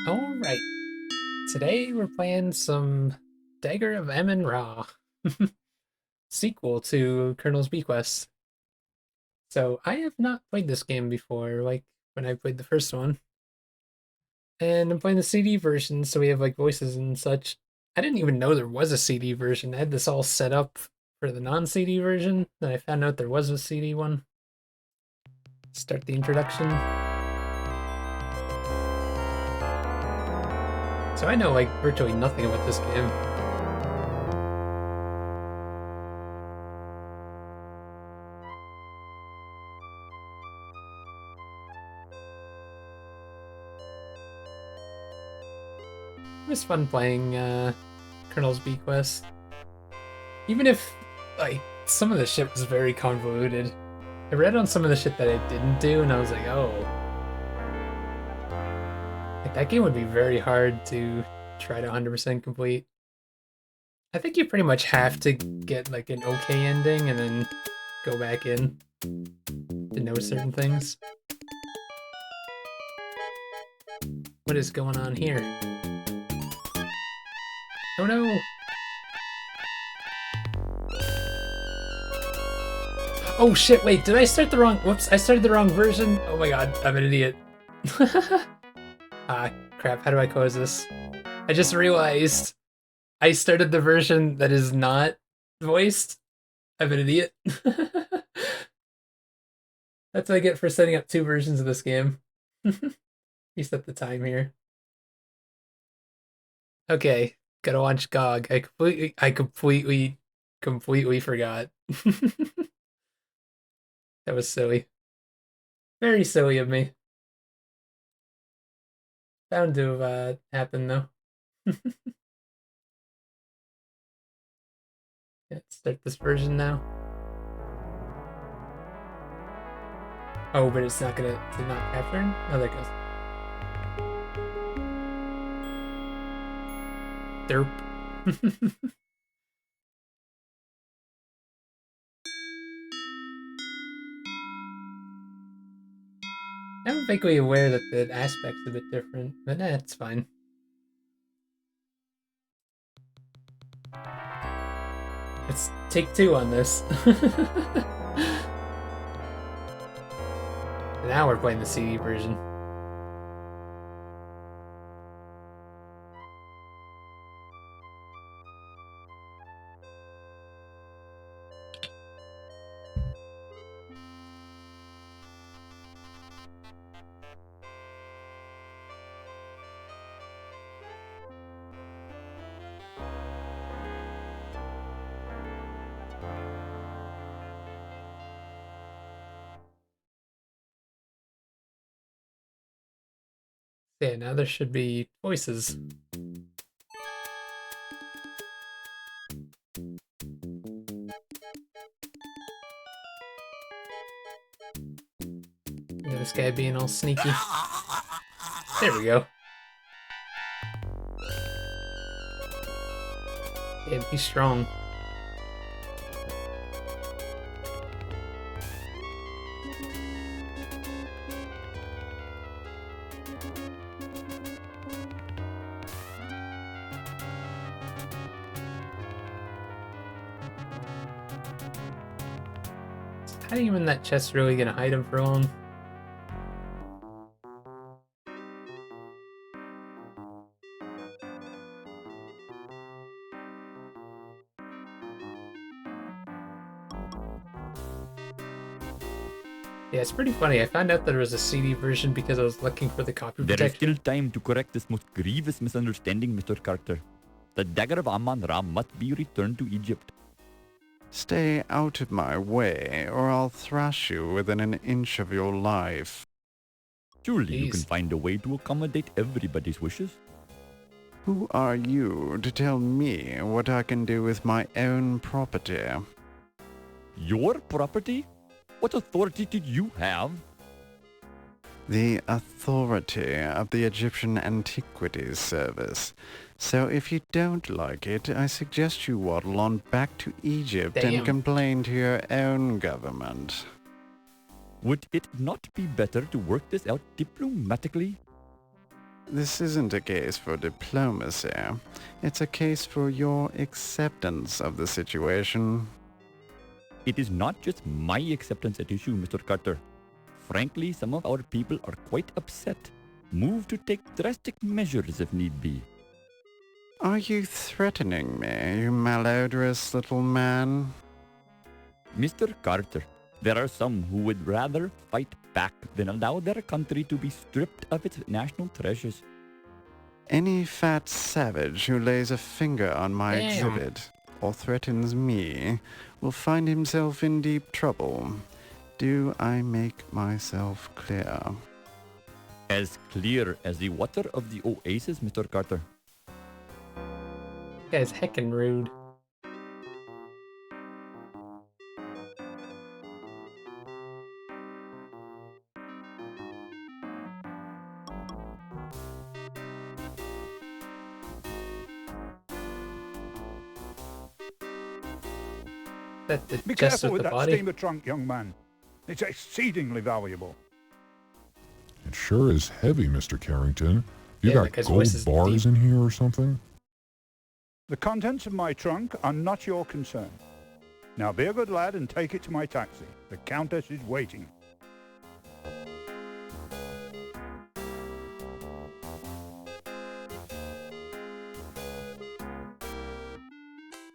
Alright, today we're playing some Dagger of Amon Ra, sequel to Colonel's Bequest. So I have not played this game before, like when I played the first one. And I'm playing the CD version, so we have like voices and such. I didn't even know there was a CD version. I had this all set up for the non-CD version, then I found out there was a CD one. Start the introduction. So I know like virtually nothing about this game. It was fun playing Colonel's Bequest. Even if, like, some of the shit was very convoluted. I read on some of the shit that I didn't do, and I was like, oh. Like, that game would be very hard to try to 100% complete. I think you pretty much have to get, like, an okay ending and then go back in to know certain things. What is going on here? Oh no! Oh shit, wait, did I start the wrong... Whoops, I started the wrong version? Oh my god, I'm an idiot. Ah, crap, how do I close this? I just realized I started the version that is not voiced. I'm an idiot. That's what I get for setting up two versions of this game. Reset the time here. Okay, gotta watch GOG. I completely forgot. That was silly. Very silly of me. Bound to have happened though. Let's start this version now. Oh, but it's not gonna, it's not pattern? Oh, there it goes. Derp. I'm vaguely aware that the aspect's a bit different, but it's fine. Let's take two on this. Now we're playing the CD version. Yeah, now there should be voices. Look at this guy being all sneaky. There we go. Yeah, be strong. How even that chest really gonna hide him for long? Yeah, it's pretty funny. I found out there was a CD version because I was looking for the copy protection. There is still time to correct this most grievous misunderstanding, Mr. Carter. The Dagger of Amon Ra must be returned to Egypt. Stay out of my way, or I'll thrash you within an inch of your life. Surely you can Jeez. find a way to accommodate everybody's wishes. Who are you to tell me what I can do with my own property? Your property? What authority did you have? The authority of the Egyptian Antiquities Service. So if you don't like it, I suggest you waddle on back to Egypt Damn. and complain to your own government. Would it not be better to work this out diplomatically? This isn't a case for diplomacy. It's a case for your acceptance of the situation. It is not just my acceptance at issue, Mr. Carter. Frankly, some of our people are quite upset. Moved to take drastic measures if need be. Are you threatening me, you malodorous little man? Mr. Carter, there are some who would rather fight back than allow their country to be stripped of its national treasures. Any fat savage who lays a finger on my Damn. exhibit or threatens me will find himself in deep trouble. Do I make myself clear? As clear as the water of the oasis, Mr. Carter. That guy's heckin' rude. That the Be chest careful with with the that body. steamer trunk, young man. It's exceedingly valuable. It sure is heavy, Mr. Carrington. You Yeah, that got guy's gold voice is bars deep. in here or something? The contents of my trunk are not your concern. Now be a good lad and take it to my taxi. The Countess is waiting.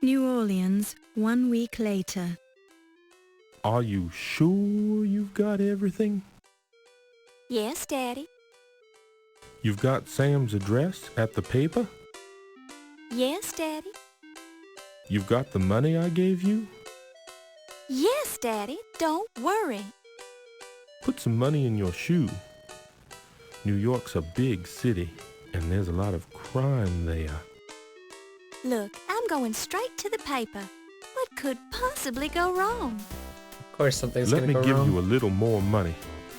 New Orleans, 1 week later. Are you sure you've got everything? Yes, Daddy. You've got Sam's address at the paper? Yes, Daddy. You've got the money I gave you? Yes, Daddy. Don't worry. Put some money in your shoe. New York's a big city, and there's a lot of crime there. Look, I'm going straight to the paper. What could possibly go wrong? Of course something's Let gonna me go give wrong. you a little more money,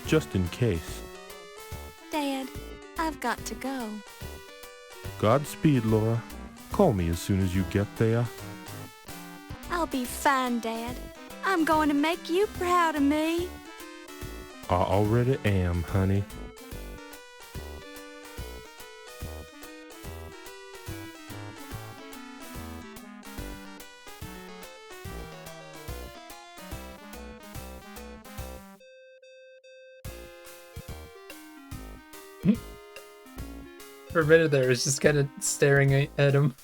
just in case. Dad, I've got to go. Godspeed, Laura. Call me as soon as you get there. I'll be fine, Dad. I'm going to make you proud of me. I already am, honey. For a minute there, I was just kind of staring at him.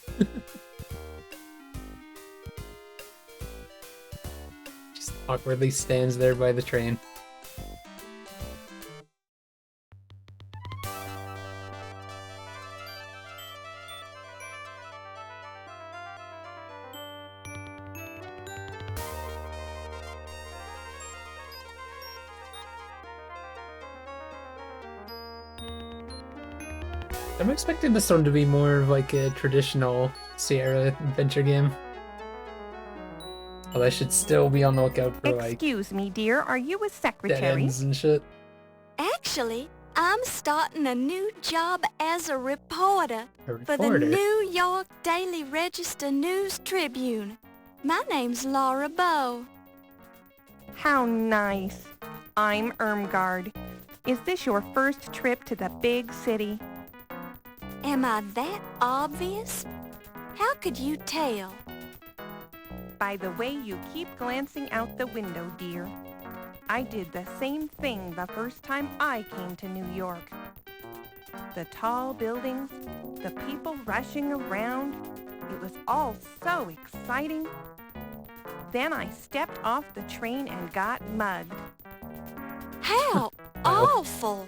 Just awkwardly stands there by the train. I'm expecting this one to be more of like a traditional Sierra adventure game. Well, I should still be on the lookout for like Excuse me, dear, are you a dead secretary? ends and shit. Actually, I'm starting a new job as a reporter A for the reporter. New York Daily Register News Tribune. My name's Laura Bow. How nice. I'm Irmgard. Is this your first trip to the big city? Am I that obvious? How could you tell? By the way you keep glancing out the window, dear. I did the same thing the first time I came to New York. The tall buildings, the people rushing around, it was all so exciting. Then I stepped off the train and got mugged. How awful!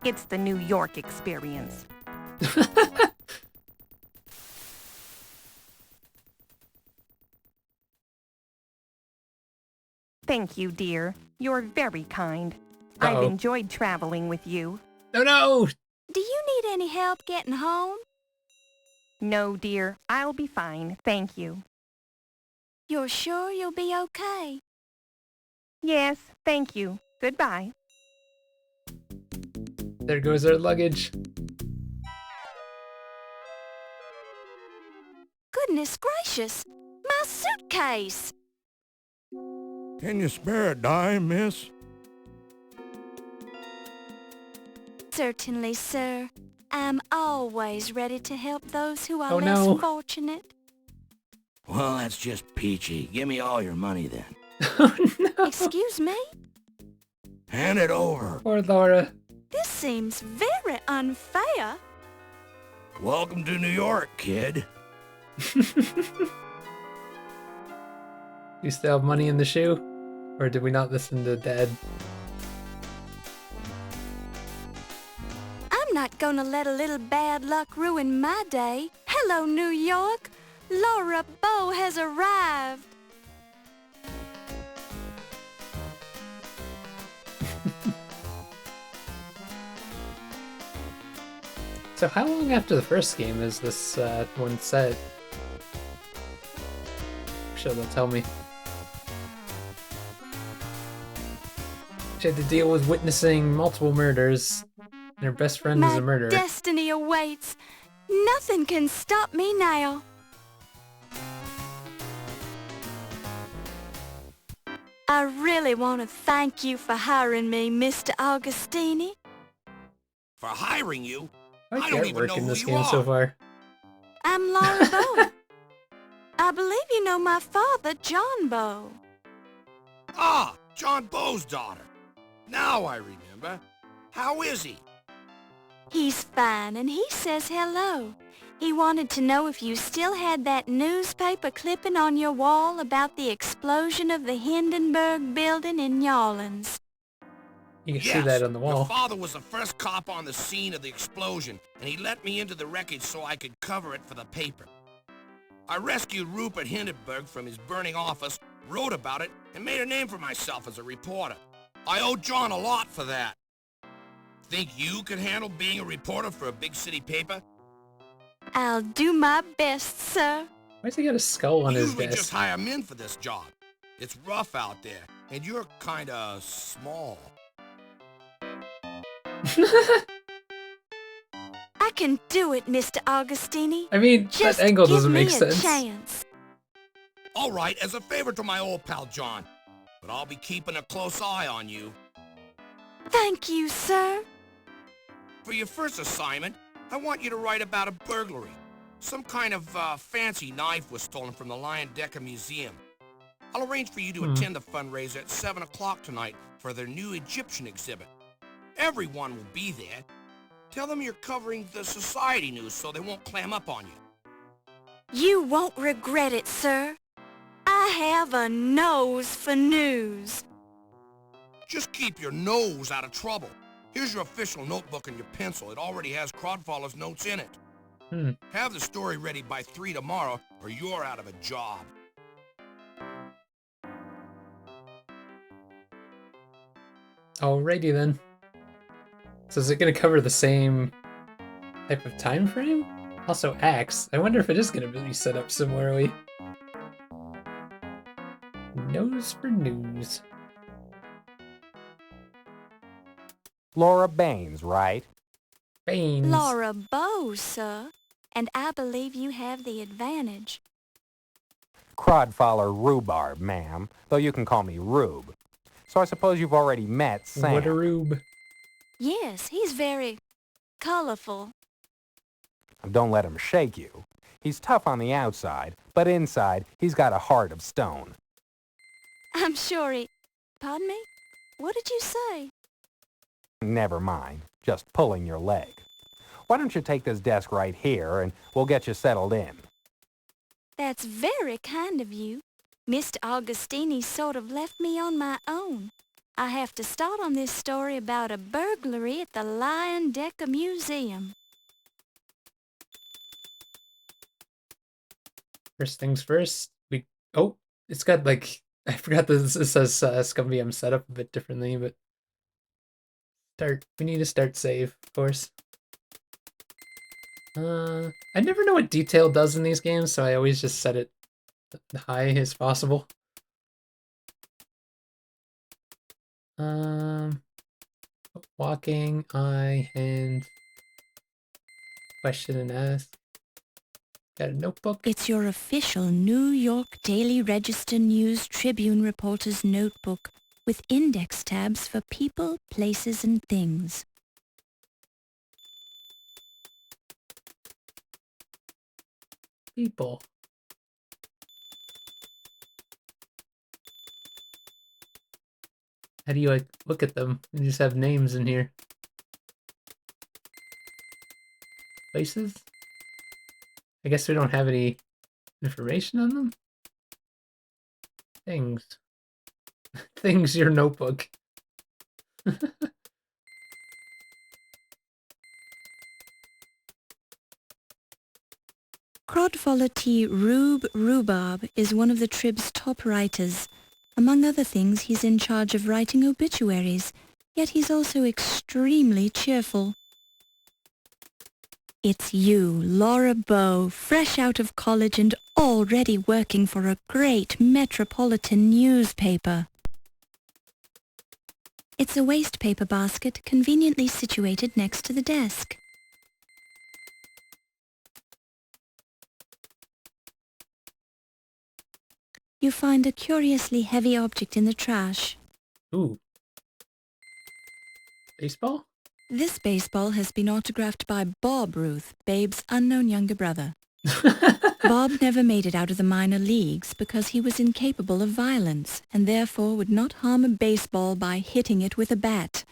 It's the New York experience. Thank you, dear. You're very kind. I've Uh-oh. enjoyed traveling with you. No, no! Do you need any help getting home? No, dear. I'll be fine. Thank you. You're sure you'll be okay? Yes, thank you. Goodbye. There goes our luggage. Goodness gracious! My suitcase! Can you spare a dime, miss? Certainly, sir. I'm always ready to help those who are Oh, less no. fortunate. Well, that's just peachy. Give me all your money then. Oh no! Excuse me? Hand it over. Poor Laura. This seems very unfair. Welcome to New York, kid. You still have money in the shoe? Or did we not listen to Dad? I'm not gonna let a little bad luck ruin my day. Hello, New York. Laura Bow has arrived. So how long after the first game is this one set? I'm sure they'll tell me. She had to deal with witnessing multiple murders, and her best friend is My a murderer. destiny awaits. Nothing can stop me now. I really want to thank you for hiring me, Mr. Augustini. For hiring you? I I like don't the even artwork know in who this you game so are. far. I'm Laura Bow. I believe you know my father, John Bow. Ah, John Bow's daughter. Now I remember. How is he? He's fine, and he says hello. He wanted to know if you still had that newspaper clipping on your wall about the explosion of the Hindenburg building in New Orleans. You can see that on the Your wall. father was the first cop on the scene of the explosion, and he let me into the wreckage so I could cover it for the paper. I rescued Rupert Hindenburg from his burning office, wrote about it, and made a name for myself as a reporter. I owe John a lot for that. Think you could handle being a reporter for a big city paper? I'll do my best, sir. Why's he got a skull on We his usually desk? just hire men for this job. It's rough out there, and you're kinda small. I can do it, Mr. Augustini. I mean, Just that angle give doesn't me make a sense. chance. All right, as a favor to my old pal John, but I'll be keeping a close eye on you. Thank you, sir. For your first assignment, I want you to write about a burglary. Some kind of fancy knife was stolen from the Lion Decker Museum. I'll arrange for you to attend the fundraiser at 7 o'clock tonight for their new Egyptian exhibit. Everyone will be there. Tell them you're covering the society news so they won't clam up on you. You won't regret it, sir. I have a nose for news. Just keep your nose out of trouble. Here's your official notebook and your pencil. It already has Crodfaller's notes in it. Have the story ready by 3 tomorrow, or you're out of a job. Alrighty then. So is it going to cover the same type of time frame? Also, Axe. I wonder if it is going to be set up similarly. Nose for news. Laura Baines, right? Baines. Laura Bow, sir. And I believe you have the advantage. Crodfaller rhubarb, ma'am, though you can call me Rube. So I suppose you've already met Sam. What a rube. Yes, he's very colorful. Don't let him shake you. He's tough on the outside, but inside he's got a heart of stone. I'm sure he... Pardon me? What did you say? Never mind, just pulling your leg. Why don't you take this desk right here and we'll get you settled in? That's very kind of you. Mr. Augustini sort of left me on my own. I have to start on this story about a burglary at the Lion Decker Museum. First things first. Oh, it's got like... I forgot this. It says Scumbium set up a bit differently, but... We need to start save, of course. I never know what detail does in these games, so I always just set it high as possible. Walking, eye, hand, question and ask. Got a notebook. It's your official New York Daily Register News Tribune reporter's notebook with index tabs for people, places, and things. people. How do you like look at them? You just have names in here. Places? I guess we don't have any information on them? Things. Things, your notebook. Crodfolity Rhubarb is one of the Trib's top writers. Among other things, he's in charge of writing obituaries, yet he's also extremely cheerful. It's you, Laura Bow, fresh out of college and already working for a great metropolitan newspaper. It's a waste paper basket conveniently situated next to the desk. You find a curiously heavy object in the trash. Ooh. Baseball? This baseball has been autographed by Bob Ruth, Babe's unknown younger brother. Bob never made it out of the minor leagues because he was incapable of violence and therefore would not harm a baseball by hitting it with a bat.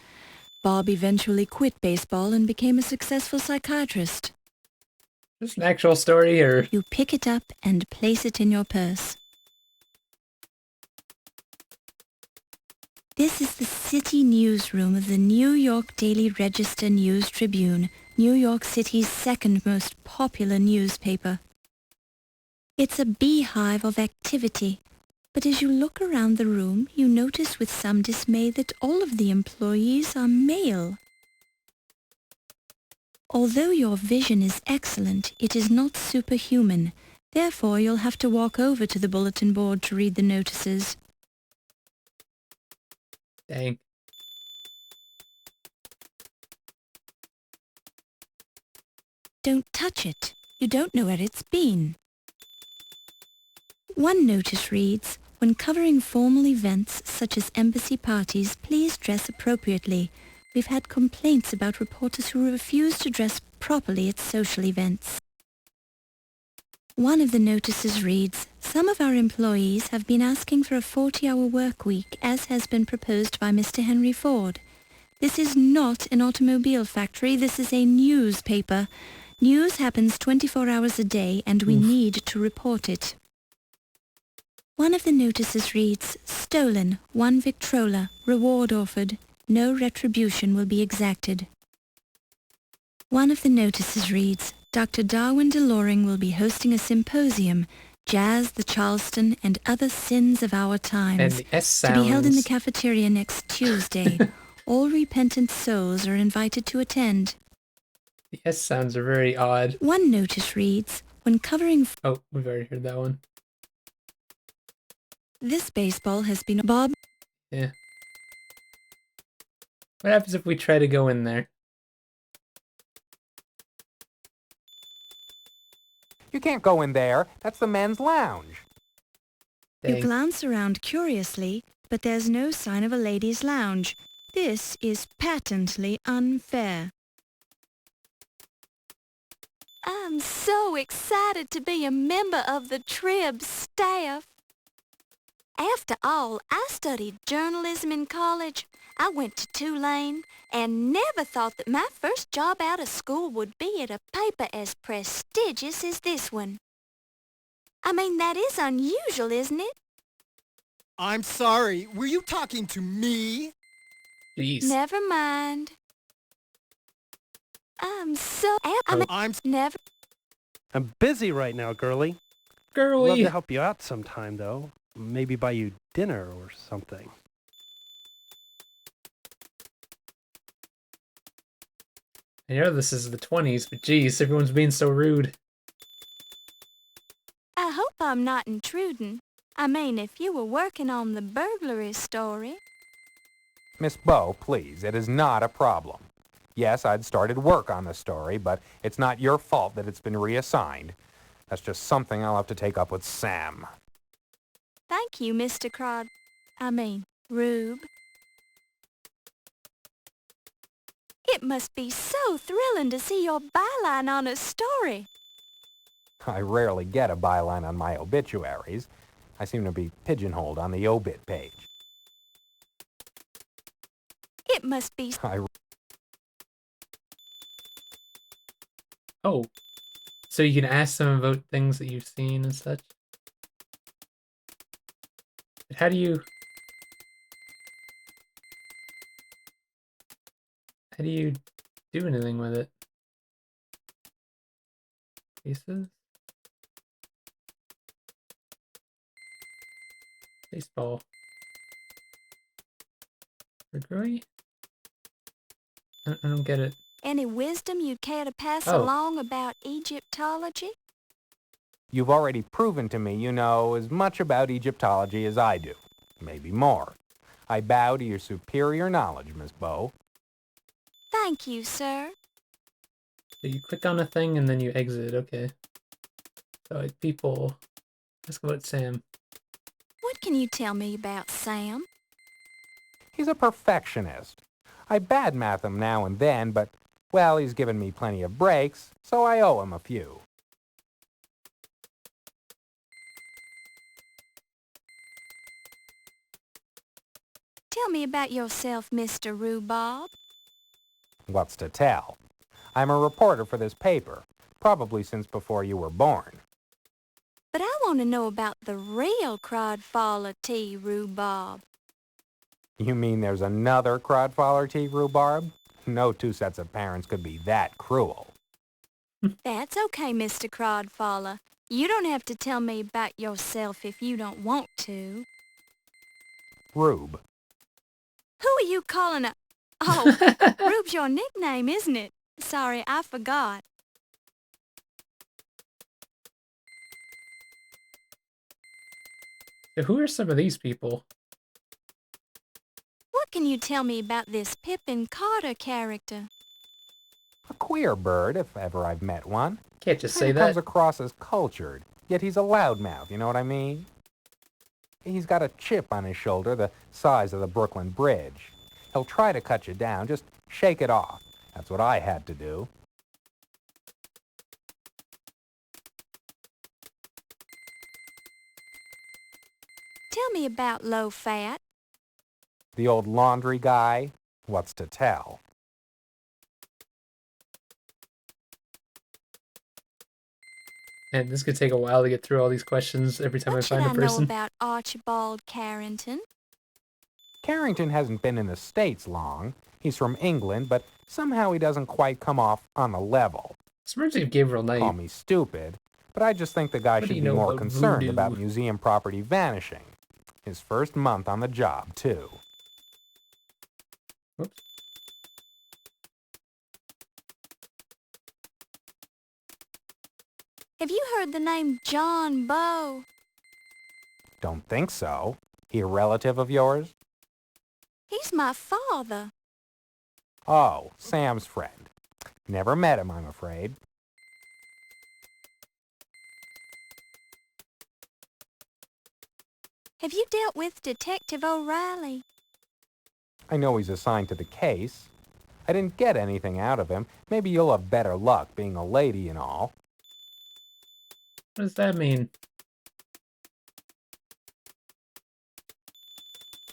Bob eventually quit baseball and became a successful psychiatrist. Is this an actual story, or? You pick it up and place it in your purse. This is the city newsroom of the New York Daily Register News Tribune, New York City's second most popular newspaper. It's a beehive of activity, but as you look around the room, you notice with some dismay that all of the employees are male. Although your vision is excellent, it is not superhuman. Therefore, you'll have to walk over to the bulletin board to read the notices. Dang. Don't touch it. You don't know where it's been. One notice reads, when covering formal events such as embassy parties, please dress appropriately. We've had complaints about reporters who refuse to dress properly at social events. One of the notices reads, some of our employees have been asking for a 40-hour work week as has been proposed by Mr. Henry Ford. This is not an automobile factory, this is a newspaper. News happens 24 hours a day and we need to report it. One of the notices reads, stolen, 1 Victrola, reward offered, no retribution will be exacted. One of the notices reads, Dr. Darwin DeLoring will be hosting a symposium, Jazz, the Charleston, and Other Sins of Our Times, And the S sounds. to be held in the cafeteria next Tuesday. All repentant souls are invited to attend. The S sounds are very odd. One notice reads, when covering... Oh, we've already heard that one. This baseball has been... Bob... Yeah. What happens if we try to go in there? You can't go in there. That's the men's lounge. You Dang. glance around curiously, but there's no sign of a ladies' lounge. This is patently unfair. I'm so excited to be a member of the Trib staff. After all, I studied journalism in college. I went to Tulane and never thought that my first job out of school would be at a paper as prestigious as this one. I mean, that is unusual, isn't it? I'm sorry, were you talking to me? Jeez. Never mind. Never. I'm busy right now, girlie. I'd Girly. love to help you out sometime, though. Maybe buy you dinner or something. I know this is the 20s, but geez, everyone's being so rude. I hope I'm not intruding. I mean, if you were working on the burglary story. Miss Bow, please, it is not a problem. Yes, I'd started work on the story, but it's not your fault that it's been reassigned. That's just something I'll have to take up with Sam. Thank you, Mr. Rube. It must be so thrilling to see your byline on a story. I rarely get a byline on my obituaries. I seem to be pigeonholed on the obit page. It must be... Oh, so you can ask them about things that you've seen and such? How do you... How do you do anything with it? Pieces? Baseball. Burglary? I don't get it. Any wisdom you'd care to pass Oh. along about Egyptology? You've already proven to me you know as much about Egyptology as I do. Maybe more. I bow to your superior knowledge, Miss Bow. Thank you, sir. So you click on a thing and then you exit, okay. So like people... Ask about Sam. What can you tell me about Sam? He's a perfectionist. I badmouth him now and then, but, well, he's given me plenty of breaks, so I owe him a few. Tell me about yourself, Mr. Rhubarb. What's to tell? I'm a reporter for this paper, probably since before you were born. But I want to know about the real Crodfaller T. Rhubarb. You mean there's another Crodfaller T. Rhubarb? No two sets of parents could be that cruel. That's okay, Mr. Crodfaller. You don't have to tell me about yourself if you don't want to. Rube. Who are you calling a... Oh, Rube's your nickname, isn't it? Sorry, I forgot. So who are some of these people? What can you tell me about this Pippin Carter character? A queer bird, if ever I've met one. Can't just say He that. comes across as cultured, yet he's a loudmouth, you know what I mean? He's got a chip on his shoulder the size of the Brooklyn Bridge. He'll try to cut you down, just shake it off. That's what I had to do. Tell me about Low Fat. The old laundry guy, what's to tell? And this could take a while to get through all these questions every time What I should find I a know person. about Archibald Carrington? Carrington hasn't been in the States long. He's from England, but somehow he doesn't quite come off on the level. This reminds me of Gabriel Knight. Call me stupid, but I just think the guy What do should you be know more about concerned voodoo? about museum property vanishing. His first month on the job, too. Whoops. Have you heard the name John Bow? Don't think so. He a relative of yours? He's my father. Oh, Sam's friend. Never met him, I'm afraid. Have you dealt with Detective O'Reilly? I know he's assigned to the case. I didn't get anything out of him. Maybe you'll have better luck being a lady and all. What does that mean?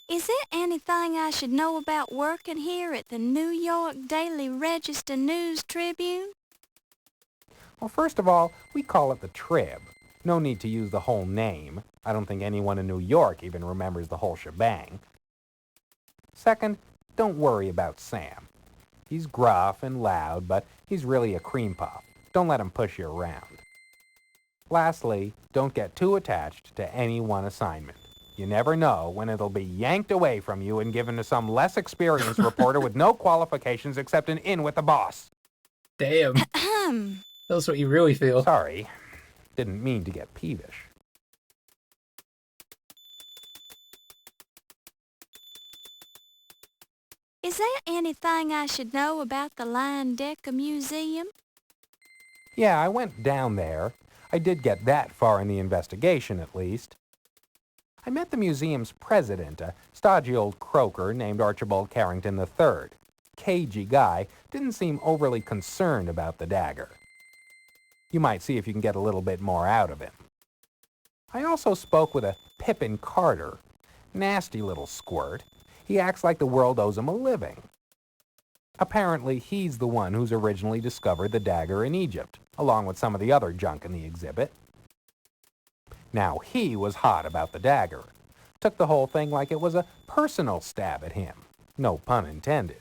Is there anything I should know about working here at the New York Daily Register News Tribune? Well, first of all, we call it the Trib. No need to use the whole name. I don't think anyone in New York even remembers the whole shebang. Second, don't worry about Sam. He's gruff and loud, but he's really a cream puff. Don't let him push you around. Lastly, don't get too attached to any one assignment. You never know when it'll be yanked away from you and given to some less experienced reporter with no qualifications except an in with the boss. Damn. Tell us what you really feel. Sorry. Didn't mean to get peevish. Is there anything I should know about the Lion Decker Museum? Yeah, I went down there. I did get that far in the investigation, at least. I met the museum's president, a stodgy old croaker named Archibald Carrington III. Cagey guy, didn't seem overly concerned about the dagger. You might see if you can get a little bit more out of him. I also spoke with a Pippin Carter. Nasty little squirt. He acts like the world owes him a living. Apparently, he's the one who's originally discovered the dagger in Egypt, along with some of the other junk in the exhibit. Now, he was hot about the dagger. Took the whole thing like it was a personal stab at him. No pun intended.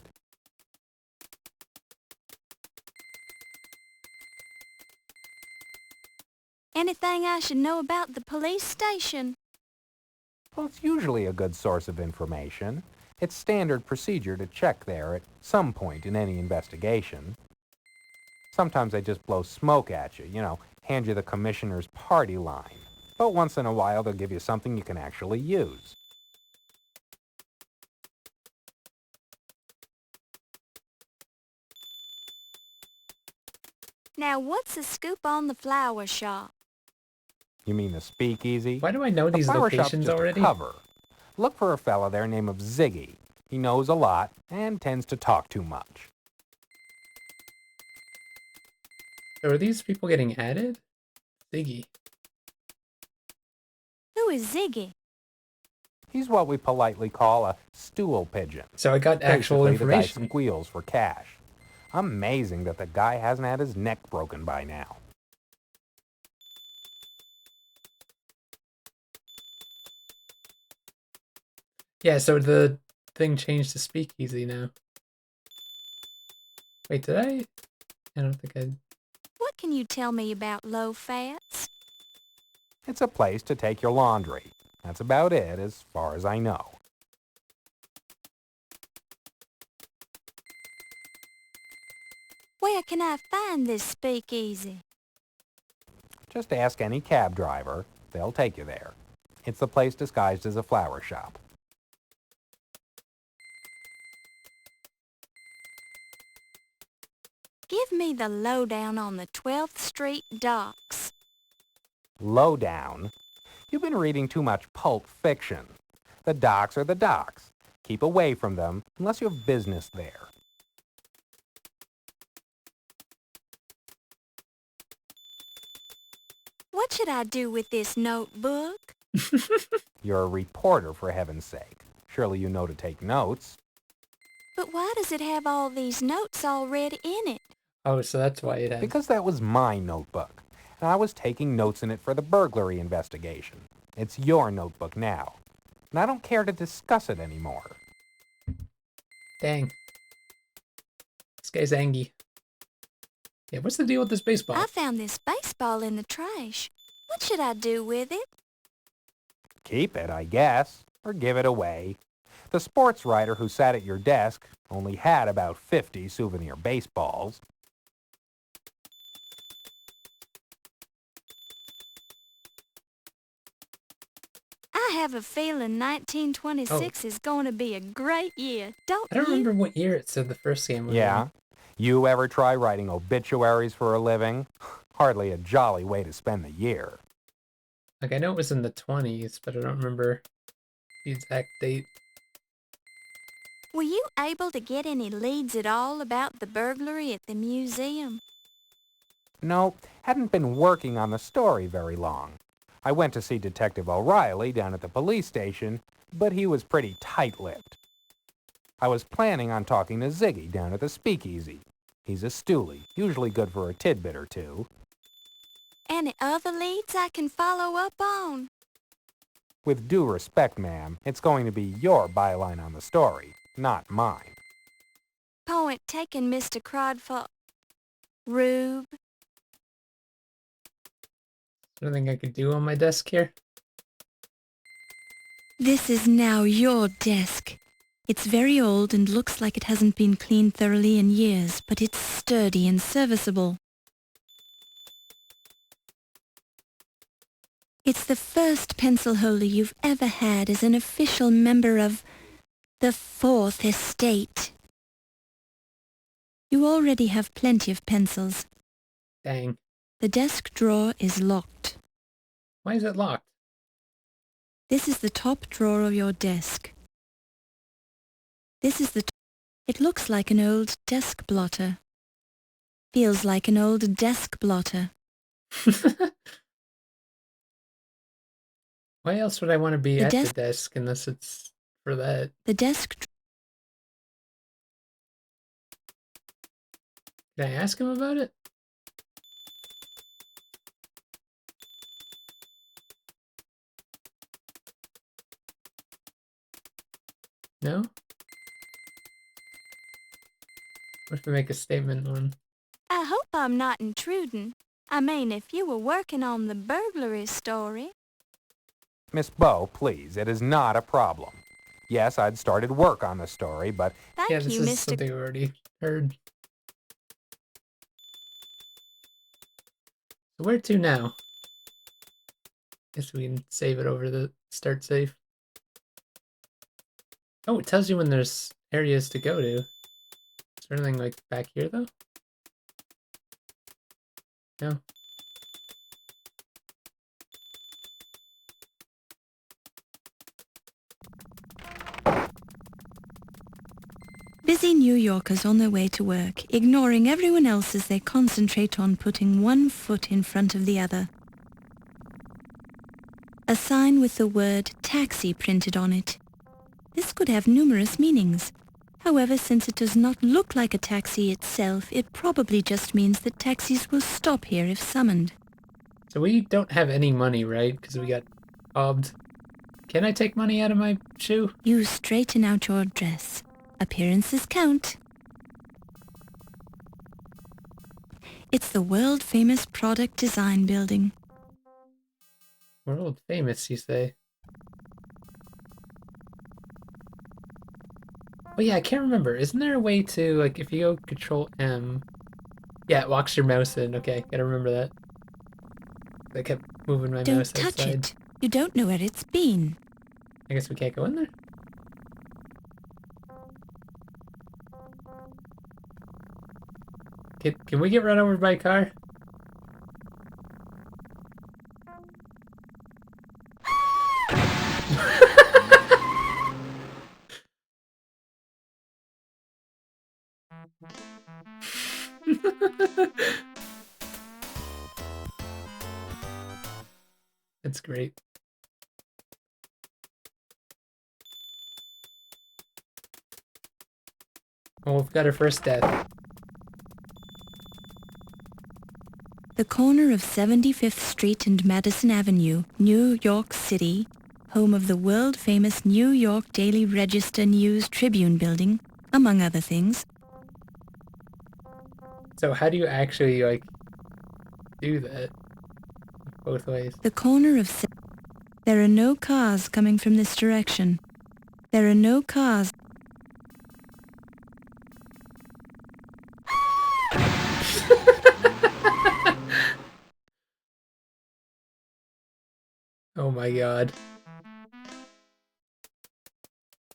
Anything I should know about the police station? Well, it's usually a good source of information. It's standard procedure to check there at some point in any investigation. Sometimes they just blow smoke at you, hand you the commissioner's party line. But once in a while, they'll give you something you can actually use. Now, what's the scoop on the flower shop? You mean the speakeasy? Why do I know The these flower shop's locations just a already? cover. Look for a fella there named Ziggy. He knows a lot and tends to talk too much. So are these people getting added? Ziggy. Who is Ziggy? He's what we politely call a stool pigeon. So I got actual Basically, the information. guy squeals for cash. Amazing that the guy hasn't had his neck broken by now. Yeah, so the thing changed to speakeasy now. Wait, did I? I don't think I... What can you tell me about low fats? It's a place to take your laundry. That's about it, as far as I know. Where can I find this speakeasy? Just ask any cab driver. They'll take you there. It's the place disguised as a flower shop. Give me the lowdown on the 12th Street docks. Lowdown? You've been reading too much pulp fiction. The docks are the docks. Keep away from them unless you have business there. What should I do with this notebook? You're a reporter, for heaven's sake. Surely you know to take notes. But why does it have all these notes already in it? Oh, so that's why it has... Because that was my notebook, and I was taking notes in it for the burglary investigation. It's your notebook now, and I don't care to discuss it anymore. Dang. This guy's angry. Yeah, what's the deal with this baseball? I found this baseball in the trash. What should I do with it? Keep it, I guess, or give it away. The sports writer who sat at your desk only had about 50 souvenir baseballs. I have a feeling 1926 is going to be a great year, don't I don't you? remember what year it said the first game was in. Yeah? You ever try writing obituaries for a living? Hardly a jolly way to spend the year. Like, I know it was in the 20s, but I don't remember the exact date. Were you able to get any leads at all about the burglary at the museum? No, hadn't been working on the story very long. I went to see Detective O'Reilly down at the police station, but he was pretty tight-lipped. I was planning on talking to Ziggy down at the speakeasy. He's a stoolie, usually good for a tidbit or two. Any other leads I can follow up on? With due respect, ma'am, it's going to be your byline on the story, not mine. Point taken, Mr. Crodful. Rube. Anything I could do on my desk here? This is now your desk. It's very old and looks like it hasn't been cleaned thoroughly in years, but it's sturdy and serviceable. It's the first pencil holder you've ever had as an official member of the Fourth Estate. You already have plenty of pencils. Dang. The desk drawer is locked. Why is it locked? This is the top drawer of your desk. This is the It looks like an old desk blotter. Feels like an old desk blotter. Why else would I want to be The at the desk- desk unless it's for that? The desk... Can I ask him about it? No? What if we make a statement on? I hope I'm not intruding. I mean, if you were working on the burglary story. Miss Bow, please, it is not a problem. Yes, I'd started work on the story, but... Thank Yeah, this you, is Mr. something we already heard. So where to now? Guess we can save it over the start save. Oh, it tells you when there's areas to go to. Is there anything like back here though? No. Busy New Yorkers on their way to work, ignoring everyone else as they concentrate on putting one foot in front of the other. A sign with the word taxi printed on it. This could have numerous meanings. However, since it does not look like a taxi itself, it probably just means that taxis will stop here if summoned. So we don't have any money, right? Because we got robbed. Can I take money out of my shoe? You straighten out your dress. Appearances count. It's the world-famous product design building. World famous, you say? Oh yeah, I can't remember. Isn't there a way to, like, if you go Control M... Yeah, it walks your mouse in. Okay, gotta remember that. I kept moving my Don't mouse touch outside. it. You don't know where it's been. I guess we can't go in there? Can we get run over by a car? That's great. Well, we've got our first death. The corner of 75th Street and Madison Avenue, New York City, home of the world-famous New York Daily Register News Tribune building, among other things. So how do you actually, like, do that? Both ways. The corner of... There are no cars coming from this direction. There are no cars. Oh my god.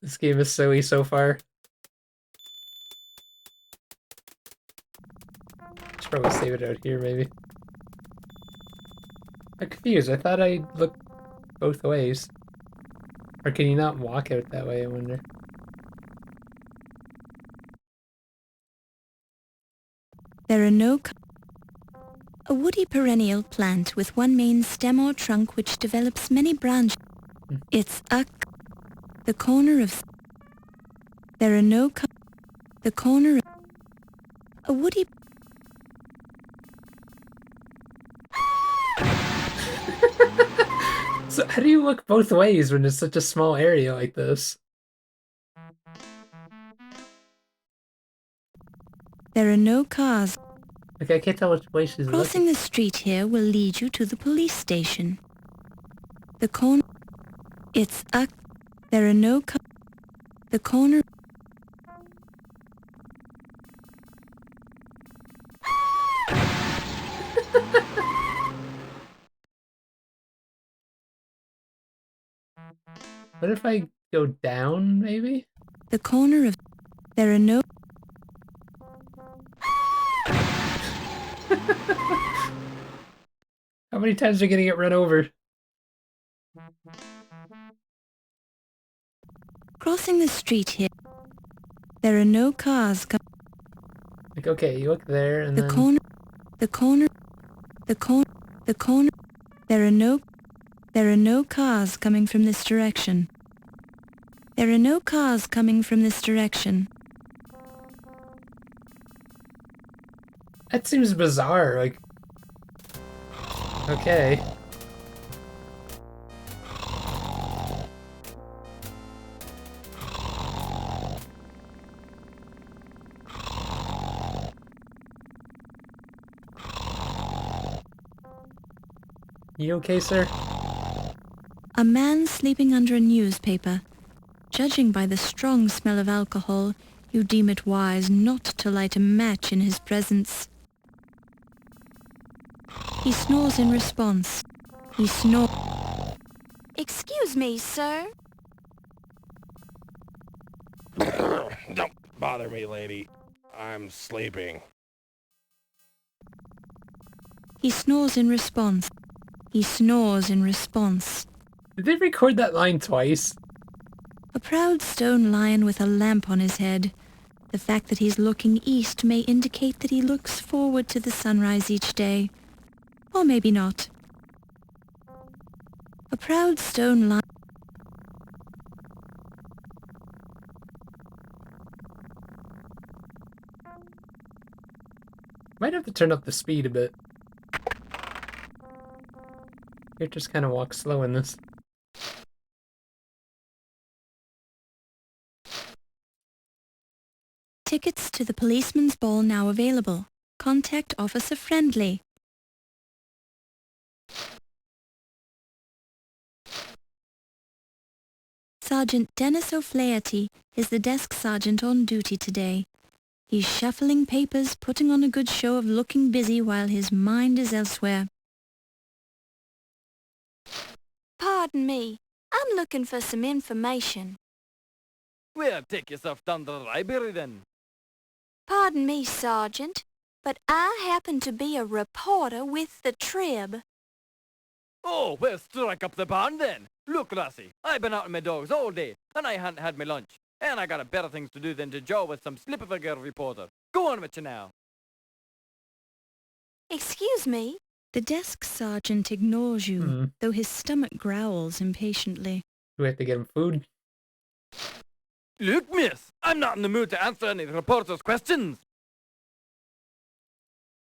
This game is so easy so far. Should probably save it out here, maybe. I'm confused. I thought I looked both ways. Or can you not walk out that way, I wonder? There are no a woody perennial plant with one main stem or trunk which develops many branches. It's the corner of... There are no the corner of... A woody... So how do you look both ways when it's such a small area like this? There are no cars. Okay, I can't tell which way she's Crossing the street here will lead you to the police station. The corner... It's There are no cars. The corner... What if I go down, maybe? The corner of... There are no... How many times are you gonna get run over? Crossing the street here. There are no cars. Like, okay, you look there and the then... corner... The corner... The corner... The corner... There are no cars coming from this direction. There are no cars coming from this direction. That seems bizarre, like... Okay. You okay, sir? A man sleeping under a newspaper. Judging by the strong smell of alcohol, you deem it wise not to light a match in his presence. He snores in response. He snores. Excuse me, sir. Don't bother me, lady. I'm sleeping. He snores in response. He snores in response. Did they record that line twice? A proud stone lion with a lamp on his head. The fact that he's looking east may indicate that he looks forward to the sunrise each day. Or maybe not. A proud stone lion... Might have to turn up the speed a bit. Characters kind of walk slow in this. Tickets to the policeman's ball now available. Contact Officer Friendly. Sergeant Dennis O'Flaherty is the desk sergeant on duty today. He's shuffling papers, putting on a good show of looking busy while his mind is elsewhere. Pardon me. I'm looking for some information. Well, take yourself down to the library then. Pardon me, Sergeant, but I happen to be a reporter with the Trib. Oh, well, strike up the band then. Look, lassie, I've been out with my dogs all day, and I hadn't had my lunch. And I got better things to do than to jaw with some slip of a girl reporter. Go on with you now. Excuse me? The desk sergeant ignores you, though his stomach growls impatiently. Do we have to get him food? Look, miss, I'm not in the mood to answer any reporter's questions.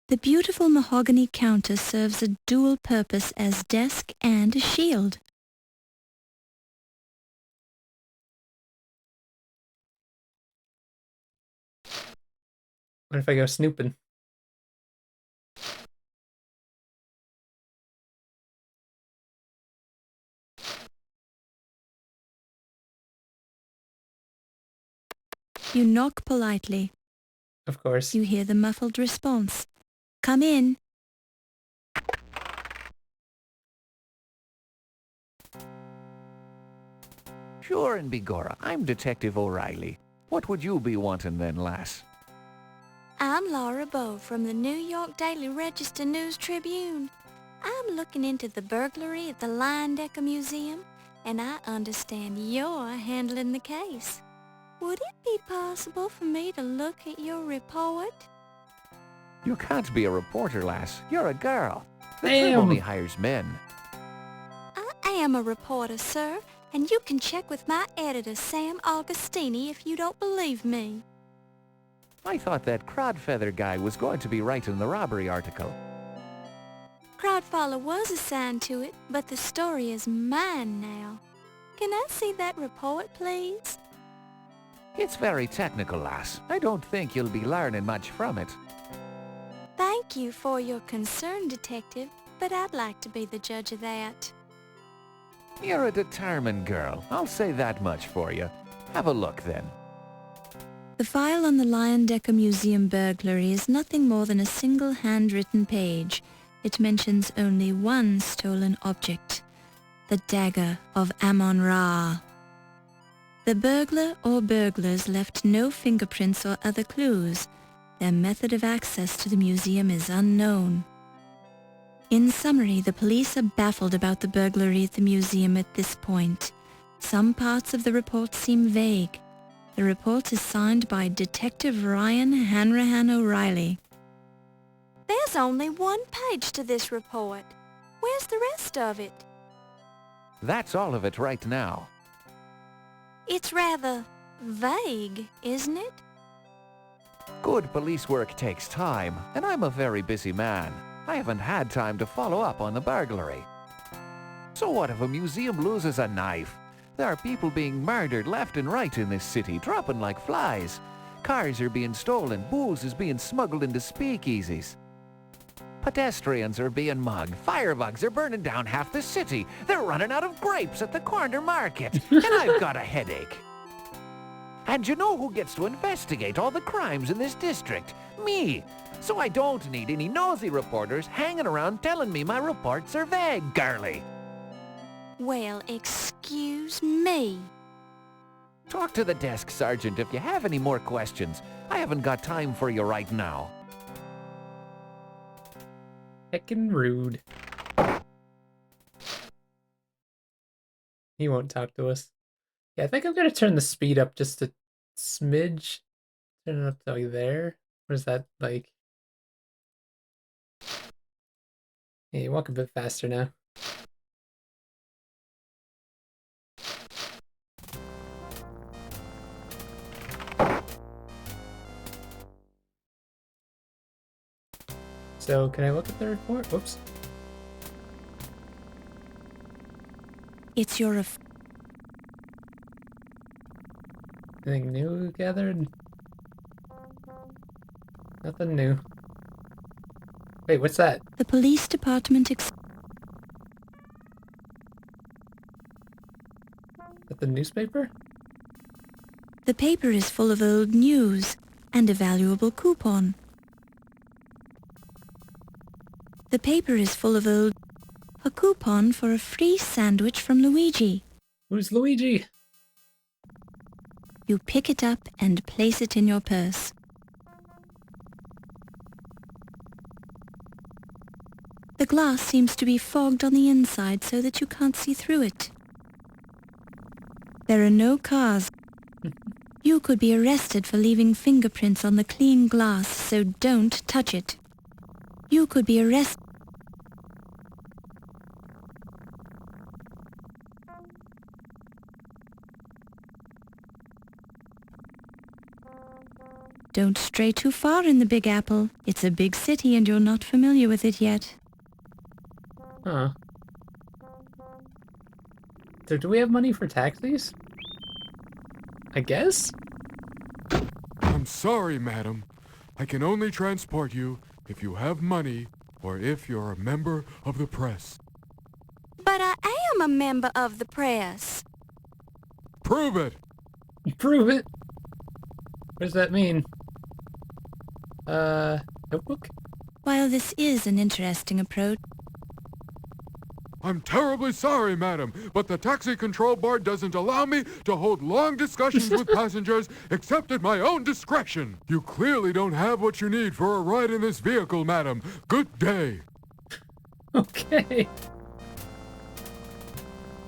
The beautiful mahogany counter serves a dual purpose as desk and a shield. What if I go snooping? You knock politely. Of course. You hear the muffled response. Come in. Sure and begorra, I'm Detective O'Reilly. What would you be wanting then, lass? I'm Laura Bowe from the New York Daily Register News Tribune. I'm looking into the burglary at the Leyendecker Museum, and I understand you're handling the case. Would it be possible for me to look at your report? You can't be a reporter, lass. You're a girl. The Damn. Trib only hires men. I am a reporter, sir, and you can check with my editor, Sam Augustini, if you don't believe me. I thought that Crodfeather guy was going to be writing the robbery article. Crowdfaller was assigned to it, but the story is mine now. Can I see that report, please? It's very technical, lass. I don't think you'll be learning much from it. Thank you for your concern, Detective, but I'd like to be the judge of that. You're a determined girl. I'll say that much for you. Have a look, then. The file on the Leyendecker Museum burglary is nothing more than a single handwritten page. It mentions only one stolen object, the Dagger of Amon-Ra. The burglar or burglars left no fingerprints or other clues. Their method of access to the museum is unknown. In summary, the police are baffled about the burglary at the museum at this point. Some parts of the report seem vague. The report is signed by Detective Ryan Hanrahan O'Reilly. There's only one page to this report. Where's the rest of it? That's all of it right now. It's rather vague, isn't it? Good police work takes time, and I'm a very busy man. I haven't had time to follow up on the burglary. So what if a museum loses a knife? There are people being murdered left and right in this city, dropping like flies. Cars are being stolen, booze is being smuggled into speakeasies. Pedestrians are being mugged, firebugs are burning down half the city. They're running out of grapes at the corner market, and I've got a headache. And you know who gets to investigate all the crimes in this district? Me. So I don't need any nosy reporters hanging around telling me my reports are vague, girlie. Well, excuse me. Talk to the desk sergeant if you have any more questions. I haven't got time for you right now. Heckin' rude. He won't talk to us. Yeah, I think I'm gonna turn the speed up just a smidge. Turn it up to like there. Or is that like... Yeah, you walk a bit faster now. So, can I look at the report? Whoops. It's your Anything new gathered? Nothing new. Wait, what's that? The police department Is that the newspaper? The paper is full of old news and a valuable coupon. The paper is full of a coupon for a free sandwich from Luigi. Who's Luigi? You pick it up and place it in your purse. The glass seems to be fogged on the inside so that you can't see through it. There are no cars. You could be arrested for leaving fingerprints on the clean glass, so don't touch it. You could be arrested. Don't stray too far in the Big Apple. It's a big city and you're not familiar with it yet. Huh. So do we have money for taxis? I guess? I'm sorry, madam. I can only transport you if you have money or if you're a member of the press. But I am a member of the press. Prove it! Prove it? What does that mean? Notebook? While this is an interesting approach, I'm terribly sorry, madam, but the Taxi Control Board doesn't allow me to hold long discussions with passengers except at my own discretion. You clearly don't have what you need for a ride in this vehicle, madam. Good day. Okay.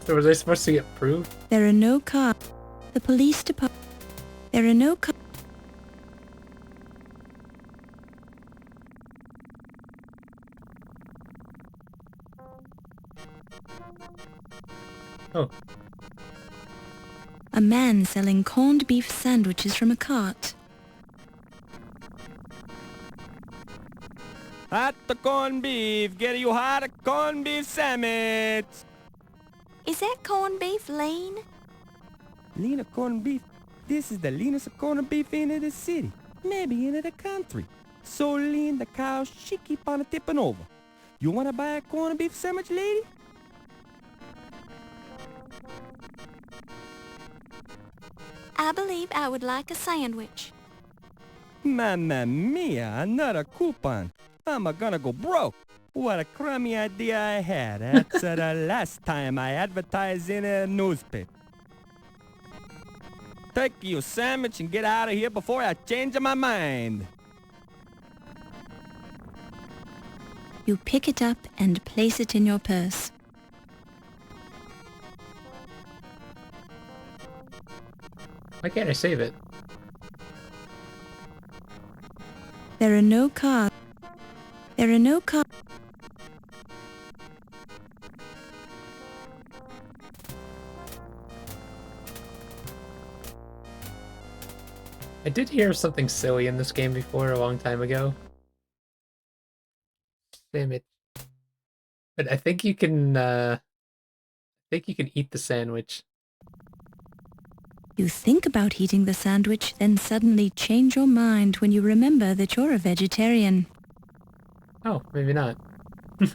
So was I supposed to get proof? there are no cars. The police department. There are no cars. Oh. A man selling corned beef sandwiches from a cart. Hot the corned beef. Get you hot a corned beef sandwich. Is that corned beef lean? Lean of corned beef. This is the leanest of corned beef in the city. Maybe in the country. So lean the cows, she keep on tipping over. You want to buy a corned beef sandwich, lady? I believe I would like a sandwich. Mamma mia, another coupon. I'm gonna go broke. What a crummy idea I had. That's the last time I advertised in a newspaper. Take your sandwich and get out of here before I change my mind. You pick it up and place it in your purse. Why can't I save it? There are no cars. There are no cars. I did hear something silly in this game before a long time ago. Damn it. But I think you can eat the sandwich. You think about eating the sandwich, then suddenly change your mind when you remember that you're a vegetarian. Oh, maybe not. I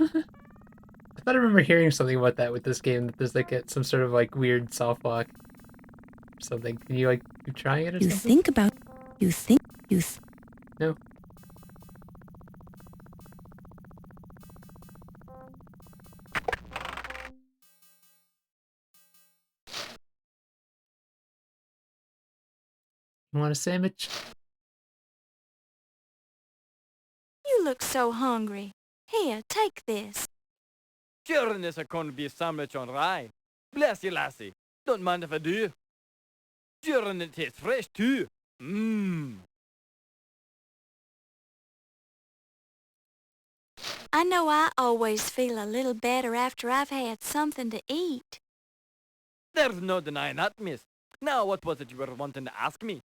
thought I remember hearing something about that with this game, that there's like some sort of like weird soft lock or something. Can you like keep trying it or You something? think about... No. You want a sandwich? You look so hungry. Here, take this. Sure, this a corned beef sandwich on rye. Bless you, lassie. Don't mind if I do. Sure, and it tastes fresh too. Mmm. I know I always feel a little better after I've had something to eat. There's no denying that, miss. Now, what was it you were wanting to ask me?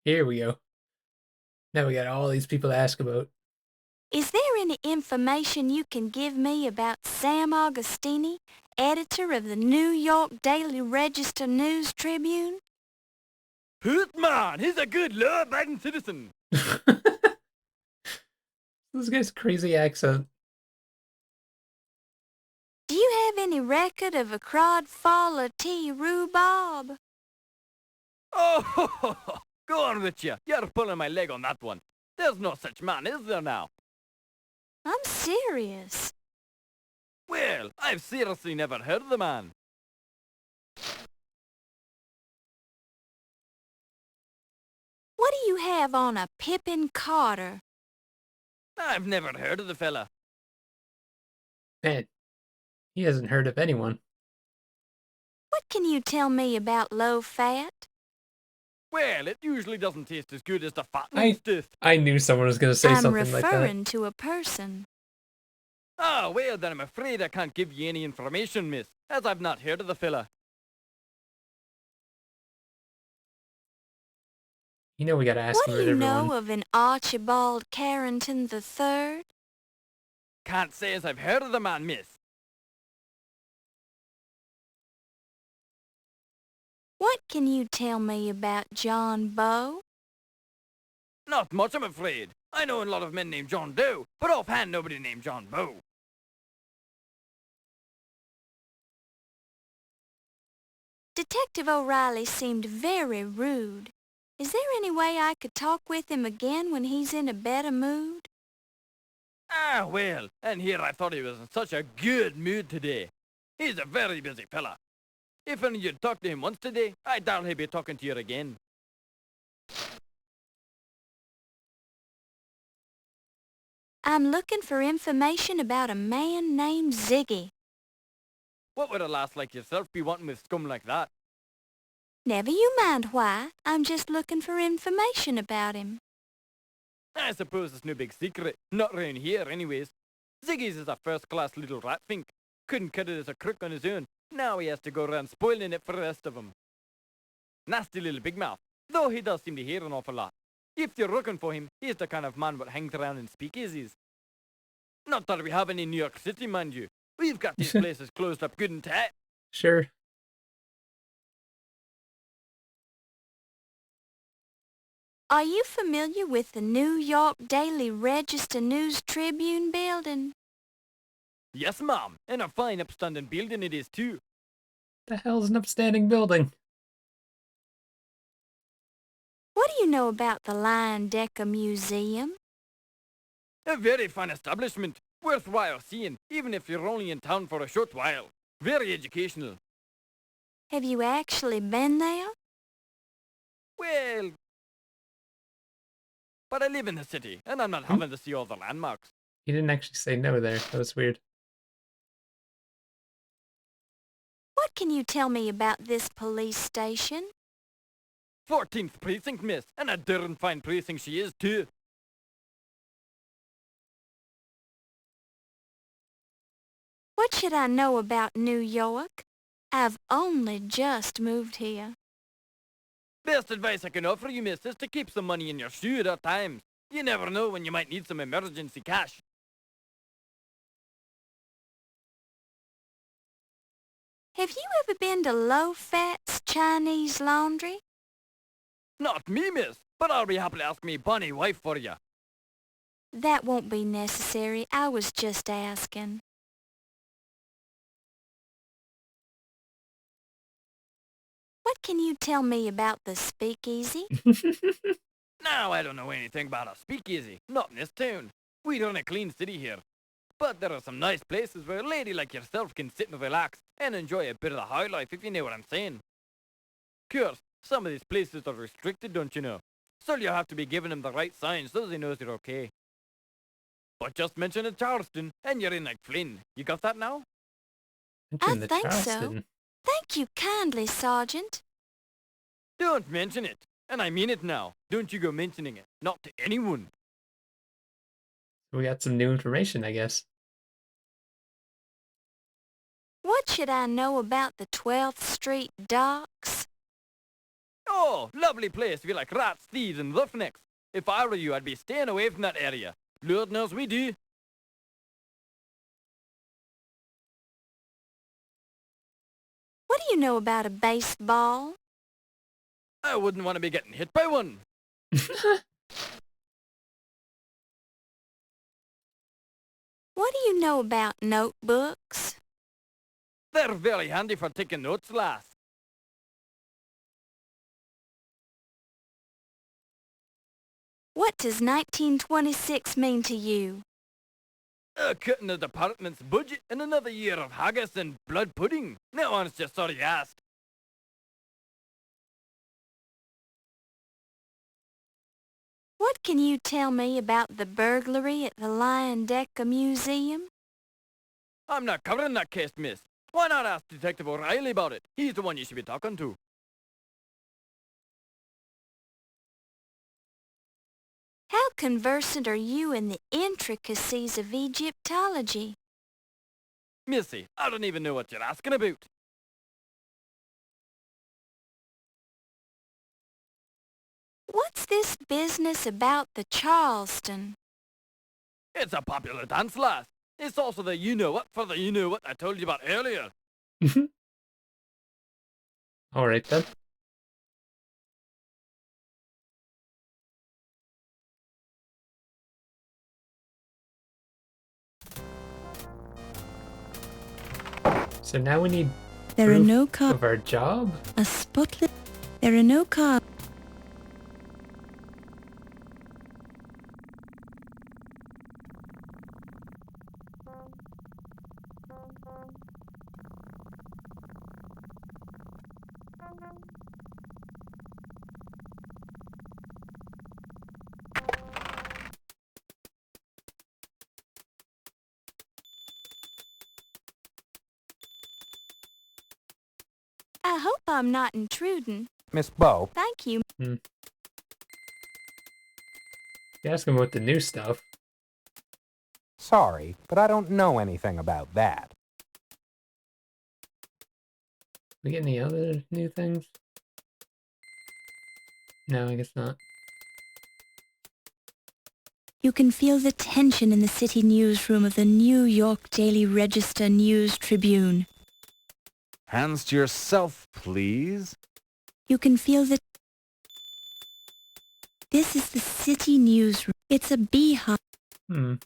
Here we go. Now we got all these people to ask about. Is there any information you can give me about Sam Augustini, editor of the New York Daily Register News Tribune? Hoot man, he's a good law-abiding citizen. This guy's crazy accent. Do you have any record of a crod fall of tea rhubarb? Oh, go on with you. You're pulling my leg on that one. There's no such man, is there now? I'm serious. Well, I've seriously never heard of the man. What do you have on a Pippin Carter? I've never heard of the fella. Man, he hasn't heard of anyone. What can you tell me about low fat? Well, it usually doesn't taste as good as the fattening stuff. I knew someone was going to say I'm something like that. referring to a person. Oh, well, then I'm afraid I can't give you any information, miss, as I've not heard of the fella. You know we gotta ask What him do at you everyone. know of an Archibald Carrington III? Can't say as I've heard of the man, miss. What can you tell me about John Bow? Not much, I'm afraid. I know a lot of men named John Doe, but offhand nobody named John Bow. Detective O'Reilly seemed very rude. Is there any way I could talk with him again when he's in a better mood? Ah, well, and here I thought he was in such a good mood today. He's a very busy fella. If only you'd talked to him once today, I doubt he'd be talking to you again. I'm looking for information about a man named Ziggy. What would a lass like yourself be wanting with scum like that? Never you mind why. I'm just looking for information about him. I suppose it's no big secret. Not round here, anyways. Ziggy's is a first-class little rat fink. Couldn't cut it as a crook on his own. Now he has to go around spoiling it for the rest of them. Nasty little big mouth, though he does seem to hear an awful lot. If you're looking for him, he's the kind of man what hangs around in speakeasies. Not that we have any in New York City, mind you. We've got these places closed up good and tight. Sure. Are you familiar with the New York Daily Register News Tribune building? Yes, ma'am, and a fine upstanding building it is too. The hell's an upstanding building? What do you know about the Lion Decker Museum? A very fine establishment, worthwhile seeing, even if you're only in town for a short while. Very educational. Have you actually been there? Well, but I live in the city, and I'm not having to see all the landmarks. He didn't actually say no there. That was weird. What can you tell me about this police station? 14th precinct, miss, and a darn fine precinct she is too. What should I know about New York? I've only just moved here. Best advice I can offer you, miss, is to keep some money in your shoe at all times. You never know when you might need some emergency cash. Have you ever been to Low Fat's Chinese Laundry? Not me, miss, but I'll be happy to ask me bonny wife for you. That won't be necessary. I was just asking. What can you tell me about the speakeasy? Now, I don't know anything about a speakeasy, not in this town. We run a clean city here. But there are some nice places where a lady like yourself can sit and relax and enjoy a bit of the high life, if you know what I'm saying. Of course, some of these places are restricted, don't you know? So you'll have to be giving them the right signs so they know you're okay. But just mention it Charleston, and you're in like Flynn. You got that now? I think so. Thank you kindly, Sergeant. Don't mention it. And I mean it now. Don't you go mentioning it. Not to anyone. We got some new information, I guess. What should I know about the 12th Street docks? Oh, lovely place if you like rats, thieves, and roughnecks. If I were you, I'd be staying away from that area. Lord knows we do. What do you know about a baseball? I wouldn't want to be getting hit by one. What do you know about notebooks? They're very handy for taking notes, lass. What does 1926 mean to you? Cutting the department's budget and another year of haggis and blood pudding. No one's just sorry you asked. What can you tell me about the burglary at the Lion Decker Museum? I'm not covering that case, miss. Why not ask Detective O'Reilly about it? He's the one you should be talking to. How conversant are you in the intricacies of Egyptology? Missy, I don't even know what you're asking about. What's this business about the Charleston? It's a popular dance, lass. It's also the you-know-what for the you-know-what I told you about earlier. Alright then. So now we need There are proof no cars. of our job? A spotless. There are no cars. I hope I'm not intruding. Miss Bow, Thank you. You ask him about the new stuff. sorry, but I don't know anything about that. We get any other new things? No, I guess not. You can feel the tension in the city newsroom of the New York Daily Register News Tribune. Hands to yourself, please. You can feel the... This is the city newsroom. It's a beehive. Aren't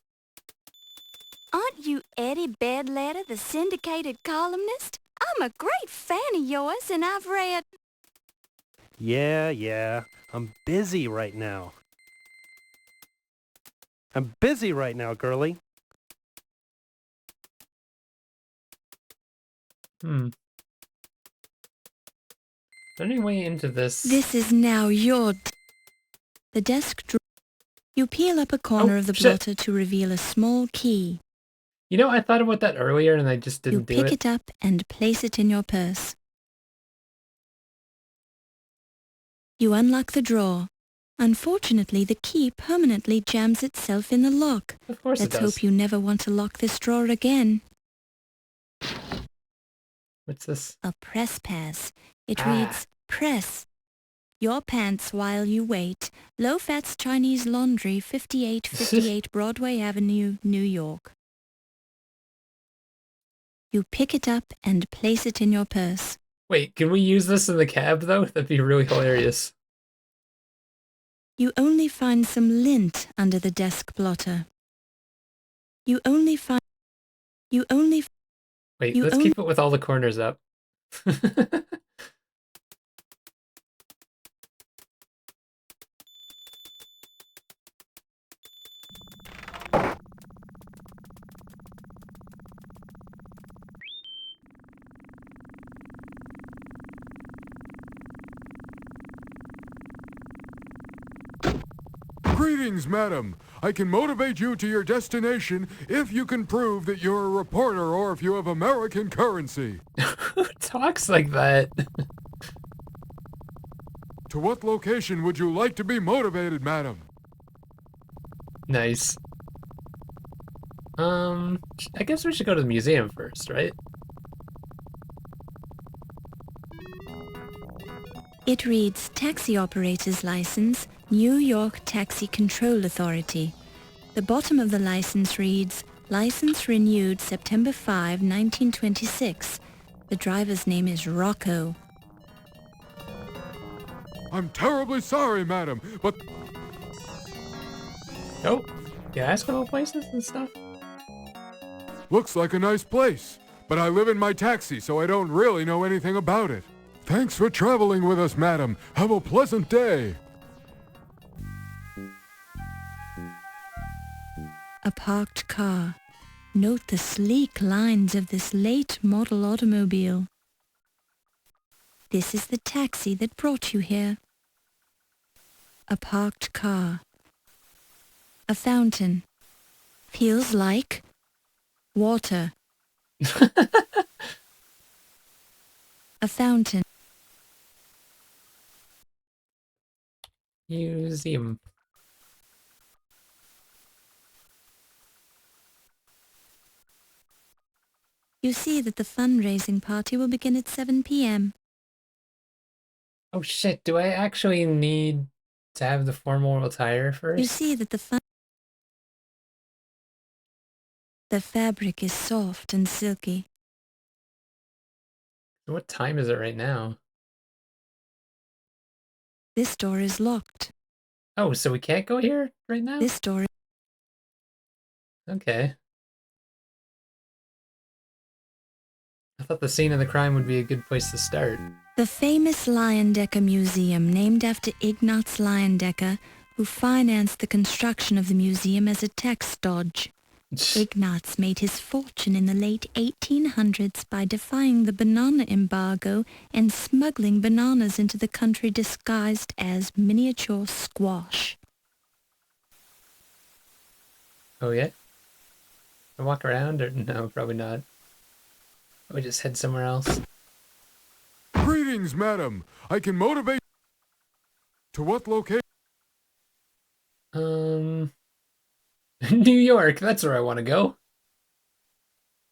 you Eddie Bedletter, the syndicated columnist? I'm a great fan of yours, and I've read... Yeah. I'm busy right now. I'm busy right now, girlie. Is there any way into this? This is now your... The desk drawer. You peel up a corner of the blotter to reveal a small key. You know, I thought about that earlier and I just didn't do You pick it up and place it in your purse. You unlock the drawer. Unfortunately, the key permanently jams itself in the lock. Of course it Let's does. hope you never want to lock this drawer again. What's this? A press pass. It Ah. reads, Press. Your pants while you wait. Low-Fats Chinese Laundry, 5858 Broadway Avenue, New York. You pick it up and place it in your purse. Wait, can we use this in the cab, though? That'd be really hilarious. You only find some lint under the desk blotter. You only find... Wait, let's keep it with all the corners up. Greetings, madam. I can motivate you to your destination if you can prove that you're a reporter or if you have American currency. Who talks like that? To what location would you like to be motivated, madam? Nice. I guess we should go to the museum first, right? It reads Taxi Operator's License, New York Taxi Control Authority. The bottom of the license reads, License renewed September 5, 1926. The driver's name is Rocco. I'm terribly sorry, madam, but... Oh, you ask about places and stuff? Looks like a nice place, but I live in my taxi, so I don't really know anything about it. Thanks for traveling with us, madam. Have a pleasant day. A parked car. Note the sleek lines of this late model automobile. This is the taxi that brought you here. A parked car. A fountain. Feels like water. A fountain. Museum. You see that the fundraising party will begin at 7 p.m. Oh shit, do I actually need to have the formal attire first? You see that the fabric is soft and silky. What time is it right now? This door is locked. Oh, so we can't go here right now? This door... Okay. I thought the scene of the crime would be a good place to start. The famous Leyendecker Museum, named after Ignaz Leyendecker, who financed the construction of the museum as a tax dodge. Ignaz made his fortune in the late 1800s by defying the banana embargo and smuggling bananas into the country disguised as miniature squash. Oh yeah? I walk around or no, probably not. We just head somewhere else. Greetings, madam. I can motivate... To what location? New York, that's where I want to go.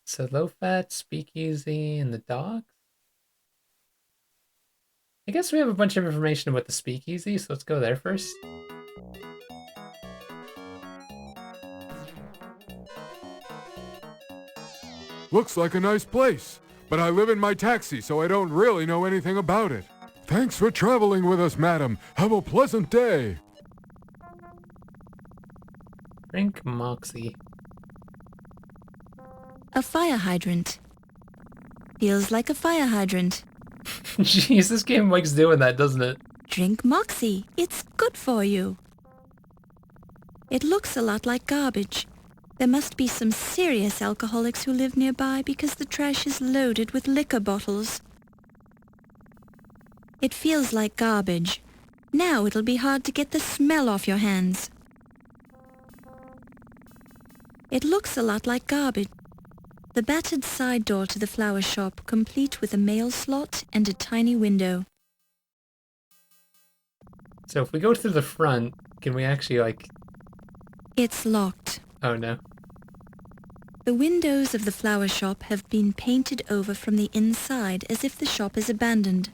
So low-fat, speakeasy, and the dogs? I guess we have a bunch of information about the speakeasy, so let's go there first. Looks like a nice place, but I live in my taxi, so I don't really know anything about it. Thanks for traveling with us, madam. Have a pleasant day. Drink Moxie. A fire hydrant. Feels like a fire hydrant. Jeez, this game likes doing that, doesn't it? Drink Moxie. It's good for you. It looks a lot like garbage. There must be some serious alcoholics who live nearby because the trash is loaded with liquor bottles. It feels like garbage. Now it'll be hard to get the smell off your hands. It looks a lot like garbage. The battered side door to the flower shop, complete with a mail slot and a tiny window. So if we go through the front, can we actually, like... It's locked. Oh no. The windows of the flower shop have been painted over from the inside as if the shop is abandoned.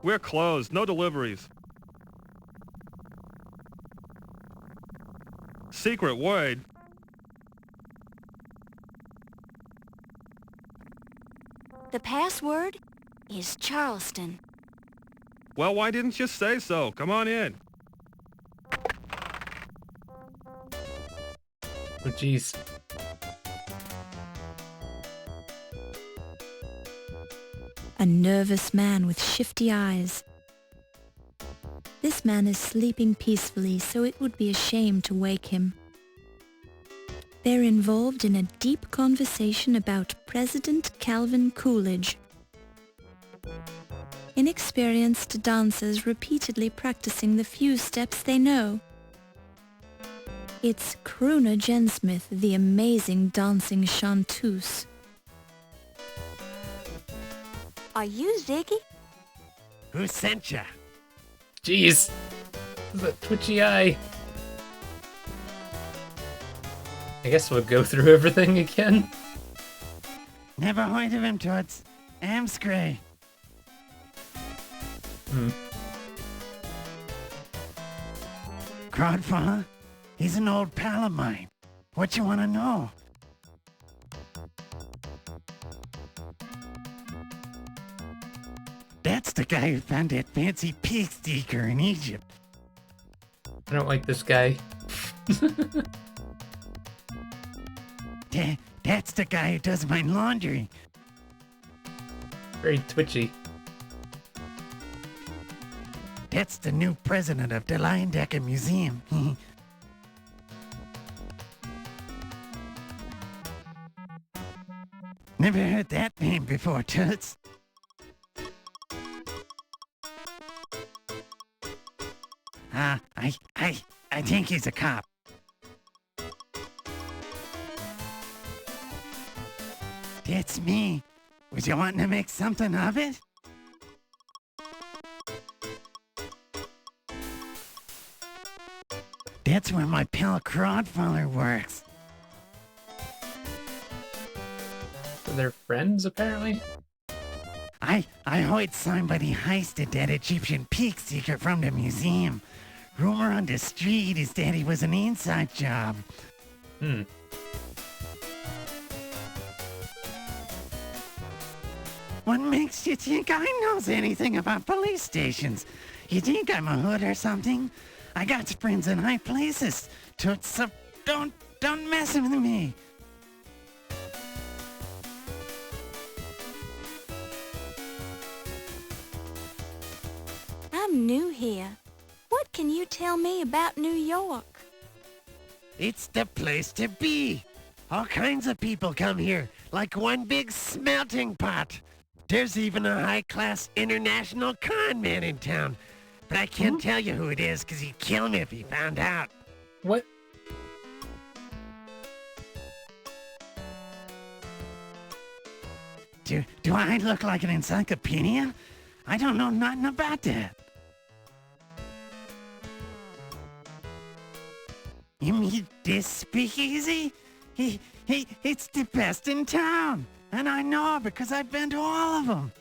We're closed. No deliveries. Secret word. The password is Charleston. Well, why didn't you say so? Come on in. Oh, jeez. A nervous man with shifty eyes. This man is sleeping peacefully, so it would be a shame to wake him. They're involved in a deep conversation about President Calvin Coolidge. Inexperienced dancers repeatedly practicing the few steps they know. It's crooner Jen Smith, the amazing dancing chanteuse. Are you Ziggy? Who sent ya? Jeez. The twitchy eye. I guess we'll go through everything again. Never heard of him, Toots. Amscray. Crodfather? He's an old pal of mine. What you want to know? That's the guy who found that fancy pig sticker in Egypt. I don't like this guy. That's the guy who does my laundry. Very twitchy. That's the new president of the Lion Decker Museum. Never heard that name before, Toots. I think he's a cop. That's me. Was you wanting to make something of it? That's where my pal Crodfather works. So they're friends, apparently? I heard somebody heisted that Egyptian pig sticker from the museum. Rumor on the street is that it was an inside job. What makes you think I knows anything about police stations? You think I'm a hood or something? I got friends in high places. Toots, so don't mess with me. I'm new here. What can you tell me about New York? It's the place to be. All kinds of people come here, like one big smelting pot. There's even a high-class international con man in town. But I can't tell you who it is, because he'd kill me if he found out. What? Do I look like an encyclopedia? I don't know nothing about that. You mean this speakeasy? It's the best in town. And I know because I've been to all of them.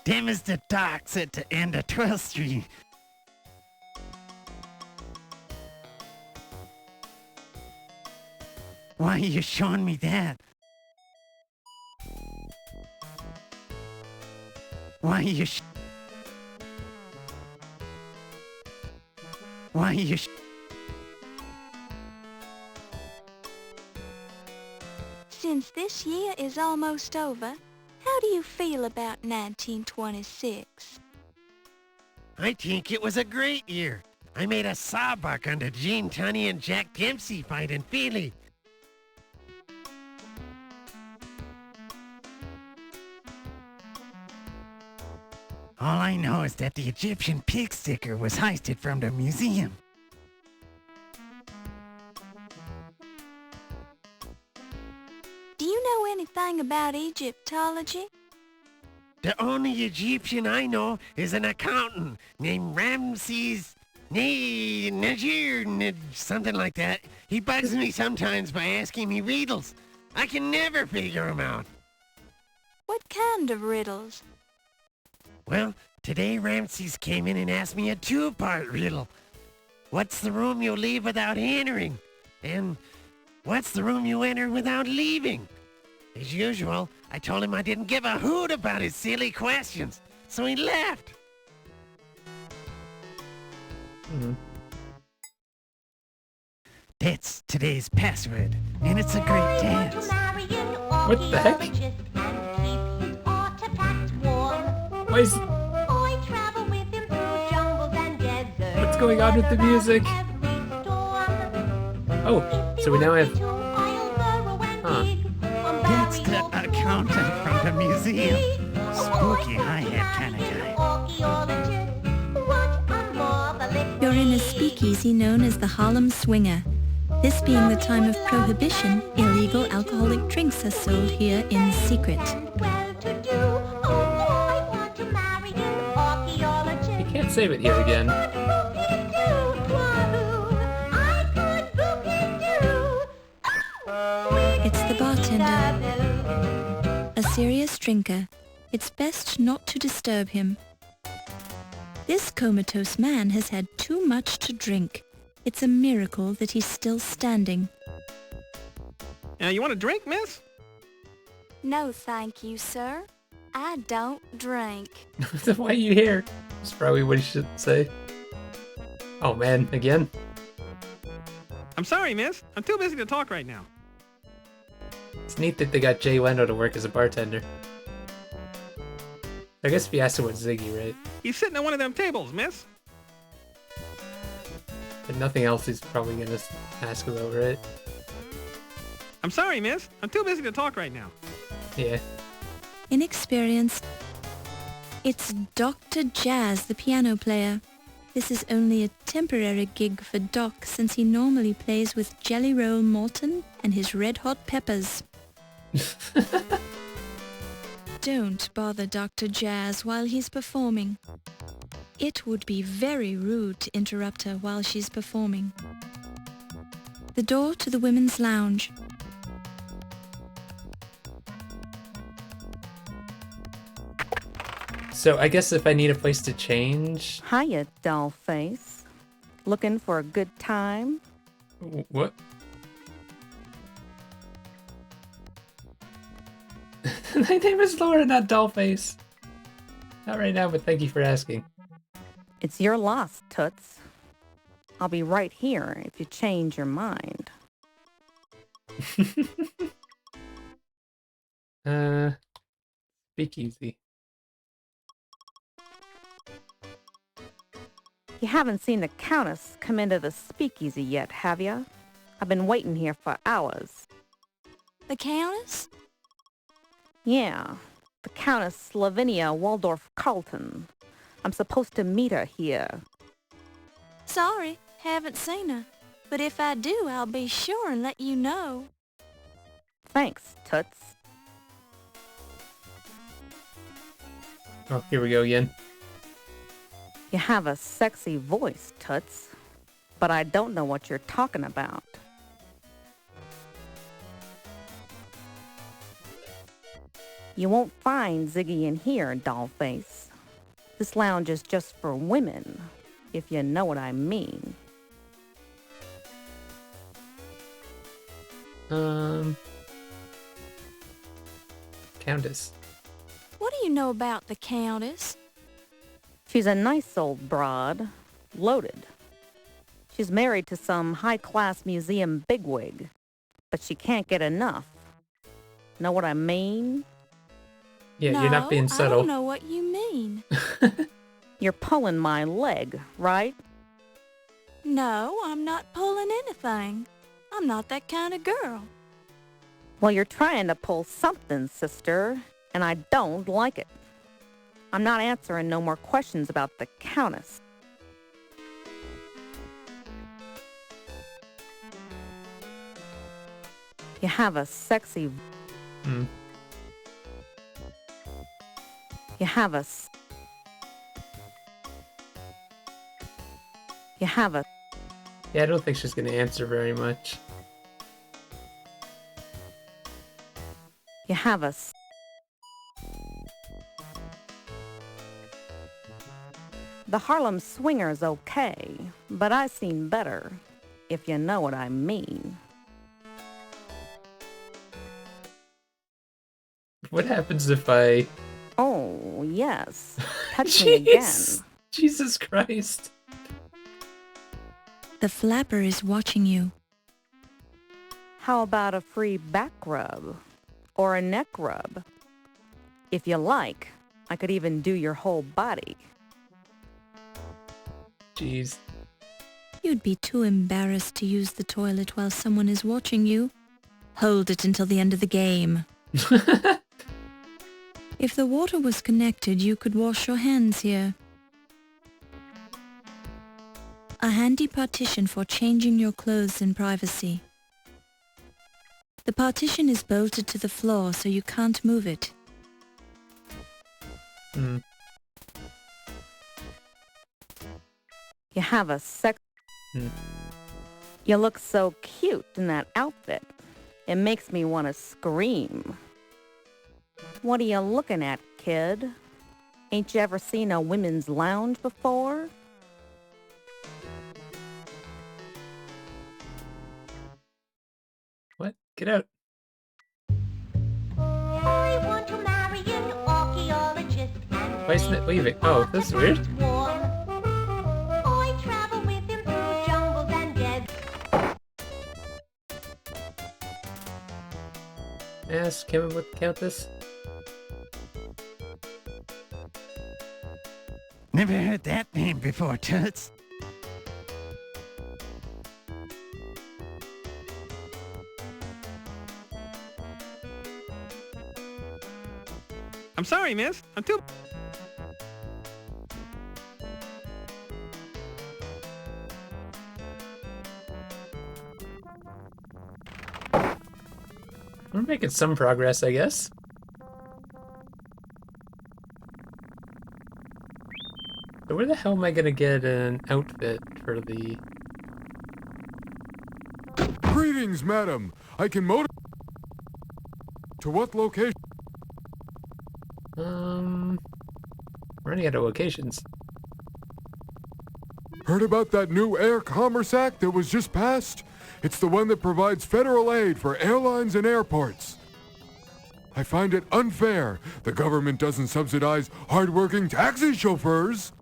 Them is the docks at the end of 12th Street. Why are you showing me that? Why are you Why are you Since this year is almost over, how do you feel about 1926? I think it was a great year. I made a sawbuck on the Gene Tunney and Jack Dempsey fight in Philly. All I know is that the Egyptian pig sticker was heisted from the museum. Do you know anything about Egyptology? The only Egyptian I know is an accountant named Ramses Najir, something like that. He bugs me sometimes by asking me riddles. I can never figure him out. What kind of riddles? Well, today Ramses came in and asked me a two-part riddle. What's the room you leave without entering? And what's the room you enter without leaving? As usual, I told him I didn't give a hoot about his silly questions, so he left. That's today's password, and it's a great dance. What the heck? Why is... What's going on with the music? Oh, so we now have... Huh. That's the accountant from the museum. Spooky hi-hat kind of guy. You're in a speakeasy known as the Harlem Swinger. This being the time of prohibition, illegal alcoholic drinks are sold here in secret. You can't save it here again. It's the bartender. A serious drinker. It's best not to disturb him. This comatose man has had too much to drink. It's a miracle that he's still standing. You want a drink, miss? No, thank you, sir. I don't drink. Why are you here? That's probably what he should say. Oh man, again? I'm sorry, miss. I'm too busy to talk right now. It's neat that they got Jay Leno to work as a bartender. I guess if you asked him what's Ziggy, right? He's sitting at one of them tables, miss. But nothing else he's probably gonna ask about, right? I'm sorry, miss. I'm too busy to talk right now. Yeah. Inexperienced. It's Dr. Jazz, the piano player. This is only a temporary gig for Doc since he normally plays with Jelly Roll Morton and his Red Hot Peppers. Don't bother Dr. Jazz while he's performing. It would be very rude to interrupt her while she's performing. The door to the women's lounge. So I guess if I need a place to change... Hiya, dollface. Looking for a good time? What? My name is Laura, not Dollface. Not right now, but thank you for asking. It's your loss, Toots. I'll be right here if you change your mind. Speakeasy. You haven't seen the Countess come into the speakeasy yet, have you? I've been waiting here for hours. The Countess? Yeah, the Countess Lavinia Waldorf Carlton. I'm supposed to meet her here. Sorry, haven't seen her. But if I do, I'll be sure and let you know. Thanks, Toots. Oh, here we go again. You have a sexy voice, Toots, but I don't know what you're talking about. You won't find Ziggy in here, dollface. This lounge is just for women, if you know what I mean. Countess. What do you know about the Countess? She's a nice old broad, loaded. She's married to some high-class museum bigwig, but she can't get enough. Know what I mean? Yeah, no, you're not being subtle. I don't know what you mean. You're pulling my leg, right? No, I'm not pulling anything. I'm not that kind of girl. Well, you're trying to pull something, sister, and I don't like it. I'm not answering no more questions about the Countess. You have a sexy... Hmm. You have a... You have a... Yeah, I don't think she's gonna answer very much. You have a... The Harlem Swinger's okay, but I seen better, if you know what I mean. What happens if I... Oh, yes. Touch me again. Jeez! Jesus Christ. The flapper is watching you. How about a free back rub? Or a neck rub? If you like, I could even do your whole body. Jeez. You'd be too embarrassed to use the toilet while someone is watching you. Hold it until the end of the game. If the water was connected, you could wash your hands here. A handy partition for changing your clothes in privacy. The partition is bolted to the floor so you can't move it. Hmm. You have a sex... Hmm. You look so cute in that outfit. It makes me want to scream. What are you looking at, kid? Ain't you ever seen a women's lounge before? What? Get out. I want to marry an archaeologist and Why isn't it leaving? Oh, that's weird. I travel with him through jungles and dead. Ask him what count this. Never heard that name before, Toots. I'm sorry, miss. I'm too... We're making some progress, I guess. So where the hell am I gonna get an outfit for the... Greetings, madam. I can motor... To what location? Running out of locations. Heard about that new Air Commerce Act that was just passed? It's the one that provides federal aid for airlines and airports. I find it unfair. The government doesn't subsidize hardworking taxi chauffeurs.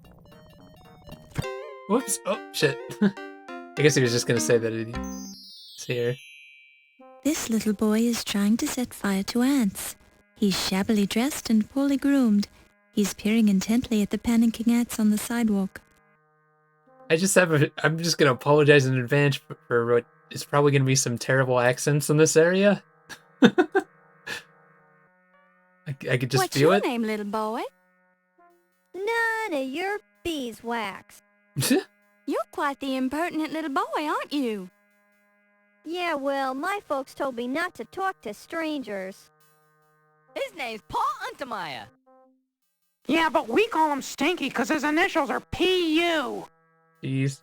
Whoops. Oh, shit. I guess he was just gonna say that it's here. This little boy is trying to set fire to ants. He's shabbily dressed and poorly groomed. He's peering intently at the panicking ants on the sidewalk. I'm just gonna apologize in advance for what is probably gonna be some terrible accents in this area. I could just What's feel your it. name, little boy? None of your beeswax. You're quite the impertinent little boy, aren't you? Yeah, well, my folks told me not to talk to strangers. His name's Paul Untermeyer. Yeah, but we call him Stinky because his initials are P.U. Jeez.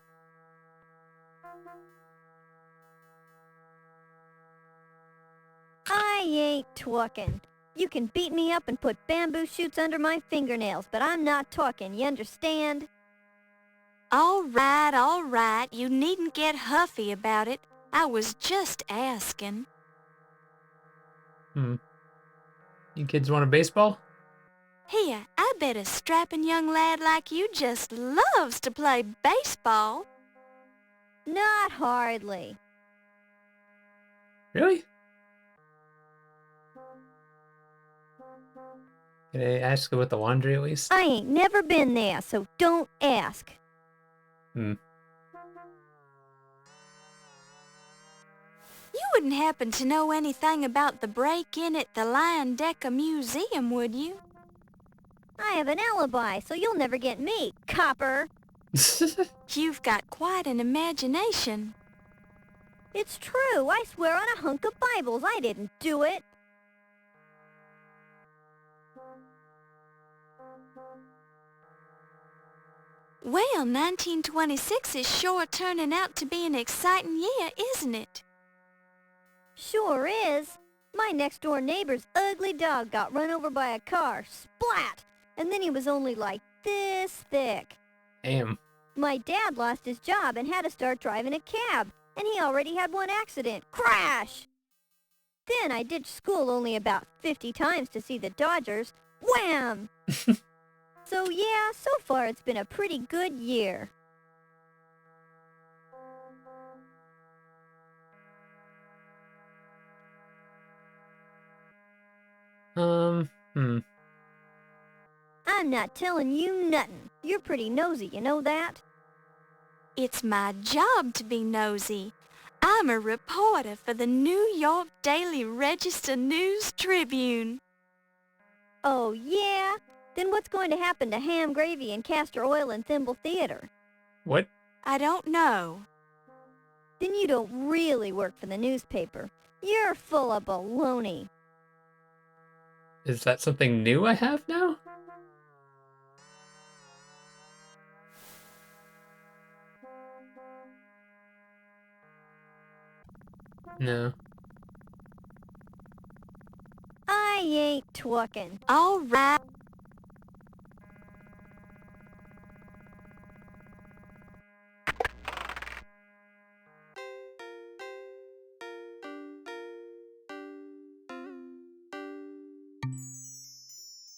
I ain't talking. You can beat me up and put bamboo shoots under my fingernails, but I'm not talking, you understand? All right. You needn't get huffy about it. I was just asking. You kids want a baseball? Here, I bet a strapping young lad like you just loves to play baseball. Not hardly. Really? Can I ask about the laundry at least? I ain't never been there, so don't ask. Hmm. You wouldn't happen to know anything about the break-in at the Lion Decker Museum, would you? I have an alibi, so you'll never get me, copper. You've got quite an imagination. It's true. I swear on a hunk of Bibles I didn't do it. Well, 1926 is sure turning out to be an exciting year, isn't it? Sure is. My next-door neighbor's ugly dog got run over by a car, splat! And then he was only like this thick. Damn. My dad lost his job and had to start driving a cab, and he already had one accident. Crash! Then I ditched school only about 50 times to see the Dodgers. Wham! So yeah, so far it's been a pretty good year. I'm not telling you nothing. You're pretty nosy, you know that? It's my job to be nosy. I'm a reporter for the New York Daily Register News Tribune. Oh, yeah? Then what's going to happen to ham gravy and castor oil and thimble theater? What? I don't know. Then you don't really work for the newspaper. You're full of baloney. Is that something new I have now? No. I ain't twucking. All right.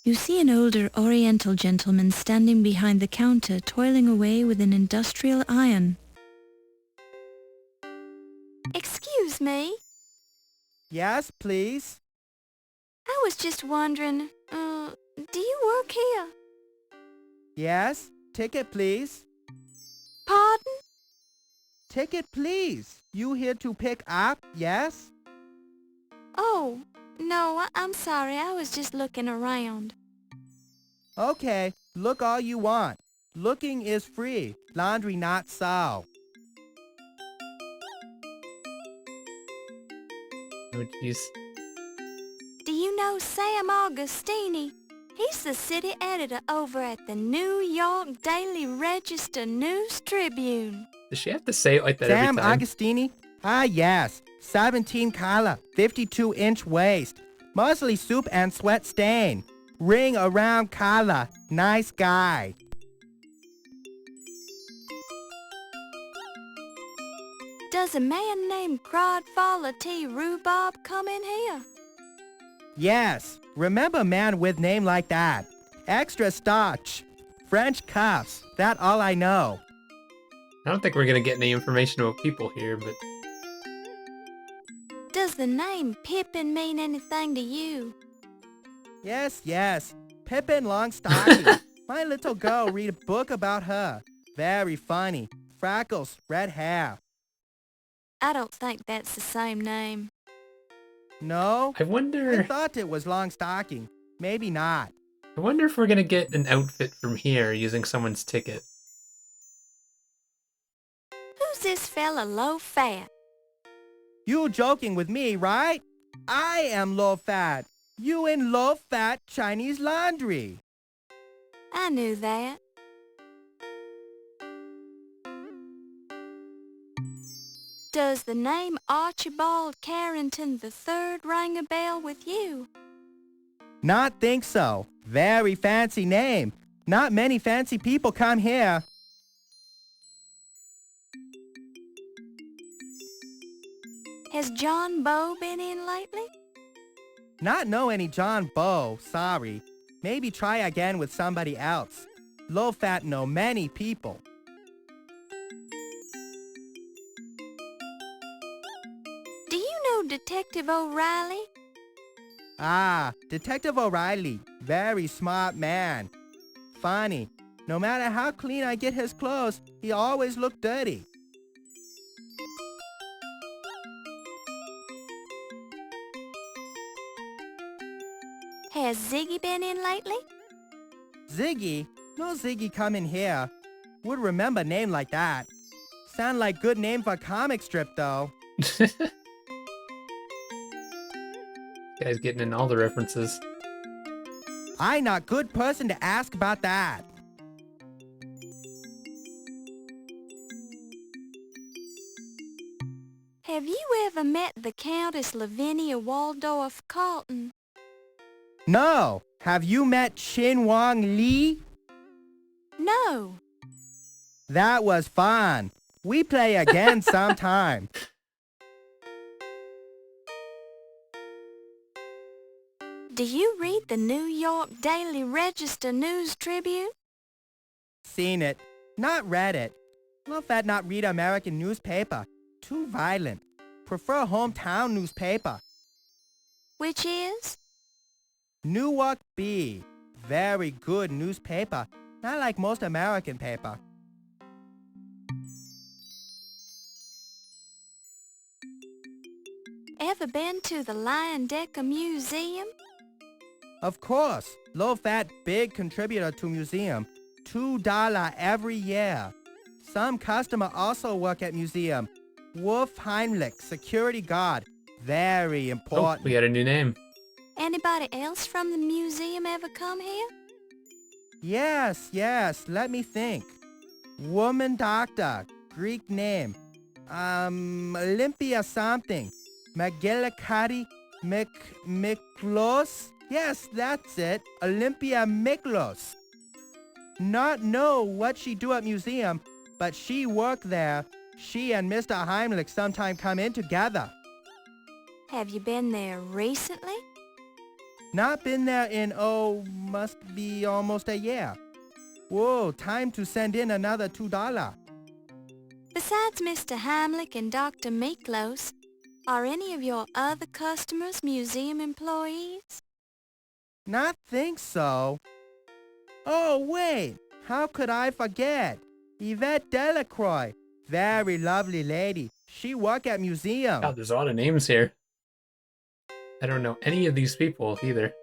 You see an older Oriental gentleman standing behind the counter, toiling away with an industrial iron. Excuse me. Yes, please. I was just wondering, do you work here? Yes, ticket, please. Pardon? Ticket, please. You here to pick up, yes? Oh, no, I'm sorry. I was just looking around. Okay, look all you want. Looking is free. Laundry not so. Oh, jeez. Do you know Sam Augustini? He's the city editor over at the New York Daily Register News Tribune. Does she have to say it like that Sam every time? Augustini? Ah, yes. 17 collar, 52-inch waist. Muesli soup and sweat stain. Ring around collar. Nice guy. Does a man named Crodfaller T. Rhubarb come in here? Yes. Remember man with name like that. Extra starch. French cuffs. That all I know. I don't think we're gonna get any information about people here, but... Does the name Pippin mean anything to you? Yes, yes. Pippin Longstocking. My little girl read a book about her. Very funny. Freckles, red hair. I don't think that's the same name. No? I wonder... I thought it was Longstocking. Maybe not. I wonder if we're gonna get an outfit from here using someone's ticket. Who's this fella low fat? You joking with me, right? I am low fat. You in low fat Chinese laundry. I knew that. Does the name Archibald Carrington III ring a bell with you? Not think so. Very fancy name. Not many fancy people come here. Has John Bow been in lately? Not know any John Bow, sorry. Maybe try again with somebody else. Low fat know many people. Do you know Detective O'Reilly? Ah, Detective O'Reilly. Very smart man. Funny. No matter how clean I get his clothes, he always look dirty. Has Ziggy been in lately? Ziggy? No Ziggy come in here. Would remember name like that. Sound like good name for comic strip though. Guy's getting in all the references. I not good person to ask about that. ever met the Countess Lavinia Waldorf Carlton? No. Have you met Chin Wong Lee? No. That was fun. We play again sometime. Do you read the New York Daily Register News Tribune? Seen it. Not read it. Love that not read American newspaper. Too violent. Prefer hometown newspaper. Which is? Newark Bee. Very good newspaper. Not like most American paper. Ever been to the Lion Decker Museum? Of course. Low fat big contributor to museum. $2 every year. Some customer also work at museum. Wolf Heimlich, security guard. Very important. Oh, we got a new name. Anybody else from the museum ever come here? Yes. Let me think. Woman doctor. Greek name. Olympia something. McGillicuddy Miklos? Yes, that's it. Olympia Miklos. Not know what she do at museum, but she work there. She and Mr. Heimlich sometime come in together. Have you been there recently? Not been there in, must be almost a year. Whoa, time to send in another $2. Besides Mr. Heimlich and Dr. Miklos, are any of your other customers museum employees? Not think so. Oh, wait. How could I forget? Yvette Delacroix. Very lovely lady. She work at museum. God, there's a lot of names here. I don't know any of these people either.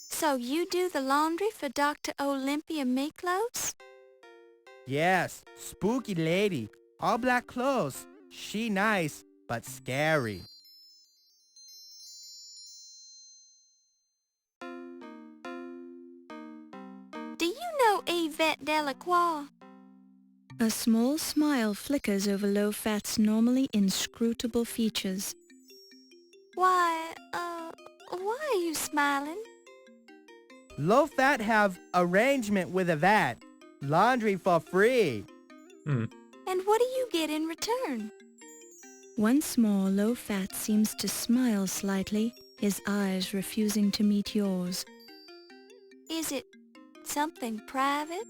So you do the laundry for Dr. Olympia Miklos? Yes, spooky lady. All black clothes. She nice, but scary. Do you know Yvette Delacroix? A small smile flickers over Low-Fat's normally inscrutable features. Why are you smiling? Low fat have arrangement with Yvette. Laundry for free. And what do you get in return? Once more, Low-Fat seems to smile slightly, his eyes refusing to meet yours. Is it something private?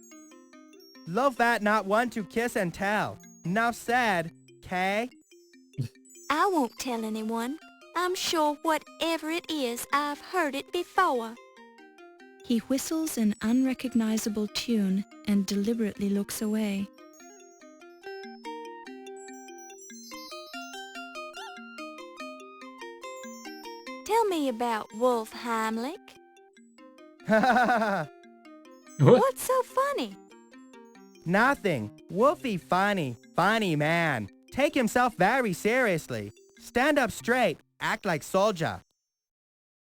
Low fat not one to kiss and tell. Enough said, Kay? I won't tell anyone. I'm sure whatever it is, I've heard it before. He whistles an unrecognizable tune and deliberately looks away. Tell me about Wolf Heimlich. What? What's so funny? Nothing. Wolfie funny. Funny man. Take himself very seriously. Stand up straight. Act like soldier.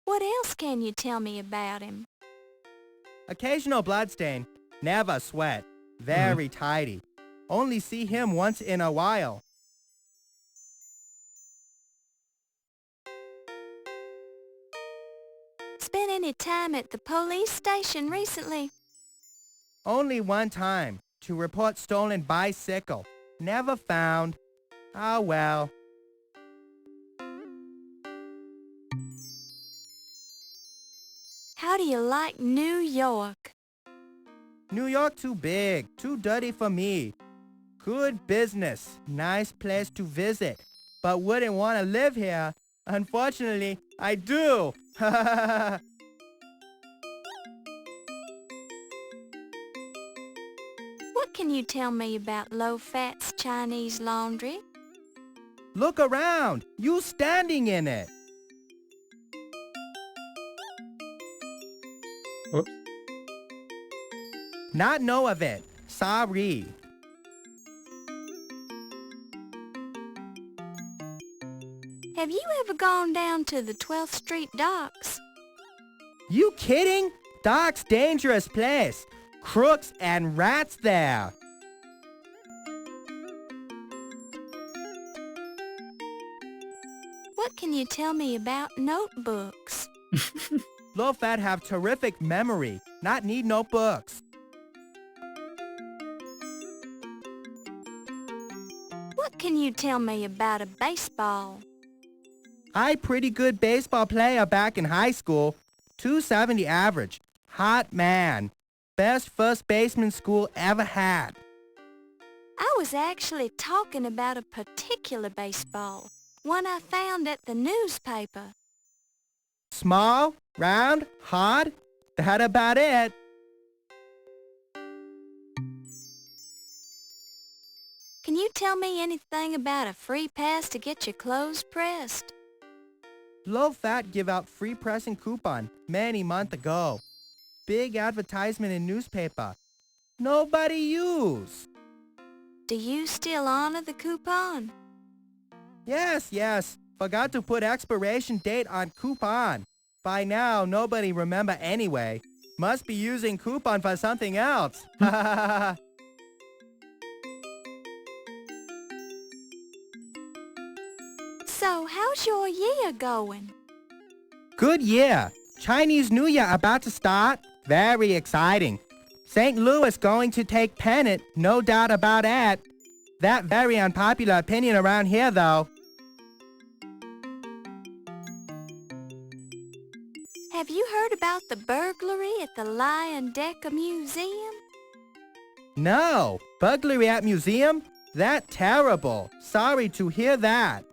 What else can you tell me about him? Occasional bloodstain. Never sweat. Very tidy. Only see him once in a while. Spent any time at the police station recently? Only one time. To report stolen bicycle. Never found. Oh well. How do you like New York? New York too big. Too dirty for me. Good business. Nice place to visit. But wouldn't want to live here. Unfortunately, I do. What can you tell me about Low-Fat's Chinese laundry? Look around. You standing in it. Whoops. Not know of it. Sorry. Have you ever gone down to the 12th Street docks? You kidding? Docks dangerous place. Crooks and rats there. What can you tell me about notebooks? Low-fat have terrific memory, not need notebooks. What can you tell me about a baseball? I pretty good baseball player back in high school. 270 average. Hot man. Best first baseman school ever had. I was actually talking about a particular baseball, one I found at the newspaper. Small, round, hard. That about it. Can you tell me anything about a free pass to get your clothes pressed? Low-fat give out free pressing coupon many months ago. Big advertisement in newspaper. Nobody use. Do you still honor the coupon? Yes. Forgot to put expiration date on coupon. By now, nobody remember anyway. Must be using coupon for something else. So, how's your year going? Good year. Chinese New Year about to start. Very exciting. St. Louis going to take pennant, no doubt about that. That very unpopular opinion around here, though. Have you heard about the burglary at the Lion Decker Museum? No. Burglary at museum? That terrible. Sorry to hear that.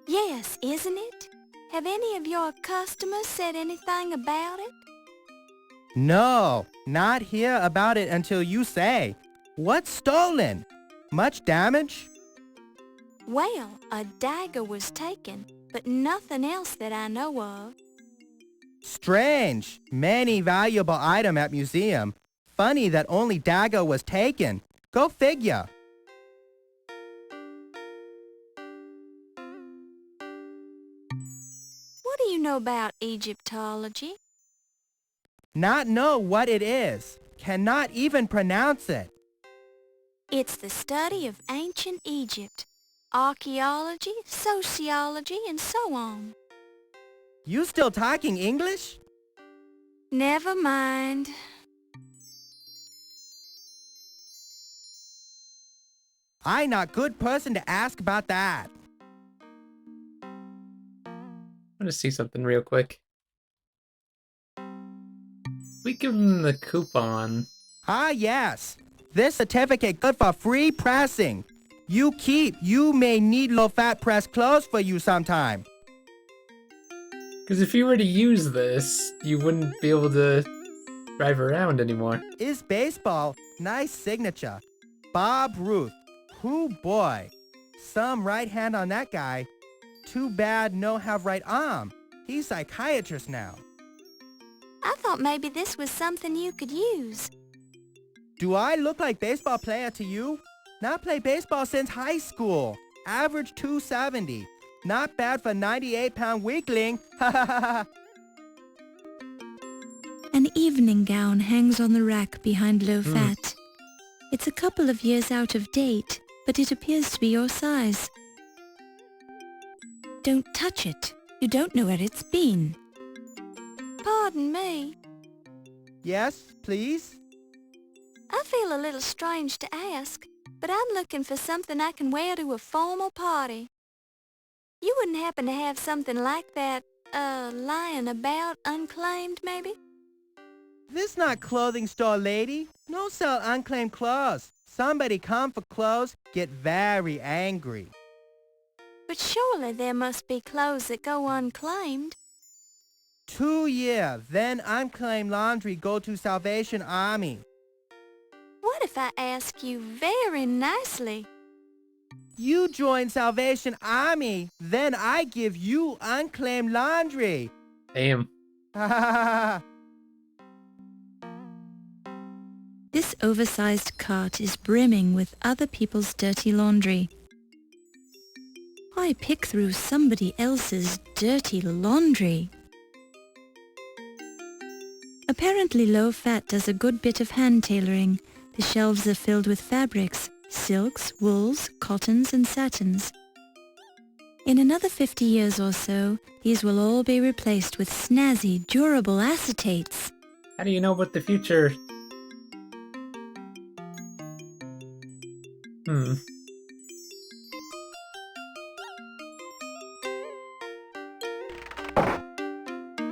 Yes, isn't it? Have any of your customers said anything about it? No, not hear about it until you say. What's stolen? Much damage? Well, a dagger was taken, but nothing else that I know of. Strange. Many valuable item at museum. Funny that only dagger was taken. Go figure. What do you know about Egyptology? Not know what it is. Cannot even pronounce it. It's the study of ancient Egypt, archaeology, sociology, and so on. You still talking English? Never mind. I not good person to ask about that. I want to see something real quick. We give him the coupon. Ah, yes. This certificate good for free pressing. You keep. You may need low-fat press clothes for you sometime. Because if you were to use this, you wouldn't be able to drive around anymore. Is baseball. Nice signature. Bob Ruth. Who boy. Some right hand on that guy. Too bad no have right arm. He's psychiatrist now. I thought maybe this was something you could use. Do I look like baseball player to you? Not play baseball since high school. Average 270. Not bad for 98-pound weakling. An evening gown hangs on the rack behind Low-Fat. It's a couple of years out of date, but it appears to be your size. Don't touch it. You don't know where it's been. Pardon me. Yes, please? I feel a little strange to ask, but I'm looking for something I can wear to a formal party. You wouldn't happen to have something like that, lying about unclaimed, maybe? This not clothing store, lady. No sell unclaimed clothes. Somebody come for clothes, get very angry. But surely there must be clothes that go unclaimed. 2 year, then unclaimed laundry go to Salvation Army. What if I ask you very nicely? You join Salvation Army, then I give you unclaimed laundry. Damn. This oversized cart is brimming with other people's dirty laundry. Why pick through somebody else's dirty laundry? Apparently Low-Fat does a good bit of hand tailoring. The shelves are filled with fabrics, silks, wools, cottons, and satins. In another 50 years or so, these will all be replaced with snazzy, durable acetates. How do you know what the future...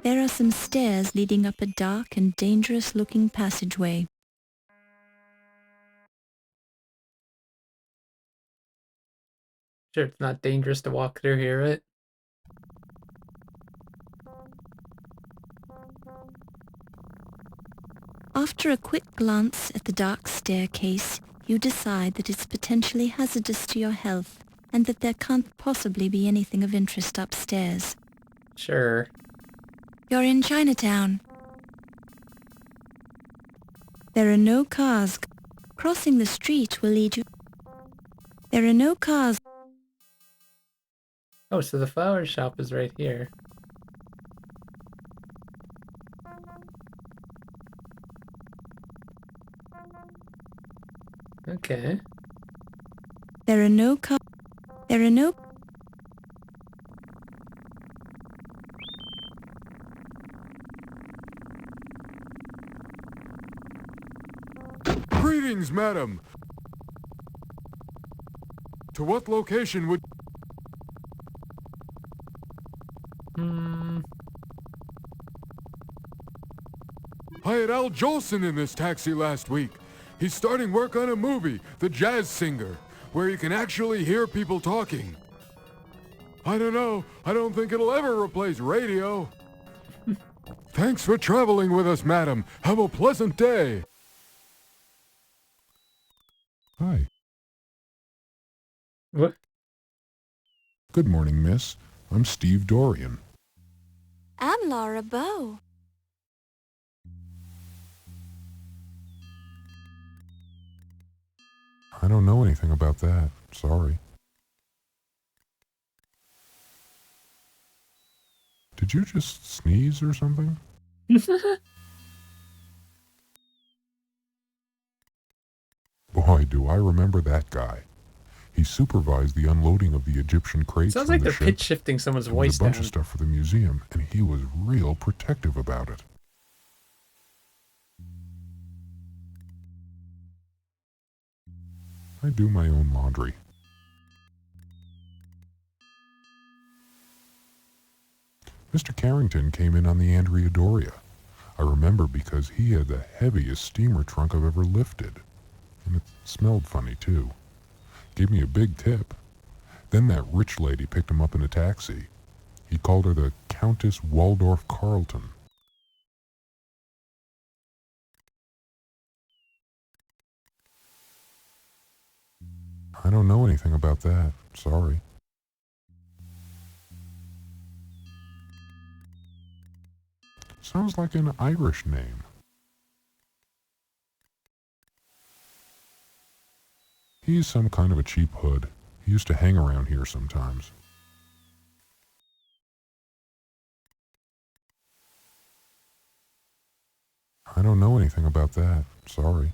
There are some stairs leading up a dark and dangerous-looking passageway. Sure, it's not dangerous to walk through here, right? After a quick glance at the dark staircase, you decide that it's potentially hazardous to your health and that there can't possibly be anything of interest upstairs. Sure. You're in Chinatown. There are no cars. Crossing the street will lead you... There are no cars. Oh, so the flower shop is right here. Okay. There are no cars. There are no... Greetings, madam. To what location would... I had Al Jolson in this taxi last week. He's starting work on a movie, The Jazz Singer, where you can actually hear people talking. I don't know. I don't think it'll ever replace radio. Thanks for traveling with us, madam. Have a pleasant day. Hi. What? Good morning, miss. I'm Steve Dorian. I'm Laura Bow. I don't know anything about that. Sorry. Did you just sneeze or something? Boy, do I remember that guy. He supervised the unloading of the Egyptian crates Sounds from like the they're ship. pitch shifting someone's There was voice a bunch down. of stuff for the museum, and he was real protective about it. I do my own laundry. Mr. Carrington came in on the Andrea Doria. I remember because he had the heaviest steamer trunk I've ever lifted. And it smelled funny, too. Gave me a big tip. Then that rich lady picked him up in a taxi. He called her the Countess Waldorf Carlton. I don't know anything about that. Sorry. Sounds like an Irish name. He's some kind of a cheap hood. He used to hang around here sometimes. I don't know anything about that. Sorry.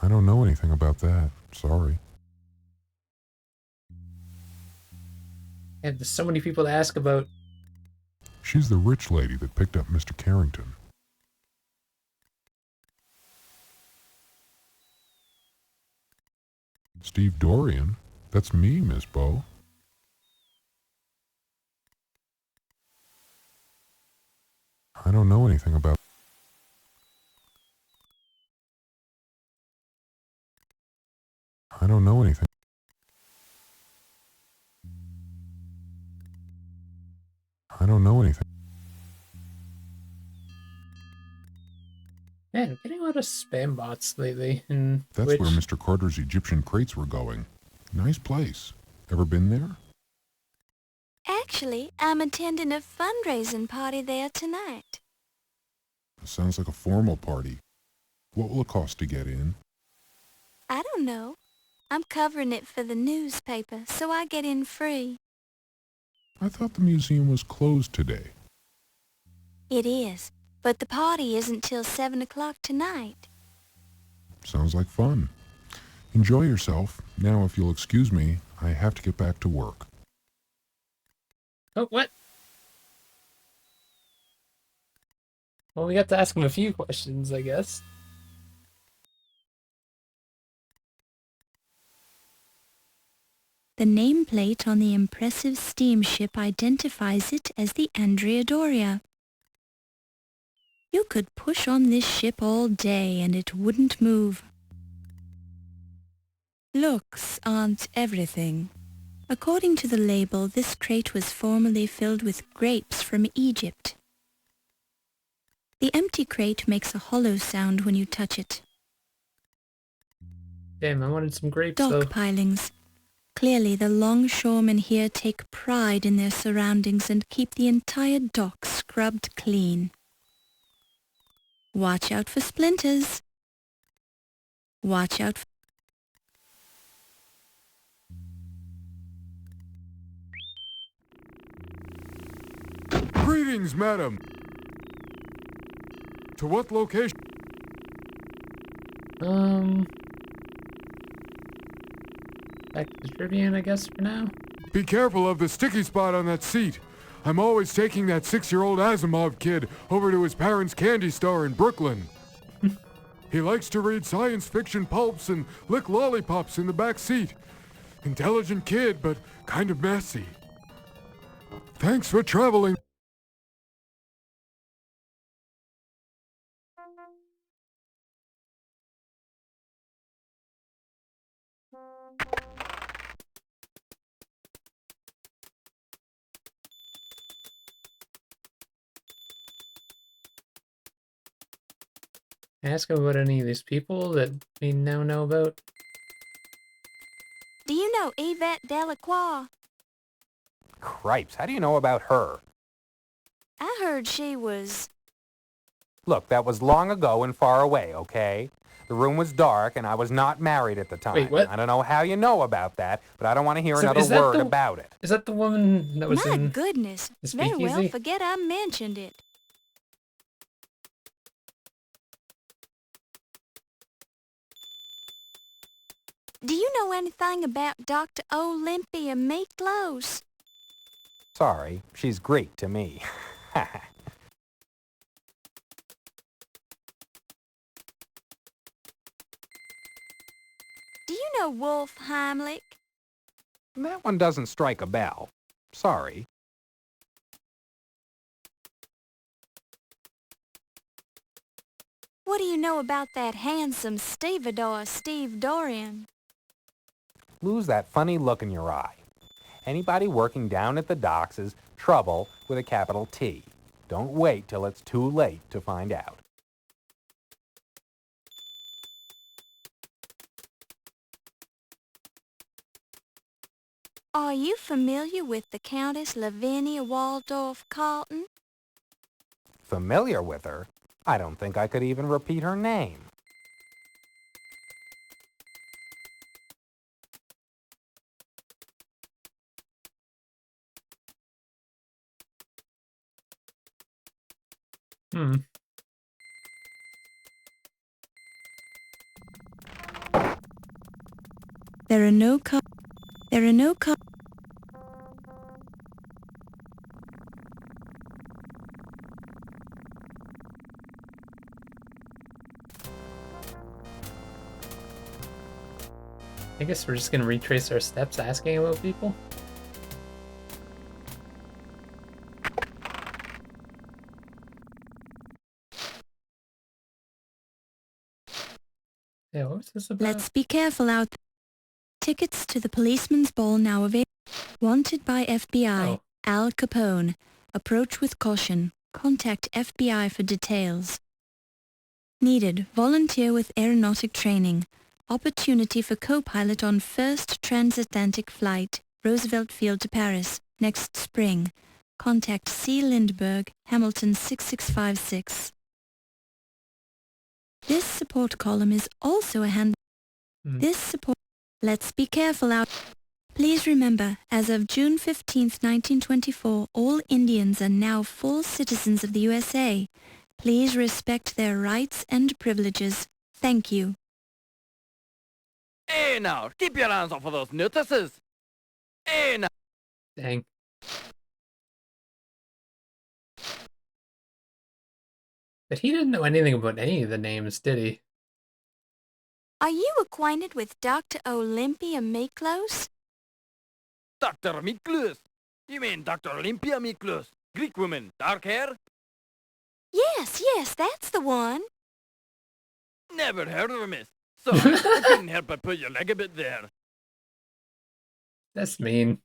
I don't know anything about that. Sorry. And there's so many people to ask about. She's the rich lady that picked up Mr. Carrington. Steve Dorian? That's me, Miss Bow. I don't know anything about... I don't know anything. I don't know anything. Man, I'm getting a lot of spam bots lately. And That's where Mr. Carter's Egyptian crates were going. Nice place. Ever been there? Actually, I'm attending a fundraising party there tonight. Sounds like a formal party. What will it cost to get in? I don't know. I'm covering it for the newspaper, so I get in free. I thought the museum was closed today. It is, but the party isn't till 7 o'clock tonight. Sounds like fun. Enjoy yourself. Now, if you'll excuse me, I have to get back to work. Oh, what? Well, we got to ask him a few questions, I guess. The nameplate on the impressive steamship identifies it as the Andrea Doria. You could push on this ship all day and it wouldn't move. Looks aren't everything. According to the label, this crate was formerly filled with grapes from Egypt. The empty crate makes a hollow sound when you touch it. Damn, I wanted some grapes, though. Dock pilings. Clearly, the longshoremen here take pride in their surroundings and keep the entire dock scrubbed clean. Watch out for splinters. Watch out for... Greetings, madam. To what location? Back to the Tribune, I guess, for now. Be careful of the sticky spot on that seat. I'm always taking that 6-year-old Asimov kid over to his parents' candy store in Brooklyn. He likes to read science fiction pulps and lick lollipops in the back seat. Intelligent kid, but kind of messy. Thanks for traveling. Ask about any of these people that we now know about. Do you know Yvette Delacroix? Cripes, how do you know about her? I heard she was... Look, that was long ago and far away, okay? The room was dark and I was not married at the time. Wait, what? I don't know how you know about that, but I don't want to hear So another is that word the- about it. Is that the woman that was My in goodness. the Very well, speakeasy? forget I mentioned it. Do you know anything about Dr. Olympia Miklos? Sorry, she's Greek to me. Do you know Wolf Heimlich? That one doesn't strike a bell. Sorry. What do you know about that handsome stevedore, Steve Dorian? Lose that funny look in your eye. Anybody working down at the docks is trouble with a capital T. Don't wait till it's too late to find out. Are you familiar with the Countess Lavinia Waldorf Carlton? Familiar with her? I don't think I could even repeat her name. Hmm. There are no car... I guess we're just gonna retrace our steps asking about people. Yeah, what was this about? Let's be careful out there. Tickets to the policeman's ball now available. Wanted by FBI. Oh. Al Capone. Approach with caution. Contact FBI for details. Needed. Volunteer with aeronautic training. Opportunity for co-pilot on first transatlantic flight. Roosevelt Field to Paris. Next spring. Contact C. Lindbergh, Hamilton 6656. This support column is also a hand... This support... Let's be careful out... Please remember, as of June 15th, 1924, all Indians are now full citizens of the USA. Please respect their rights and privileges. Thank you. Hey now, keep your hands off of those notices. Hey now. Dang. But he didn't know anything about any of the names, did he? Are you acquainted with Dr. Olympia Miklos? Dr. Miklos? You mean Dr. Olympia Miklos? Greek woman, dark hair? Yes, that's the one. Never heard of her, miss. Sorry, I couldn't help but put your leg a bit there. That's mean.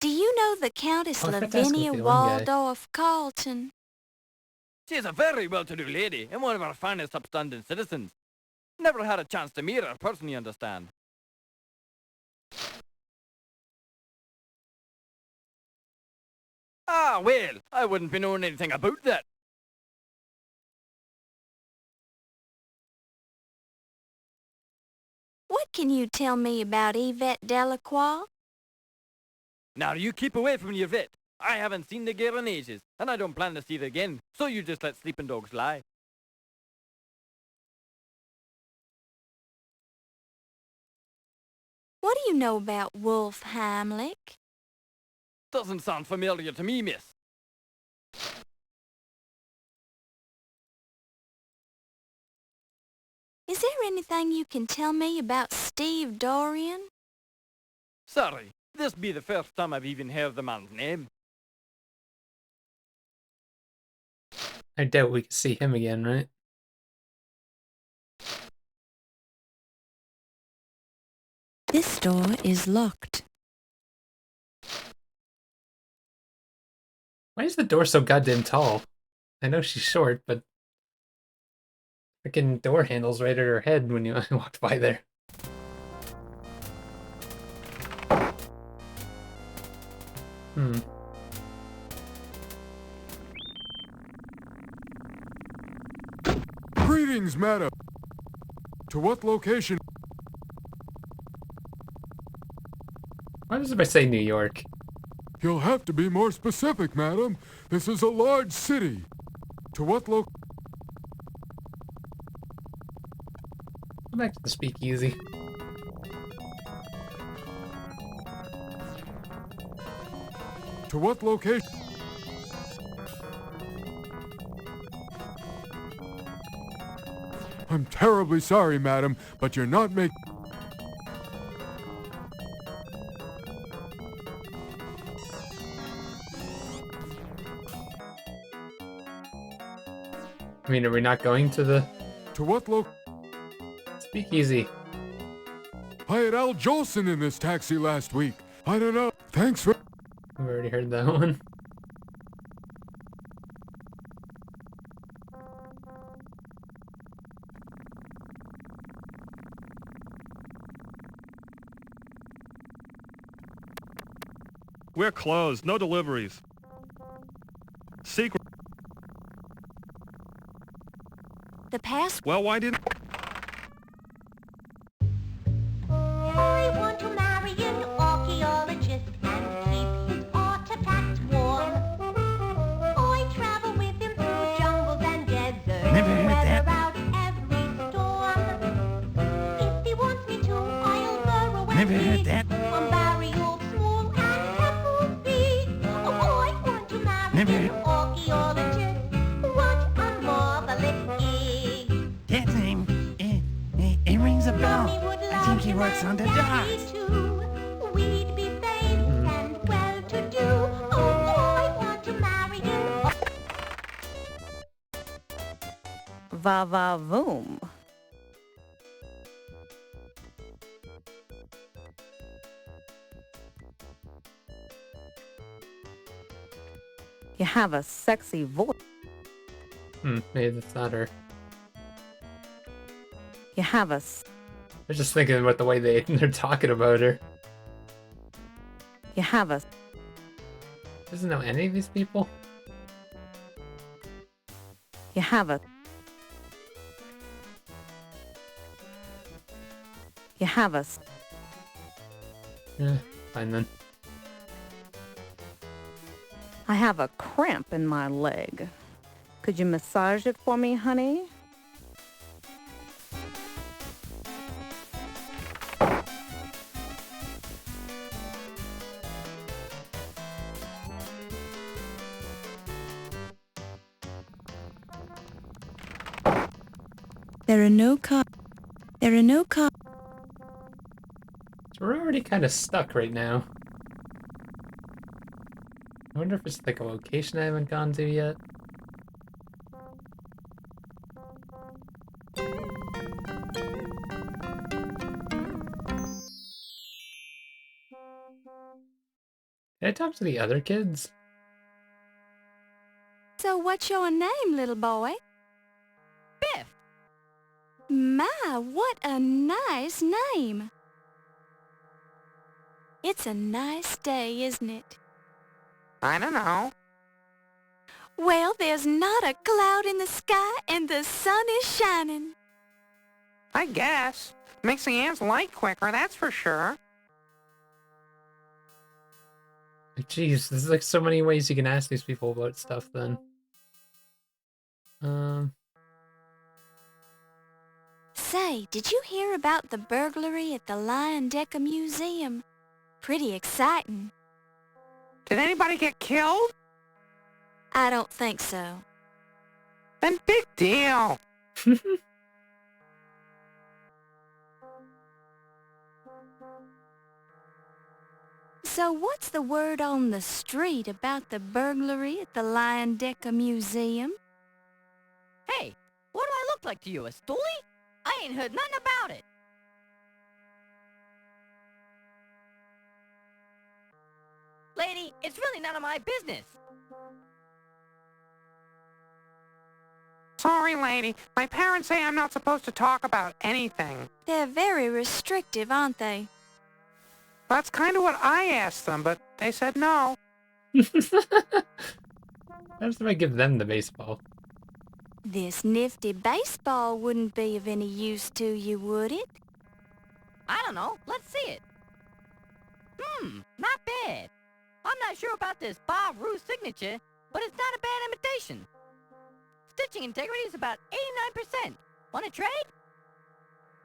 Do you know the Countess Oh, I forgot to ask Lavinia about the one guy. Waldorf Carlton? She's a very well-to-do lady and one of our finest upstanding citizens. Never had a chance to meet her personally, understand. Ah, well, I wouldn't be knowing anything about that. What can you tell me about Yvette Delacroix? Now you keep away from your vet. I haven't seen the girl in ages, and I don't plan to see her again, so you just let sleeping dogs lie. What do you know about Wolf Heimlich? Doesn't sound familiar to me, miss. Is there anything you can tell me about Steve Dorian? Sorry, this be the first time I've even heard the man's name. I doubt we can see him again, right? This door is locked. Why is the door so goddamn tall? I know she's short, but freaking door handle's right at her head when you walked by there. Hmm. Greetings, madam. To what location? Why does it say New York? You'll have to be more specific, madam. This is a large city. To what Go back to the speakeasy. To what location? I'm terribly sorry, madam, but you're not making... I mean, are we not going to the To what speakeasy? I had Al Jolson in this taxi last week. I don't know. Thanks for... I've already heard that one. We're closed. No deliveries. Secret. The pass. Well, why didn't... I want to marry an archaeologist and keep his artifacts warm. I travel with him through jungles and deserts. Never heard weather that. out every storm. If he wants me to, I'll burrow and Never heard dig that. from burials small and pebbles big. Oh, I want to marry Never an heard- archaeologist. What a marvelous gig. That name, it rings a bell. I think he works on the docks. We'd be famous and well-to-do. Oh, I want to marry an Va-va-voom. You have a sexy voice. Maybe that's not her. You have a... I was just thinking about the way they're talking about her. You have a... Doesn't know any of these people? You have a... You have a... Yeah, fine then. I have a cramp in my leg. Could you massage it for me, honey? There are no car. There are no car. So we're already kind of stuck right now. I wonder if it's like a location I haven't gone to yet. Did I talk to the other kids? So what's your name, little boy? Biff. My, what a nice name. It's a nice day, isn't it? I don't know. Well, there's not a cloud in the sky and the sun is shining. I guess. Makes the ants light quicker, that's for sure. Jeez, there's like so many ways you can ask these people about stuff then. Say, did you hear about the burglary at the Lion-Decker Museum? Pretty exciting. Did anybody get killed? I don't think so. Then big deal. So what's the word on the street about the burglary at the Lion-Decker Museum? Hey, what do I look like to you, a stoolie? I ain't heard nothing about it. Lady, it's really none of my business. Sorry, lady. My parents say I'm not supposed to talk about anything. They're very restrictive, aren't they? That's kind of what I asked them, but they said no. How if I give them the baseball? This nifty baseball wouldn't be of any use to you, would it? I don't know. Let's see it. Not bad. I'm not sure about this Bob Roos signature, but it's not a bad imitation. Stitching integrity is about 89%. Want to trade?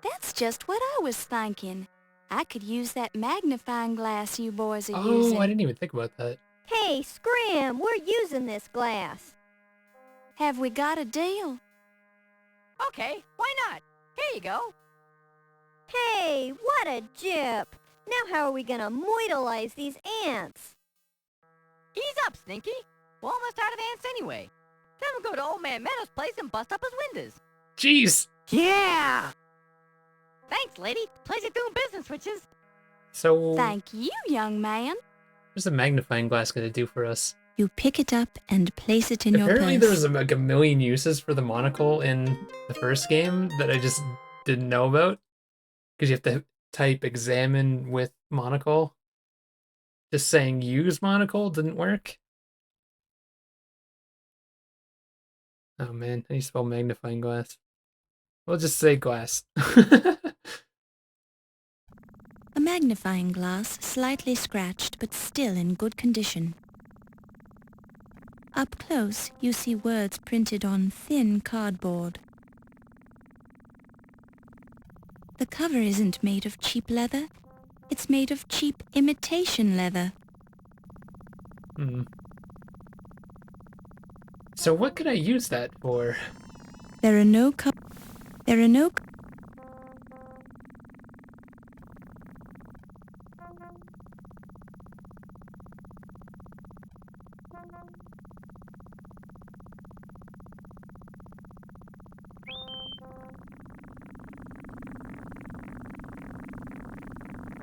That's just what I was thinking. I could use that magnifying glass you boys are Oh, using. I didn't even think about that. Hey, Scram, we're using this glass. Have we got a deal? Okay, why not? Here you go. Hey, what a jip. Now how are we gonna moidalize these ants? Ease up, Stinky. We're almost out of ants anyway. Then we'll go to Old Man Meadow's place and bust up his windows. Jeez! Yeah! Thanks, lady. Pleasure doing business, witches. So, Thank you, young man. what's a magnifying glass going to do for us? You pick it up and place it in your Apparently purse. there was like a million uses for the monocle in the first game that I just didn't know about. Because you have to type examine with monocle. Just saying use monocle didn't work. Oh man, how do you spell magnifying glass? We'll just say glass. A magnifying glass, slightly scratched but still in good condition. Up close, you see words printed on thin cardboard. The cover isn't made of cheap leather. It's made of cheap imitation leather. So what could I use that for? There are no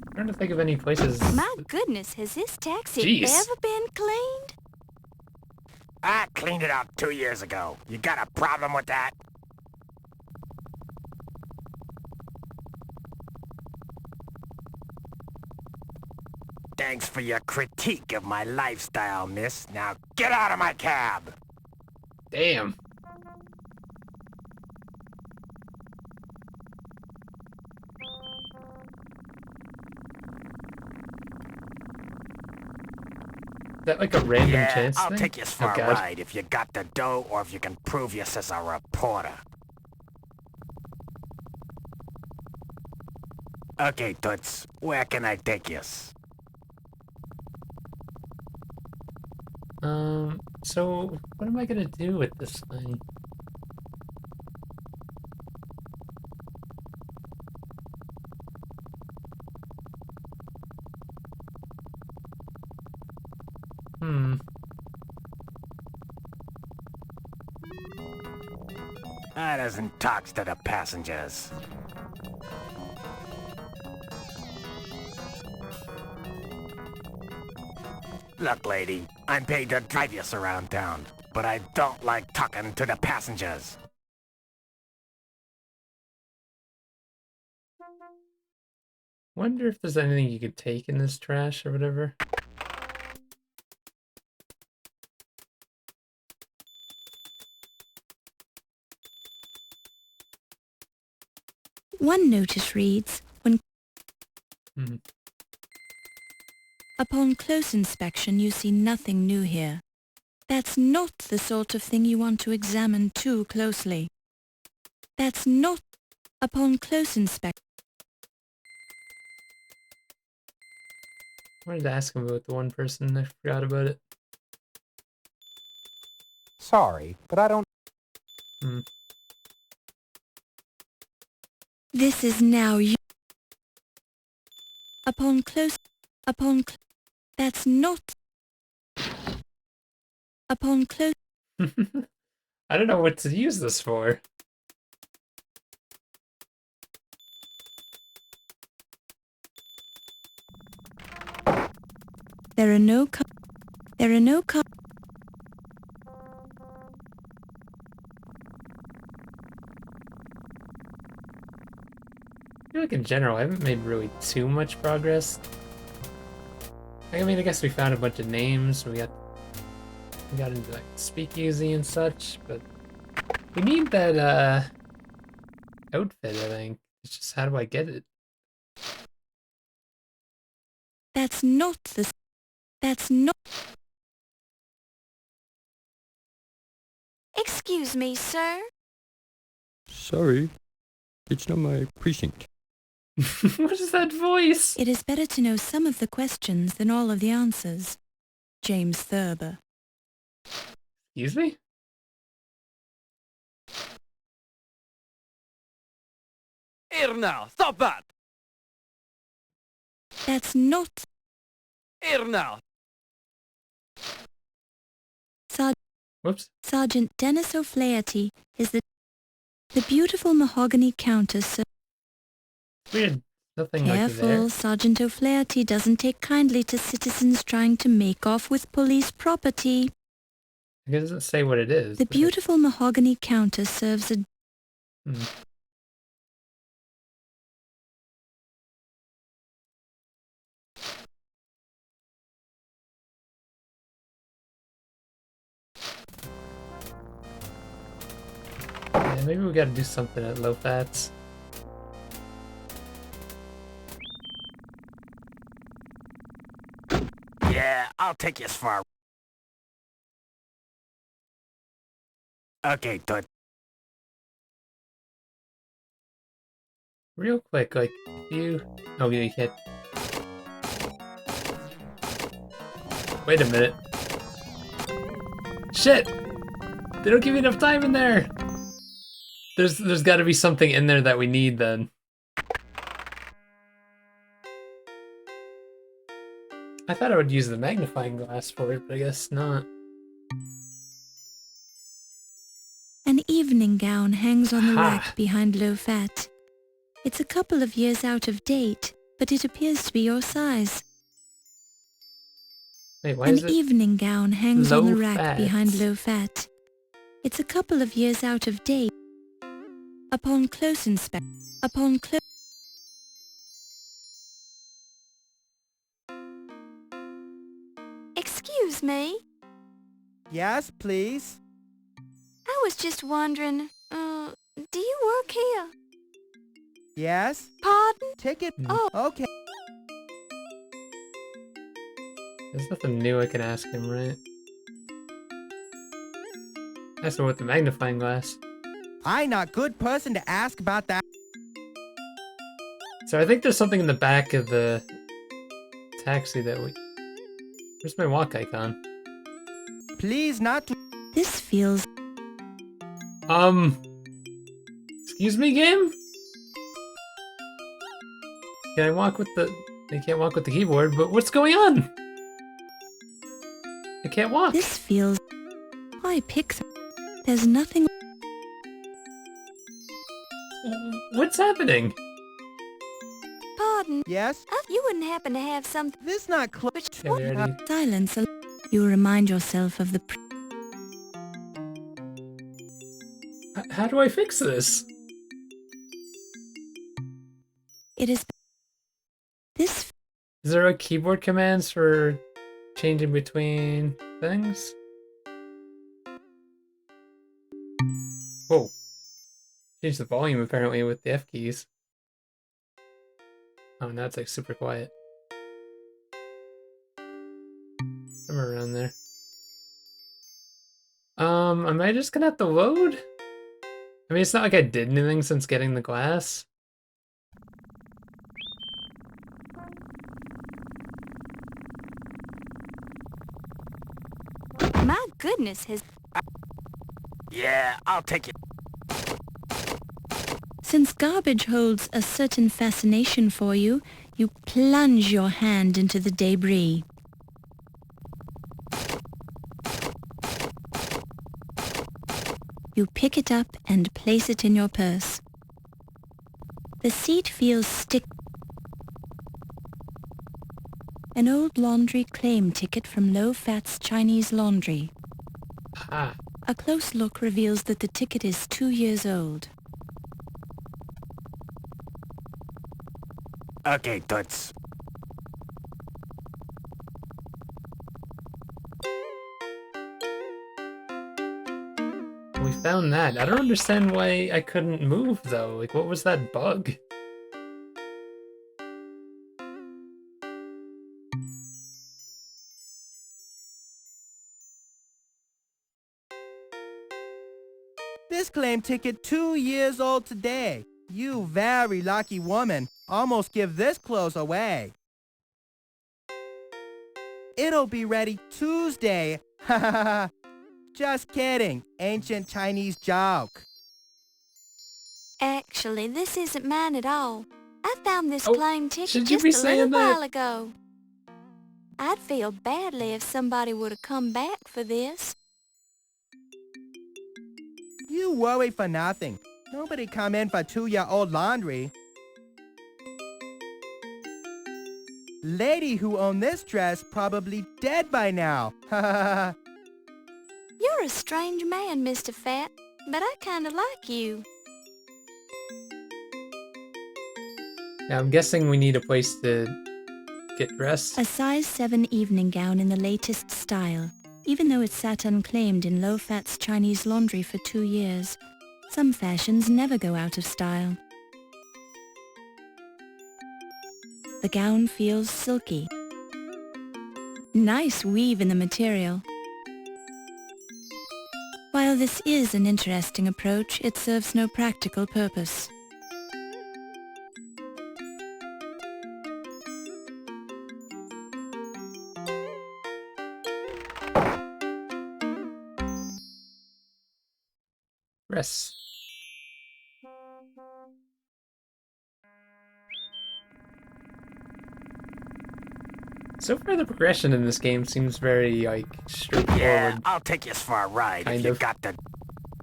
I'm trying to think of any places. My goodness, has this taxi Jeez. ever been cleaned? I cleaned it out 2 years ago. You got a problem with that? Thanks for your critique of my lifestyle, miss. Now get out of my cab! Damn. Is that like a random Yeah, chance I'll thing? take you for Oh, a God. ride if you got the dough or if you can prove you as a reporter. Okay, Toots, where can I take you? So what am I gonna do with this thing? That doesn't talk to the passengers. Look, lady, I'm paid to drive you around town, but I don't like talking to the passengers. Wonder if there's anything you could take in this trash or whatever. One notice reads, when upon close inspection you see nothing new here. That's not the sort of thing you want to examine too closely. That's not upon close inspection. I wanted to ask him about the one person, I forgot about it. Sorry, but I don't... This is now you. Upon close... that's not... Upon close... I don't know what to use this for. There are no I feel like in general, I haven't made really too much progress. I mean, I guess we found a bunch of names. We got into like speakeasy and such, but we need that outfit. I think it's just how do I get it? That's not the... That's not... Excuse me, sir. Sorry, it's not my precinct. What is that voice? It is better to know some of the questions than all of the answers. James Thurber. Excuse me? Here now, stop that! That's not... Here now! Whoops. Sergeant Dennis O'Flaherty is the beautiful mahogany countess. Weird. Nothing Careful, like there. Sergeant O'Flaherty doesn't take kindly to citizens trying to make off with police property. It doesn't say what it is. The beautiful mahogany countess serves a... Yeah, maybe we gotta do something at low fats. Yeah, I'll take you as far. Okay, Todd. Real quick, like, you... Oh, yeah, you can't... Wait a minute. Shit! They don't give me enough time in there! There's gotta be something in there that we need, then. I thought I would use the magnifying glass for it, but I guess not. An evening gown hangs on the rack behind low fat. It's a couple of years out of date, but it appears to be your size. Wait, why An is it evening gown hangs on the low rack fat? behind low fat. It's a couple of years out of date. Upon close inspection. Upon close... Excuse me. Yes, please. I was just wondering, do you work here? Yes? Pardon? Ticket. Oh. Okay. There's nothing new I can ask him, right? Ask him with the magnifying glass. I not good person to ask about that. So I think there's something in the back of the taxi that we... Where's my walk icon? Please not to... This feels... Excuse me, game? Can I walk with the... I can't walk with the keyboard, but what's going on? I can't walk. This feels... Why pick... There's nothing... What's happening? Pardon? Yes? You wouldn't happen to have something... This not close. Yeah, we already... Silence. You remind yourself of the... How do I fix this? It is... This... Is there a keyboard commands for changing between things? Whoa. Change the volume apparently with the F keys. Oh, now it's like super quiet. Somewhere around there. Am I just gonna have to load? I mean, it's not like I did anything since getting the glass. My goodness, his... Yeah, I'll take it. Since garbage holds a certain fascination for you, you plunge your hand into the debris. You pick it up and place it in your purse. The seat feels sticky. An old laundry claim ticket from Low Fat's Chinese Laundry. Ah. A close look reveals that the ticket is 2 years old. Okay, Toots. We found that. I don't understand why I couldn't move though. Like, what was that bug? This claim ticket 2 years old today. You very lucky woman. Almost give this clothes away. It'll be ready Tuesday. Ha ha ha. Just kidding. Ancient Chinese joke. Actually, this isn't mine at all. I found this claim ticket should you just be a little saying that? while ago. I'd feel badly if somebody would have come back for this. You worry for nothing. Nobody come in for 2-year-old laundry. Lady who owned this dress probably dead by now. Ha ha ha. You're a strange man, Mr. Fat, but I kinda like you. Yeah, I'm guessing we need a place to get dressed. A size 7 evening gown in the latest style. Even though it sat unclaimed in Low Fat's Chinese Laundry for 2 years, some fashions never go out of style. The gown feels silky. Nice weave in the material. While this is an interesting approach, it serves no practical purpose. Rest. So far, the progression in this game seems very, like, straightforward. Yeah, I'll take you for a ride if you got the...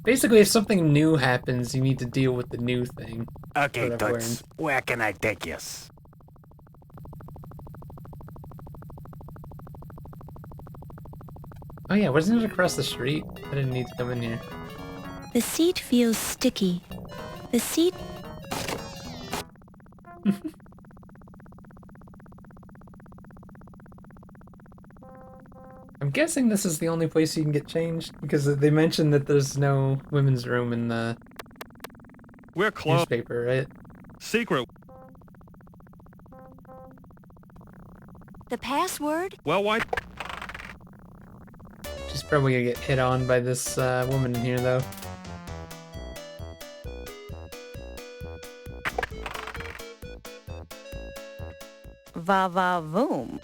Basically, if something new happens, you need to deal with the new thing. Okay, What I've Toots, learned. where can I take you? Oh yeah, wasn't it across the street? I didn't need to come in here. The seat feels sticky. The seat... I'm guessing this is the only place you can get changed, because they mentioned that there's no women's room in the We're closed. newspaper, right? Secret. The password? Well, why? She's probably gonna get hit on by this woman in here, though. Va-va-voom.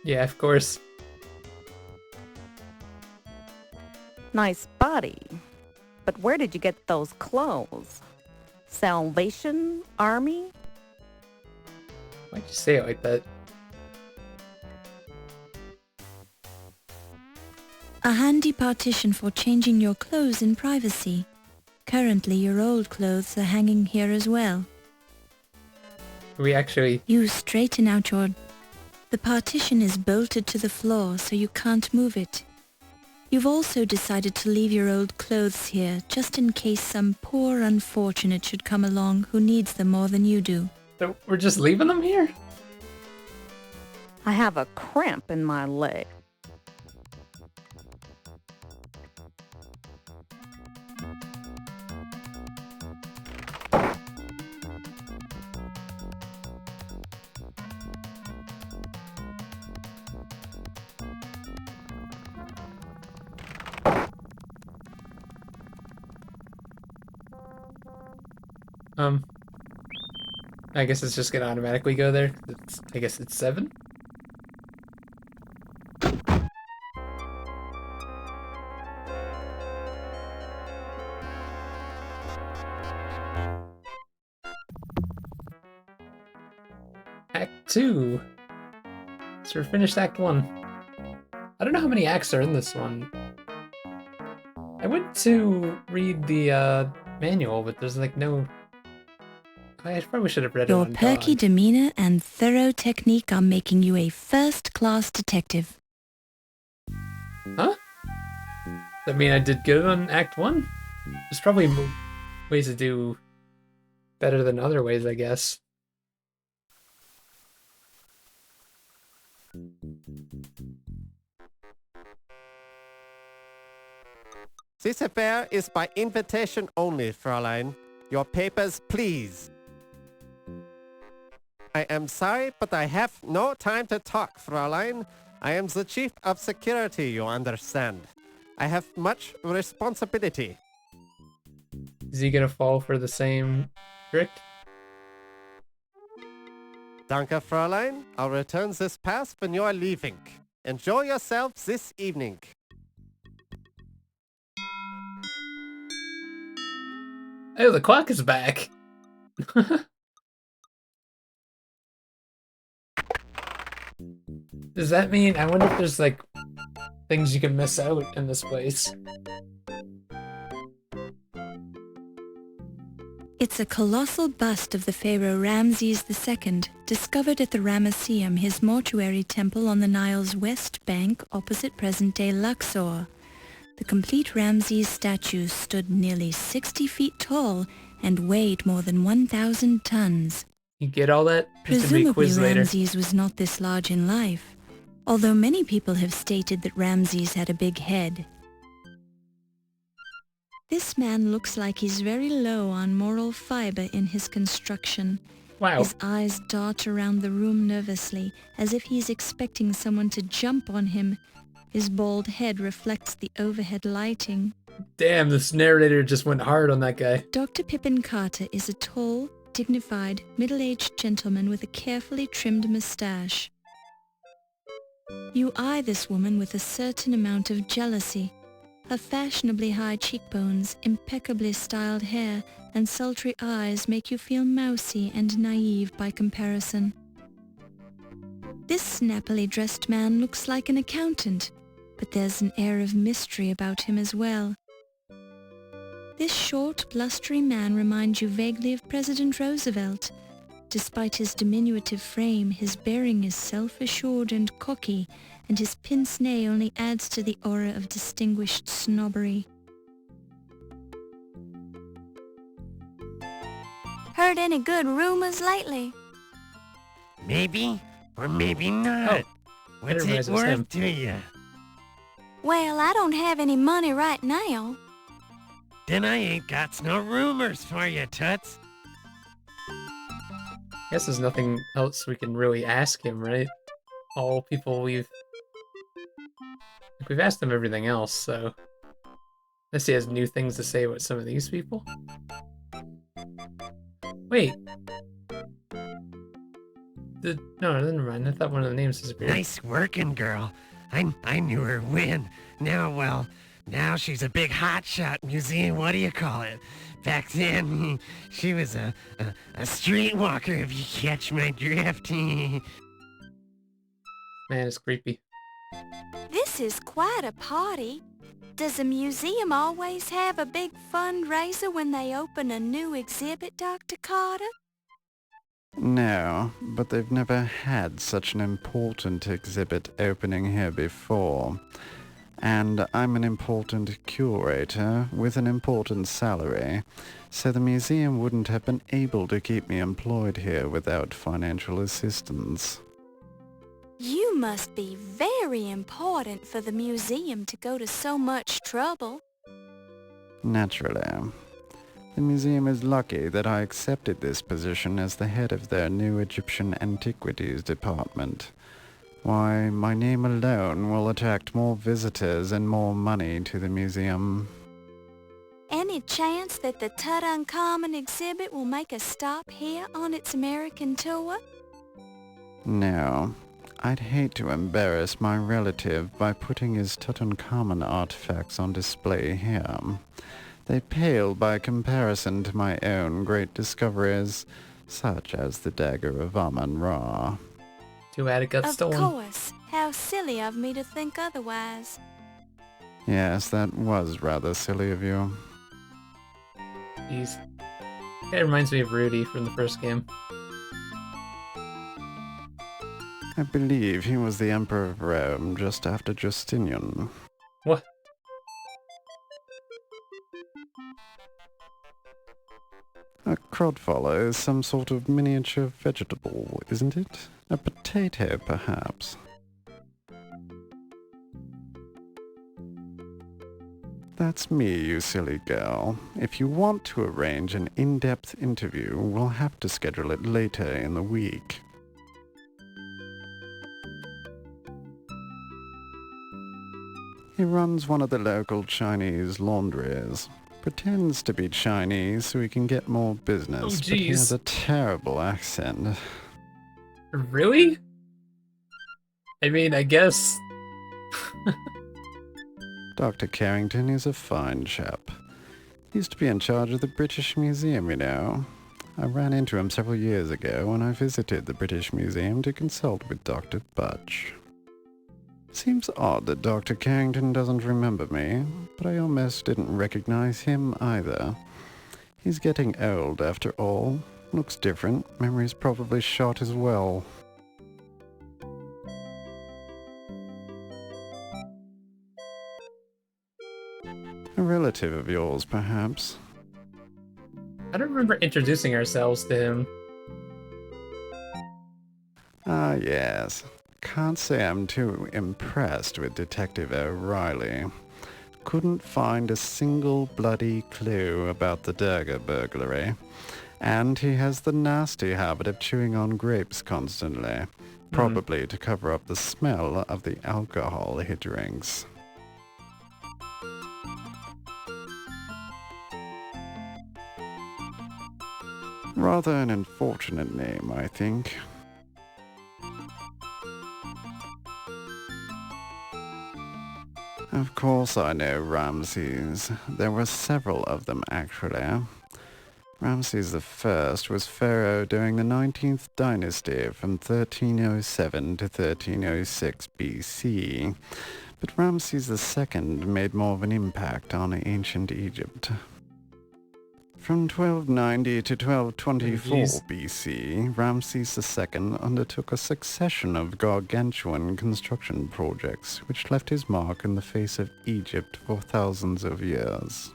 Yeah, of course. Nice body. But where did you get those clothes? Salvation Army? Why'd you say it like that? A handy partition for changing your clothes in privacy. Currently, your old clothes are hanging here as well. We actually... You straighten out your... The partition is bolted to the floor, so you can't move it. You've also decided to leave your old clothes here, just in case some poor unfortunate should come along who needs them more than you do. So we're just leaving them here? I have a cramp in my leg. I guess it's just gonna automatically go there. I guess it's 7? Act 2. So we're finished Act 1. I don't know how many acts are in this one. I went to read the manual, but there's like no... I probably should have read it Your on perky Dog. demeanor and thorough technique are making you a first-class detective. Huh? That mean I did good on Act 1? There's probably ways to do better than other ways, I guess. This affair is by invitation only, Fräulein. Your papers, please. I am sorry, but I have no time to talk, Fräulein. I am the chief of security, you understand. I have much responsibility. Is he gonna fall for the same trick? Danke, Fräulein. I'll return this pass when you are leaving. Enjoy yourself this evening. Oh, the clock is back! Does that mean... I wonder if there's, like, things you can miss out in this place. It's a colossal bust of the pharaoh Ramses II, discovered at the Ramesseum, his mortuary temple on the Nile's west bank opposite present-day Luxor. The complete Ramses statue stood nearly 60 feet tall and weighed more than 1,000 tons. You get all that? There's gonna be a Presumably quiz later. Ramses was not this large in life, although many people have stated that Ramses had a big head. This man looks like he's very low on moral fiber in his construction. Wow. His eyes dart around the room nervously, as if he's expecting someone to jump on him. His bald head reflects the overhead lighting. Damn, this narrator just went hard on that guy. Dr. Pippin Carter is a tall, dignified, middle-aged gentleman with a carefully trimmed mustache. You eye this woman with a certain amount of jealousy. Her fashionably high cheekbones, impeccably styled hair, and sultry eyes make you feel mousy and naive by comparison. This snappily dressed man looks like an accountant, but there's an air of mystery about him as well. This short, blustery man reminds you vaguely of President Roosevelt. Despite his diminutive frame, his bearing is self-assured and cocky, and his pince-nez only adds to the aura of distinguished snobbery. Heard any good rumors lately? Maybe, or maybe not. What's it realize it was him. worth to you? Well, I don't have any money right now. Then I ain't got no rumors for you, Toots. Guess there's nothing else we can really ask him, right? All people we've asked him everything else, so unless he has new things to say about some of these people. Wait. No, never mind. I thought one of the names disappeared. Nice working, girl. I knew her when. Now she's a big hotshot museum, what do you call it? Back then, she was a streetwalker, if you catch my drift. Man, it's creepy. This is quite a party. Does a museum always have a big fundraiser when they open a new exhibit, Dr. Carter? No, but they've never had such an important exhibit opening here before. And I'm an important curator with an important salary, so the museum wouldn't have been able to keep me employed here without financial assistance. You must be very important for the museum to go to so much trouble. Naturally. The museum is lucky that I accepted this position as the head of their new Egyptian antiquities department. Why, my name alone will attract more visitors and more money to the museum. Any chance that the Tutankhamun exhibit will make a stop here on its American tour? No. I'd hate to embarrass my relative by putting his Tutankhamun artifacts on display here. They pale by comparison to my own great discoveries, such as the Dagger of Amon-Ra. Too bad it got stolen. Of course. How silly of me to think otherwise. Yes, that was rather silly of you. Jeez. That reminds me of Rudy from the first game. I believe he was the Emperor of Rome just after Justinian. What? A crodfollow is some sort of miniature vegetable, isn't it? A potato, perhaps. That's me, you silly girl. If you want to arrange an in-depth interview, we'll have to schedule it later in the week. He runs one of the local Chinese laundries. Pretends to be Chinese so he can get more business, Oh, but he jeez. has a terrible accent. Really? I mean, I guess... Dr. Carrington is a fine chap. He used to be in charge of the British Museum, you know. I ran into him several years ago when I visited the British Museum to consult with Dr. Butch. Seems odd that Dr. Carrington doesn't remember me, but I almost didn't recognize him either. He's getting old after all. Looks different. Memory's probably shot as well. A relative of yours, perhaps? I don't remember introducing ourselves to him. Ah, yes. Can't say I'm too impressed with Detective O'Reilly. Couldn't find a single bloody clue about the Dagger burglary. And he has the nasty habit of chewing on grapes constantly, probably to cover up the smell of the alcohol he drinks. Rather an unfortunate name, I think. Of course I know Ramses. There were several of them, actually. Ramses I was pharaoh during the 19th dynasty from 1307 to 1306 BC, but Ramses II made more of an impact on ancient Egypt. From 1290 to 1224 BC, Ramses II undertook a succession of gargantuan construction projects which left his mark in the face of Egypt for thousands of years.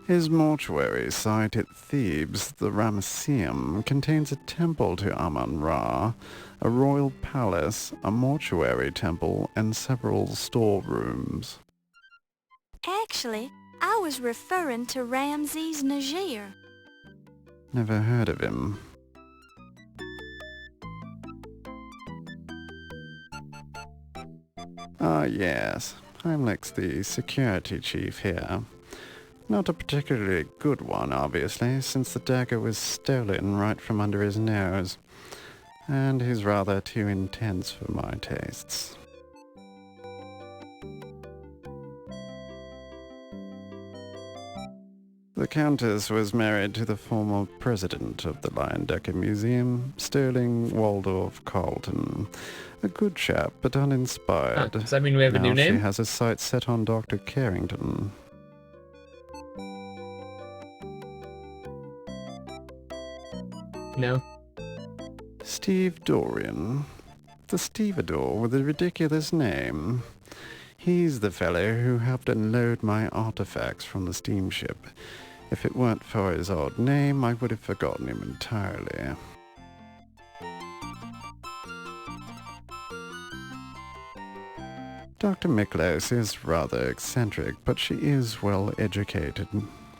His mortuary site at Thebes, the Ramesseum, contains a temple to Amon-Ra, a royal palace, a mortuary temple, and several storerooms. Actually, I was referring to Ramses Najir. Never heard of him. Ah, yes. Heimlich's the security chief here. Not a particularly good one, obviously, since the dagger was stolen right from under his nose. And he's rather too intense for my tastes. The Countess was married to the former president of the Leyendecker Museum, Sterling Waldorf Carlton. A good chap, but uninspired. Does that mean we have a new Now name? she has her sights set on Dr. Carrington. No. Steve Dorian. The stevedore with the ridiculous name. He's the fellow who helped unload my artifacts from the steamship. If it weren't for his odd name, I would have forgotten him entirely. Dr. Miklos is rather eccentric, but she is well educated.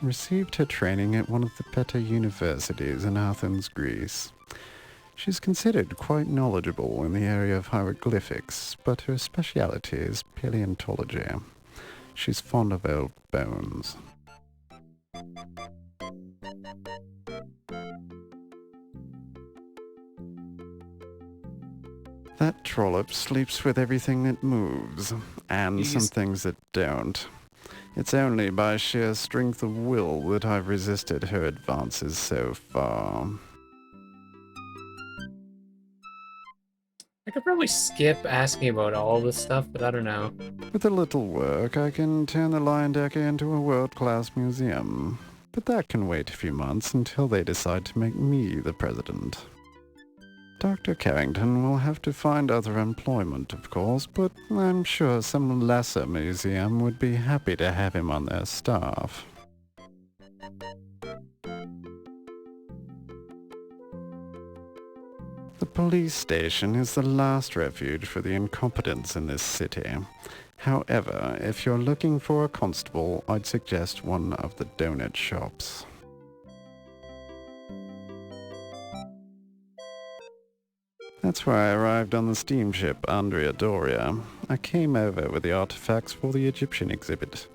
Received her training at one of the better universities in Athens, Greece. She's considered quite knowledgeable in the area of hieroglyphics, but her speciality is paleontology. She's fond of old bones. That trollop sleeps with everything that moves, and some things that don't. It's only by sheer strength of will that I've resisted her advances so far. I could probably skip asking about all this stuff, but I don't know. With a little work, I can turn the Leyendecker into a world-class museum. But that can wait a few months until they decide to make me the president. Dr. Carrington will have to find other employment, of course, but I'm sure some lesser museum would be happy to have him on their staff. The police station is the last refuge for the incompetents in this city. However, if you're looking for a constable, I'd suggest one of the donut shops. That's where I arrived on the steamship Andrea Doria. I came over with the artifacts for the Egyptian exhibit.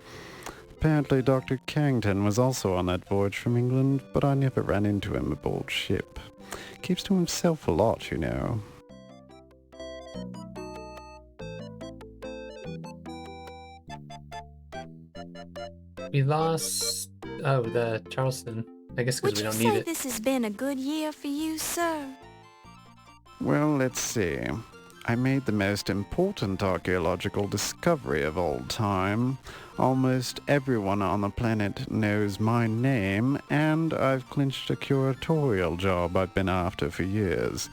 Apparently Dr. Carrington was also on that voyage from England, but I never ran into him aboard ship. Keeps to himself a lot, you know. We lost... Oh, the Charleston. I guess because we don't need Would you say it. this has been a good year for you, sir? Well, let's see. I made the most important archaeological discovery of all time. Almost everyone on the planet knows my name, and I've clinched a curatorial job I've been after for years.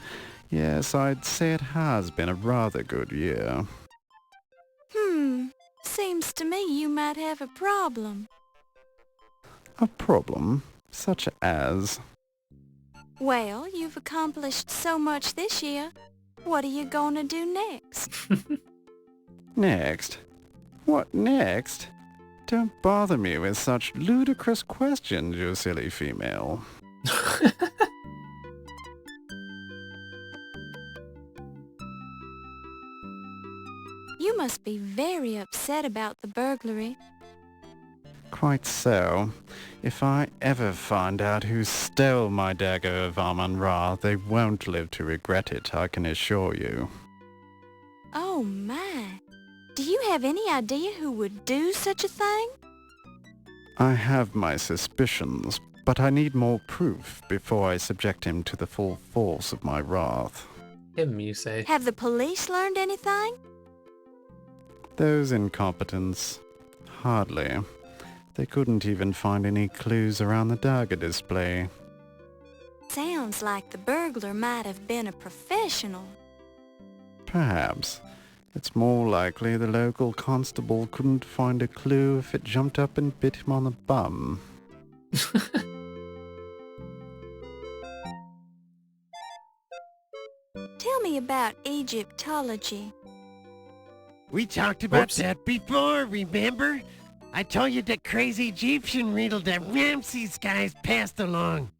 Yes, I'd say it has been a rather good year. Seems to me you might have a problem. A problem? Such as? Well, you've accomplished so much this year. What are you gonna do next? Next? What next? Don't bother me with such ludicrous questions, you silly female. You must be very upset about the burglary. Quite so. If I ever find out who stole my Dagger of Amon Ra, they won't live to regret it, I can assure you. Oh my. Do you have any idea who would do such a thing? I have my suspicions, but I need more proof before I subject him to the full force of my wrath. Him, you say. Have the police learned anything? Those incompetents. Hardly. They couldn't even find any clues around the dagger display. Sounds like the burglar might have been a professional. Perhaps. It's more likely the local constable couldn't find a clue if it jumped up and bit him on the bum. Tell me about Egyptology. We talked about that before, remember? I told you that crazy Egyptian riddle that Ramses guys passed along.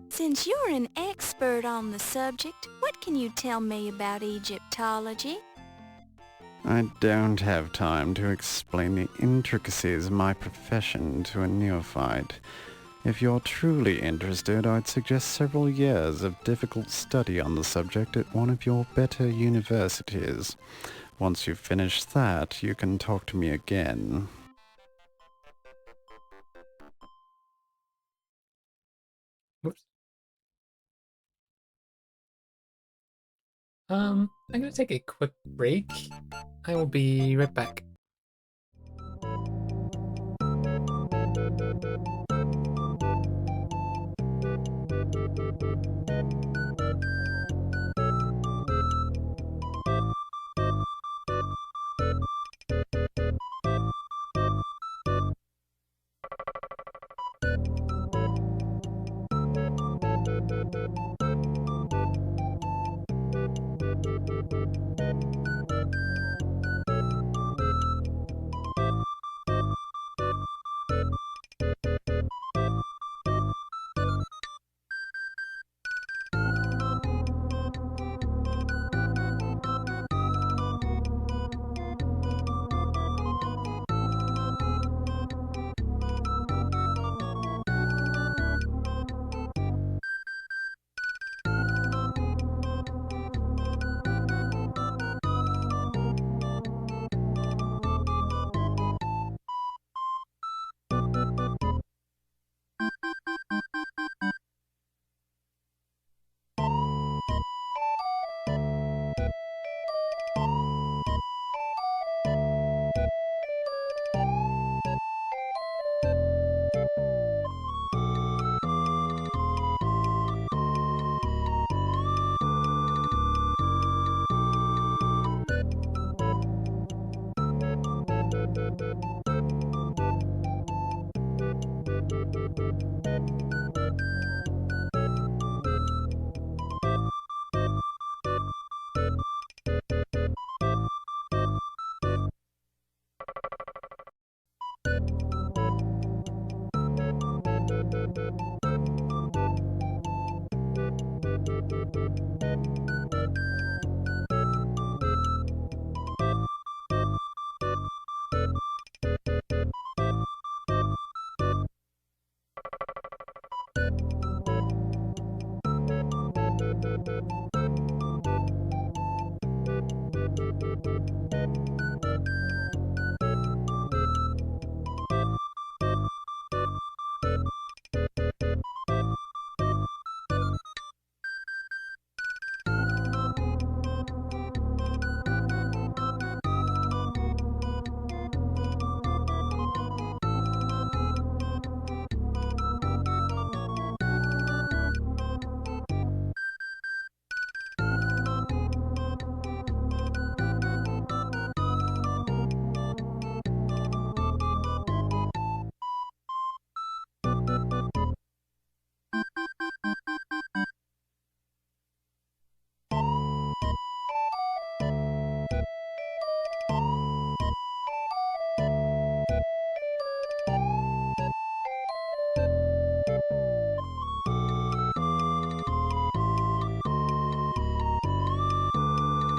Since you're an expert on the subject, what can you tell me about Egyptology? I don't have time to explain the intricacies of my profession to a neophyte. If you're truly interested, I'd suggest several years of difficult study on the subject at one of your better universities. Once you've finished that, you can talk to me again. Whoops. I'm gonna take a quick break. I will be right back.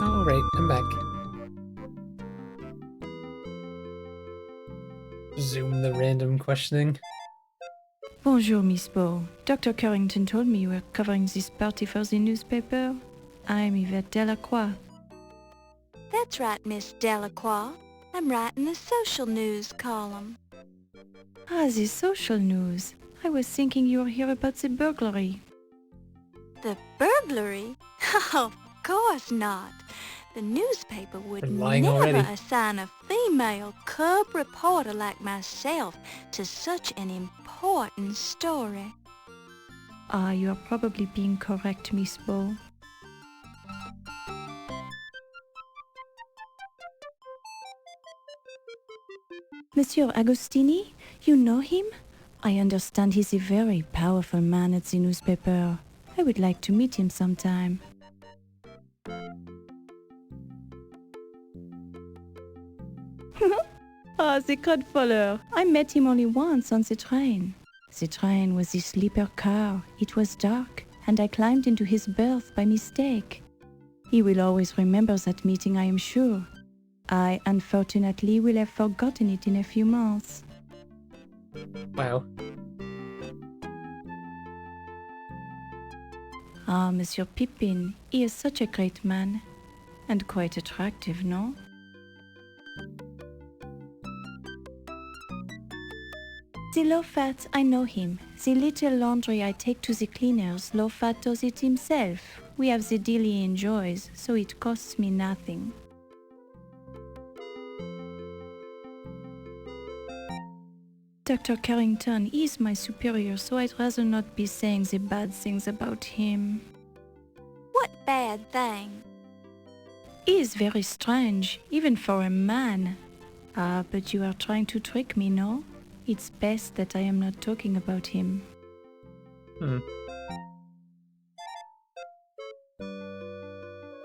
Alright, I'm back. Zoom the random questioning. Bonjour, Miss Bow. Dr. Carrington told me you were covering this party for the newspaper. I'm Yvette Delacroix. That's right, Miss Delacroix. I'm writing a social news column. Ah, the social news. I was thinking you were here about the burglary. The burglary? Of course not. The newspaper would They're lying never already. assign a female cub reporter like myself to such an important story. Ah, you are probably being correct, Miss Bow. Monsieur Agostini, you know him? I understand he's a very powerful man at the newspaper. I would like to meet him sometime. Ah, the Godfather. I met him only once on the train. The train was the sleeper car. It was dark, and I climbed into his berth by mistake. He will always remember that meeting, I am sure. I, unfortunately, will have forgotten it in a few months. Wow. Ah, Monsieur Pippin, he is such a great man. And quite attractive, no? The low-fat, I know him. The little laundry I take to the cleaners, low-fat does it himself. We have the deal he enjoys, so it costs me nothing. Dr. Carrington is my superior, so I'd rather not be saying the bad things about him. What bad thing? He is very strange, even for a man. Ah, but you are trying to trick me, no? It's best that I am not talking about him.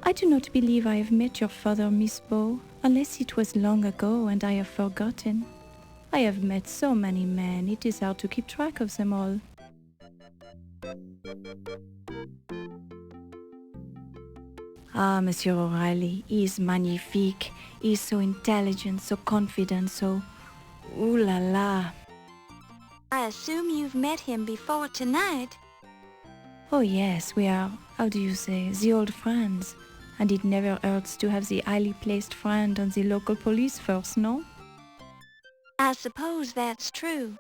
I do not believe I have met your father, Miss Bow, unless it was long ago and I have forgotten. I have met so many men, it is hard to keep track of them all. Ah, Monsieur O'Reilly, he is magnifique. He is so intelligent, so confident, so... Ooh la la. I assume you've met him before tonight. Oh yes, we are, how do you say, the old friends. And it never hurts to have the highly placed friend on the local police force, no? I suppose that's true.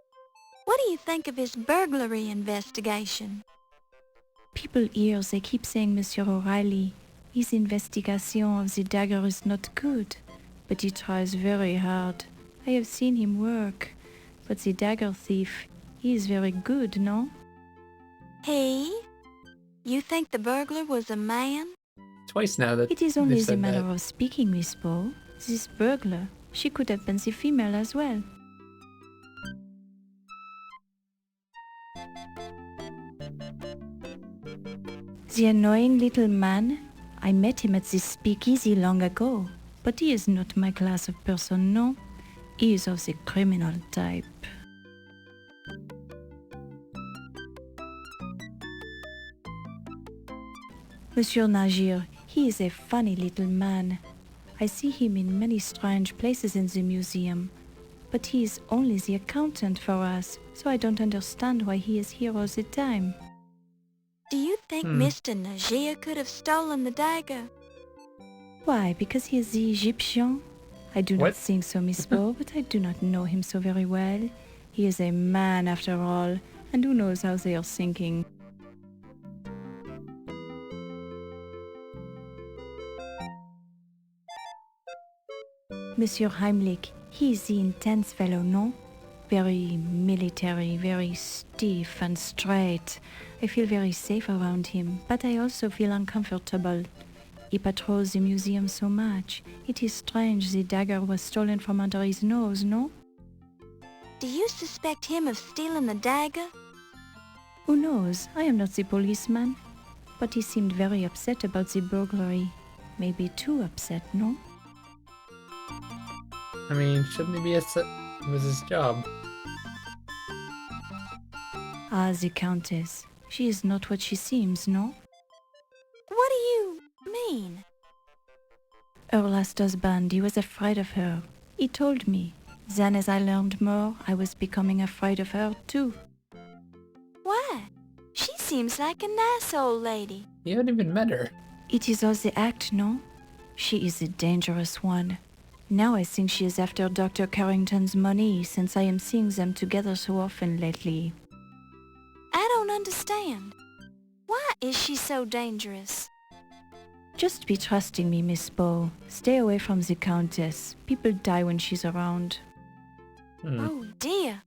What do you think of his burglary investigation? People here, they keep saying Monsieur O'Reilly, his investigation of the dagger is not good, but he tries very hard. I have seen him work, but the dagger thief, he is very good, no? He? You think the burglar was a man? Twice now that it is only they've the said manner that. of speaking, Miss Bow. This burglar, she could have been the female as well. The annoying little man, I met him at this speakeasy long ago, but he is not my class of person, no. He is of the criminal type. Monsieur Nagir, he is a funny little man. I see him in many strange places in the museum, but he is only the accountant for us, so I don't understand why he is here all the time. Do you think Mr. Najir could have stolen the dagger? Why, because he is the Egyptian? I do not think so, Miss Bow, but I do not know him so very well. He is a man after all, and who knows how they are thinking. Monsieur Heimlich, he is the intense fellow, no? Very military, very stiff and straight. I feel very safe around him, but I also feel uncomfortable. He patrols the museum so much. It is strange the dagger was stolen from under his nose, no? Do you suspect him of stealing the dagger? Who knows? I am not the policeman. But he seemed very upset about the burglary. Maybe too upset, no? I mean, shouldn't he be upset? It was his job. Ah, the Countess. She is not what she seems, no? What do you mean? Her last husband, he was afraid of her. He told me. Then as I learned more, I was becoming afraid of her too. Why? She seems like a nice old lady. You haven't even met her. It is all the act, no? She is a dangerous one. Now I think she is after Dr. Carrington's money, since I am seeing them together so often lately. I don't understand. Why is she so dangerous? Just be trusting me, Miss Bow. Stay away from the Countess. People die when she's around. Oh dear.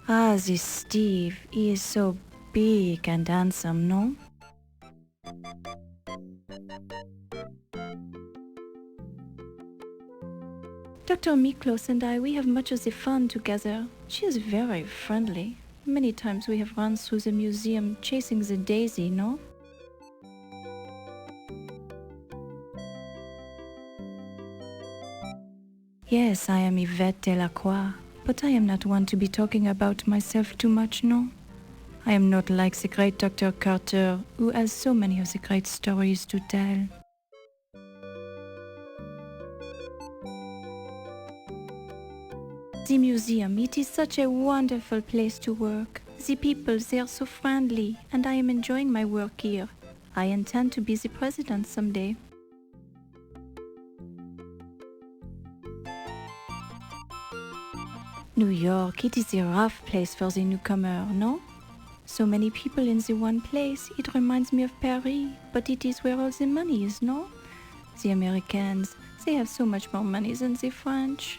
Ah, this Steve, he is so big and handsome, no? Dr. Miklos and I, we have much of the fun together. She is very friendly. Many times we have run through the museum chasing the daisy, no? Yes, I am Yvette Delacroix, but I am not one to be talking about myself too much, no? I am not like the great Dr. Carter, who has so many of the great stories to tell. The museum, it is such a wonderful place to work. The people, they are so friendly, and I am enjoying my work here. I intend to be the president someday. New York, it is a rough place for the newcomer, no? So many people in the one place, it reminds me of Paris, but it is where all the money is, no? The Americans, they have so much more money than the French.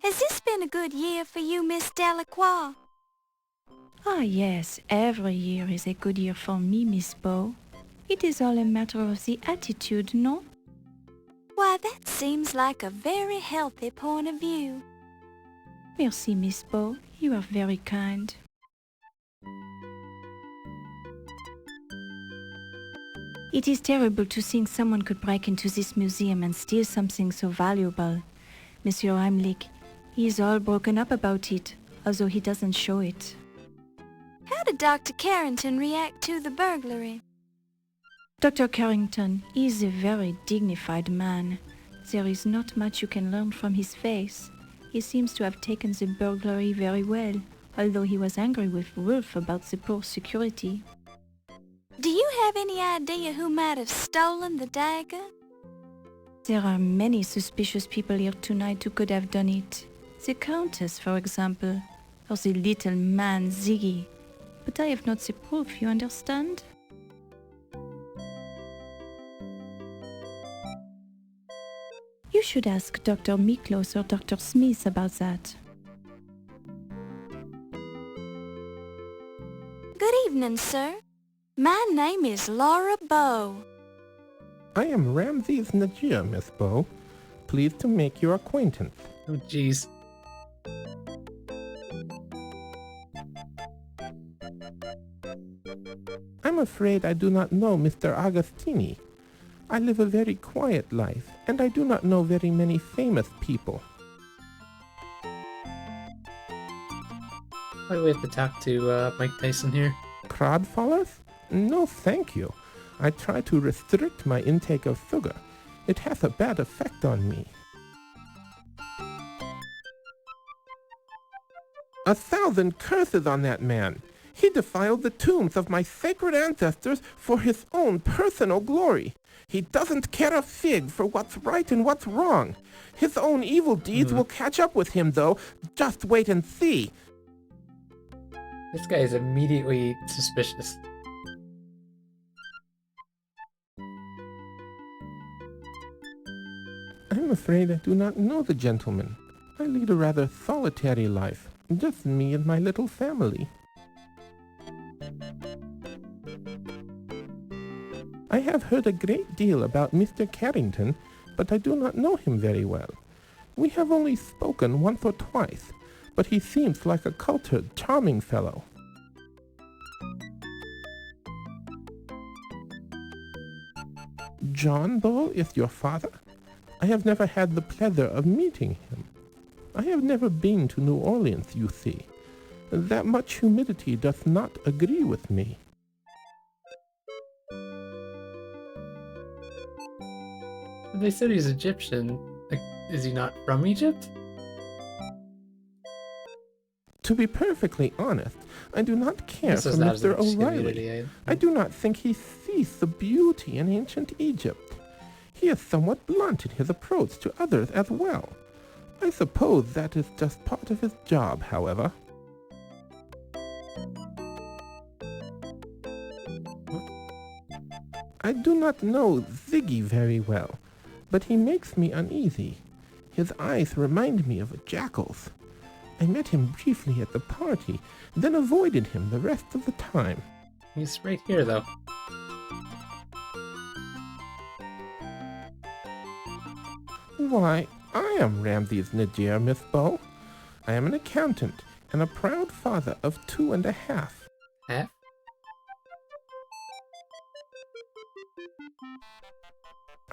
Has this been a good year for you, Miss Delacroix? Ah yes, every year is a good year for me, Miss Bow. It is all a matter of the attitude, no? Why, that seems like a very healthy point of view. Merci, Miss Bow. You are very kind. It is terrible to think someone could break into this museum and steal something so valuable. Monsieur Heimlich, he is all broken up about it, although he doesn't show it. How did Dr. Carrington react to the burglary? Dr. Carrington is a very dignified man. There is not much you can learn from his face. He seems to have taken the burglary very well, although he was angry with Wolf about the poor security. Do you have any idea who might have stolen the dagger? There are many suspicious people here tonight who could have done it. The Countess, for example, or the little man Ziggy. But I have not the proof, you understand? You should ask Dr. Miklos or Dr. Smith about that. Good evening, sir. My name is Laura Bow. I am Ramses Najir, Miss Bow. Pleased to make your acquaintance. Oh, jeez. I'm afraid I do not know Mr. Agostini. I live a very quiet life, and I do not know very many famous people. Why do we have to talk to Mike Tyson here? Crodfallers? No, thank you. I try to restrict my intake of sugar. It has a bad effect on me. 1,000 curses on that man! He defiled the tombs of my sacred ancestors for his own personal glory. He doesn't care a fig for what's right and what's wrong. His own evil deeds will catch up with him, though. Just wait and see. This guy is immediately suspicious. I'm afraid I do not know the gentleman. I lead a rather solitary life. Just me and my little family. I have heard a great deal about Mr. Carrington, but I do not know him very well. We have only spoken once or twice, but he seems like a cultured, charming fellow. John Bow is your father? I have never had the pleasure of meeting him. I have never been to New Orleans, you see. That much humidity does not agree with me. They said he's Egyptian. Like, is he not from Egypt? To be perfectly honest, I do not care for Mr. O'Reilly. I do not think he sees the beauty in ancient Egypt. He is somewhat blunt in his approach to others as well. I suppose that is just part of his job, however. I do not know Ziggy very well, but he makes me uneasy. His eyes remind me of a jackal's. I met him briefly at the party, then avoided him the rest of the time. He's right here, though. Why, I am Ramses Najir, Miss Bow. I am an accountant and a proud father of 2.5. Half?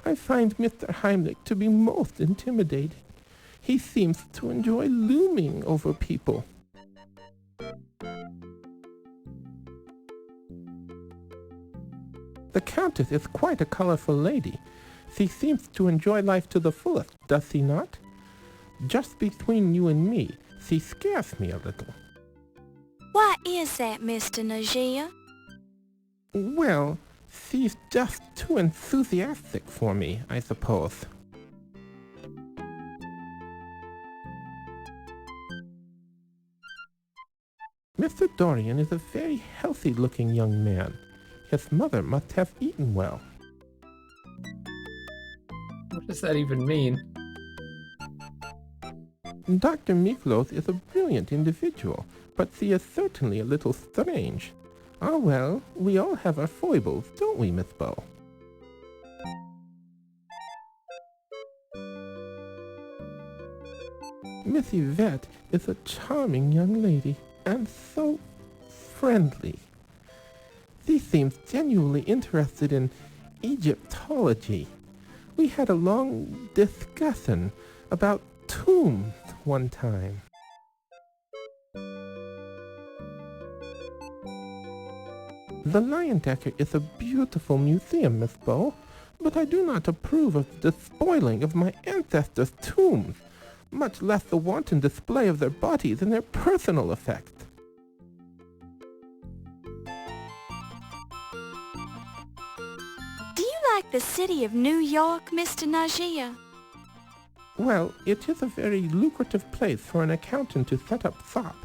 I find Mr. Heimlich to be most intimidating. He seems to enjoy looming over people. The Countess is quite a colorful lady. She seems to enjoy life to the fullest, does she not? Just between you and me, she scares me a little. Why is that, Mr. Najir? Well, She's just too enthusiastic for me, I suppose. Mr. Dorian is a very healthy-looking young man. His mother must have eaten well. What does that even mean? Dr. Miklos is a brilliant individual, but she is certainly a little strange. Ah well, we all have our foibles, don't we, Miss Bow? Miss Yvette is a charming young lady, and so friendly. She seems genuinely interested in Egyptology. We had a long discussion about tombs one time. The Leyendecker is a beautiful museum, Miss Bow, but I do not approve of the spoiling of my ancestors' tombs, much less the wanton display of their bodies and their personal effects. Do you like the city of New York, Mr. Najee? Well, it is a very lucrative place for an accountant to set up shop,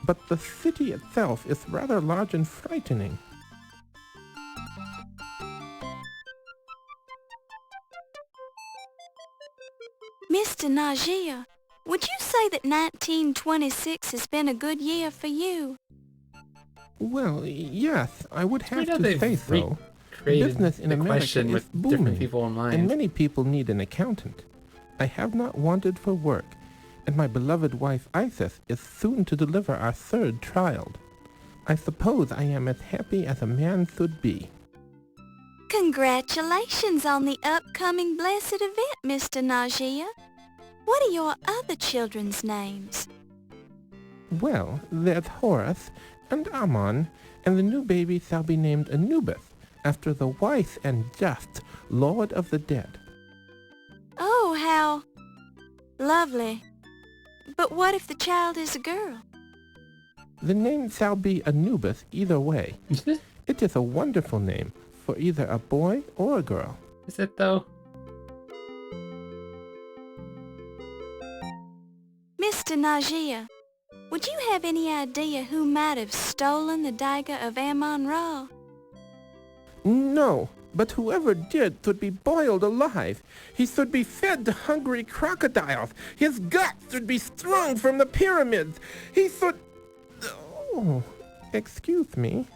but the city itself is rather large and frightening. Mr. Najee, would you say that 1926 has been a good year for you? Well, yes, I would have to say so. Created Business in the America question is with booming, different people in mind. and many people need an accountant. I have not wanted for work, and my beloved wife Isis is soon to deliver our third child. I suppose I am as happy as a man should be. Congratulations on the upcoming blessed event, Mr. Najee. What are your other children's names? Well, there's Horus and Amon, and the new baby shall be named Anubis, after the wise and just Lord of the Dead. Oh, how lovely. But what if the child is a girl? The name shall be Anubis either way. It is a wonderful name for either a boy or a girl. Is it though? Mr. Najee, would you have any idea who might have stolen the Dagger of Amon-Ra? No, but whoever did should be boiled alive. He should be fed to hungry crocodiles. His guts should be strung from the pyramids. He should... Oh, excuse me.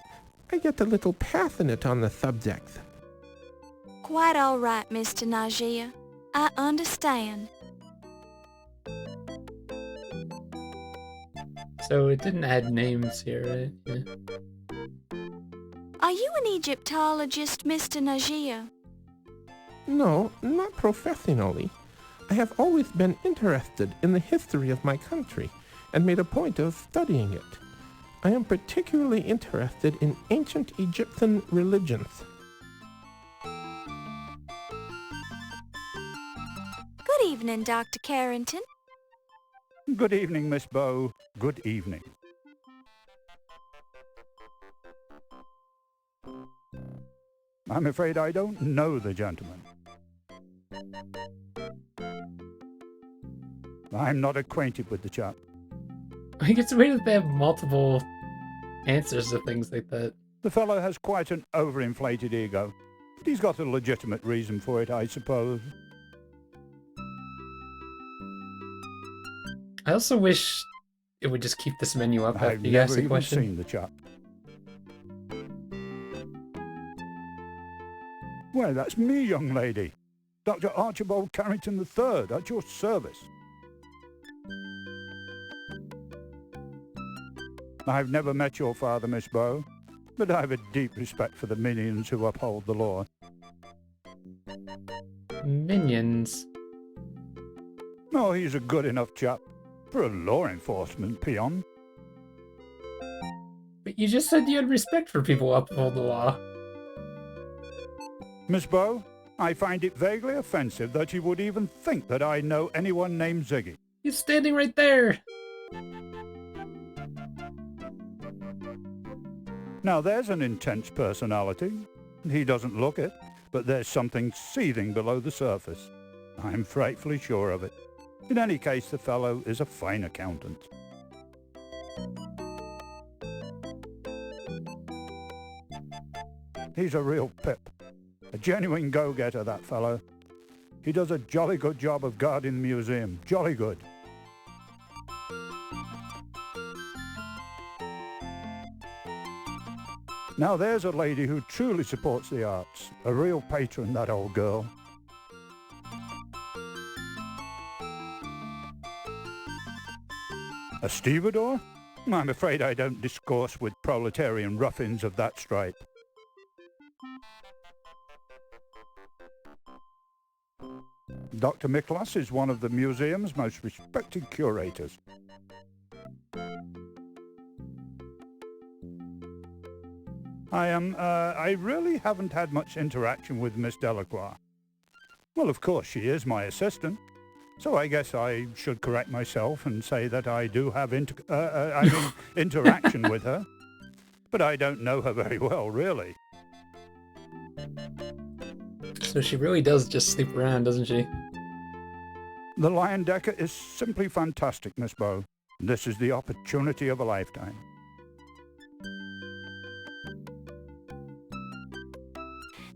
I get a little passionate on the subject. Quite all right, Mr. Najee. I understand. So it didn't add names here, right? Yeah. Are you an Egyptologist, Mr. Najee? No, not professionally. I have always been interested in the history of my country and made a point of studying it. I am particularly interested in ancient Egyptian religions. Good evening, Dr. Carrington. Good evening, Miss Bow. Good evening. I'm afraid I don't know the gentleman. I'm not acquainted with the chap. I think it's weird that they have multiple answers to things like that. The fellow has quite an overinflated ego. But he's got a legitimate reason for it, I suppose. I also wish it would just keep this menu up after I've you ask never the even question. seen the chap. Why, that's me, young lady. Dr. Archibald Carrington III, at your service. I've never met your father, Miss Bow, but I have a deep respect for the minions who uphold the law. Minions? Oh, he's a good enough chap for a law enforcement peon. But you just said you had respect for people who uphold the law. Miss Bow, I find it vaguely offensive that you would even think that I know anyone named Ziggy. He's standing right there. Now there's an intense personality. He doesn't look it, but there's something seething below the surface. I'm frightfully sure of it. In any case, the fellow is a fine accountant. He's a real pip. A genuine go-getter, that fellow. He does a jolly good job of guarding the museum. Jolly good. Now there's a lady who truly supports the arts. A real patron, that old girl. A stevedore? I'm afraid I don't discourse with proletarian ruffians of that stripe. Dr. Miklas is one of the museum's most respected curators. I really haven't had much interaction with Miss Delacroix. Well, of course, she is my assistant, so I guess I should correct myself and say that I do have interaction with her, but I don't know her very well, really. So she really does just sleep around, doesn't she? The Lion Decker is simply fantastic, Miss Bow. This is the opportunity of a lifetime.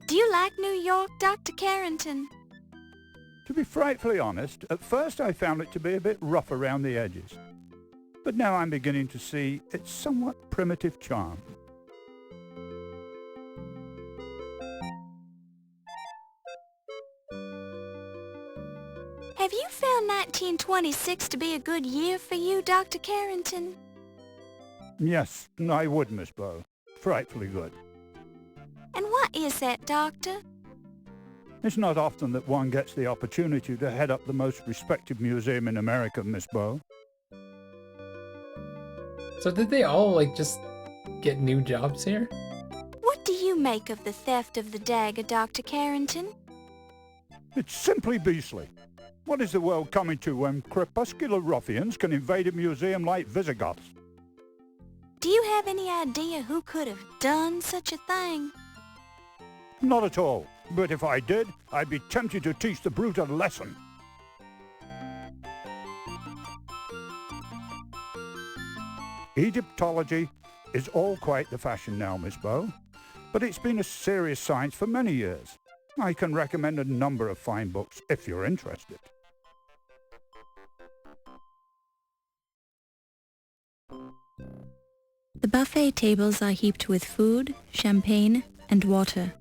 Do you like New York, Dr. Carrington? To be frightfully honest, at first I found it to be a bit rough around the edges. But now I'm beginning to see its somewhat primitive charm. Have you found 1926 to be a good year for you, Dr. Carrington? Yes, I would, Miss Bow. Frightfully good. And what is that, Doctor? It's not often that one gets the opportunity to head up the most respected museum in America, Miss Bow. So did they all, like, just get new jobs here? What do you make of the theft of the dagger, Dr. Carrington? It's simply beastly. What is the world coming to when crepuscular ruffians can invade a museum like Visigoths? Do you have any idea who could have done such a thing? Not at all. But if I did, I'd be tempted to teach the brute a lesson. Egyptology is all quite the fashion now, Miss Bow, but it's been a serious science for many years. I can recommend a number of fine books if you're interested. The buffet tables are heaped with food, champagne, and water.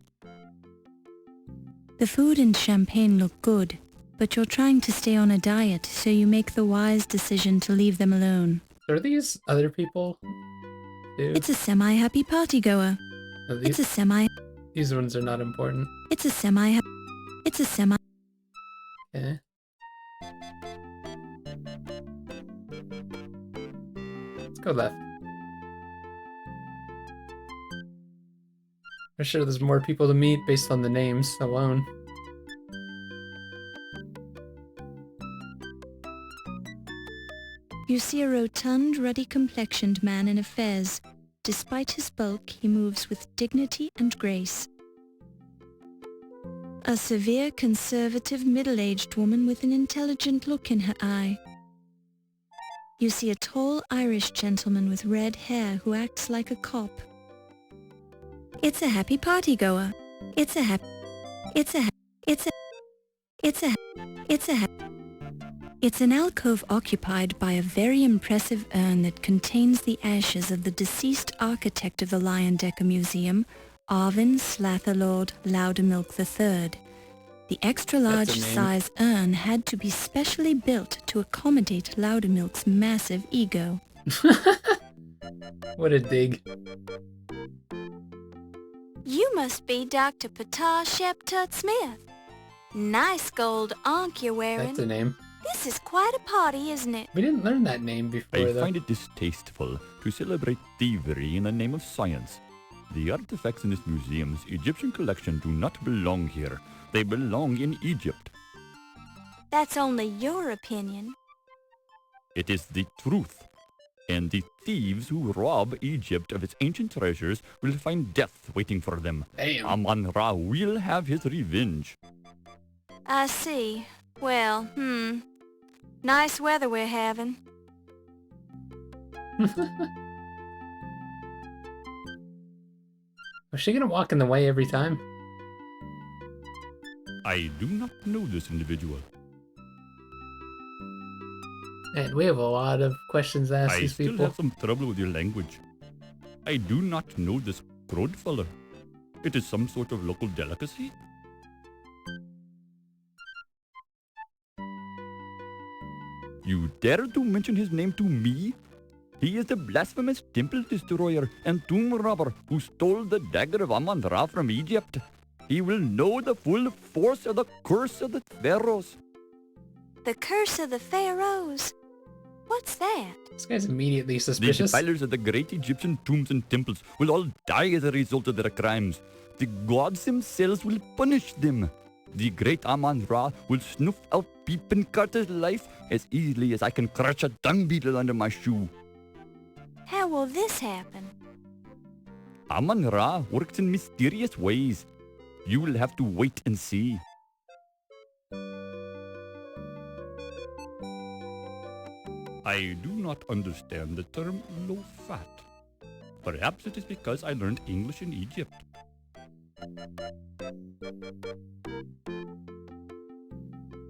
The food and champagne look good, but you're trying to stay on a diet, so you make the wise decision to leave them alone. Are these other people? Dude. It's a semi-happy partygoer. Oh, It's a semi... These ones are not important. It's a semi... It's a semi... Okay. Let's go left. I'm sure there's more people to meet based on the names alone. You see a rotund, ruddy-complexioned man in a fez. Despite his bulk, he moves with dignity and grace. A severe, conservative, middle-aged woman with an intelligent look in her eye. You see a tall Irish gentleman with red hair who acts like a cop. It's a happy partygoer. It's a happy... It's a... It's a... It's a... It's a... It's an alcove occupied by a very impressive urn that contains the ashes of the deceased architect of the Lion Decker Museum, Arvin Slatherlord Loudermilk III. The extra-large size urn had to be specially built to accommodate Loudermilk's massive ego. What a dig. You must be Dr. Ptah Sheptut Smith. Nice gold ankh you're wearing. That's a name. This is quite a party, isn't it? We didn't learn that name before, I though. find it distasteful to celebrate thievery in the name of science. The artifacts in this museum's Egyptian collection do not belong here. They belong in Egypt. That's only your opinion. It is the truth. And the thieves who rob Egypt of its ancient treasures will find death waiting for them. Damn. Amon-Ra will have his revenge. I see. Well, nice weather we're having. Was she gonna walk in the way every time? I do not know this individual. And we have a lot of questions to ask I these still people. have some trouble with your language. I do not know this crowd fella. It is some sort of local delicacy? You dare to mention his name to me? He is the blasphemous temple destroyer and tomb robber who stole the Dagger of Amon-Ra from Egypt. He will know the full force of the curse of the pharaohs. The curse of the pharaohs. What's that? This guy's immediately The suspicious. defilers of the great Egyptian tombs and temples will all die as a result of their crimes. The gods themselves will punish them. The great Amon-Ra will snuff out Peepin' Carter's life as easily as I can crush a dung beetle under my shoe. How will this happen? Amon-Ra works in mysterious ways. You will have to wait and see. I do not understand the term low-fat. Perhaps it is because I learned English in Egypt.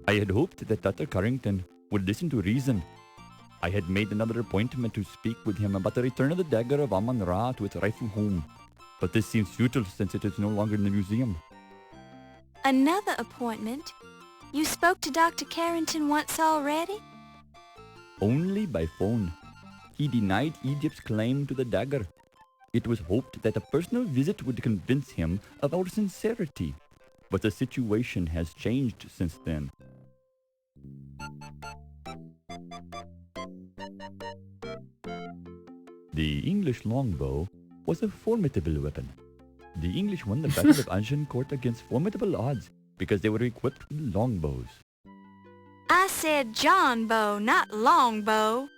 I had hoped that Dr. Carrington would listen to reason. I had made another appointment to speak with him about the return of the Dagger of Amon-Ra to its rightful home. But this seems futile since it is no longer in the museum. Another appointment? You spoke to Dr. Carrington once already? Only by phone. He denied Egypt's claim to the dagger. It was hoped that a personal visit would convince him of our sincerity. But the situation has changed since then. The English longbow was a formidable weapon. The English won the Battle of Agincourt against formidable odds because they were equipped with longbows. I said John Bow, not Longbow.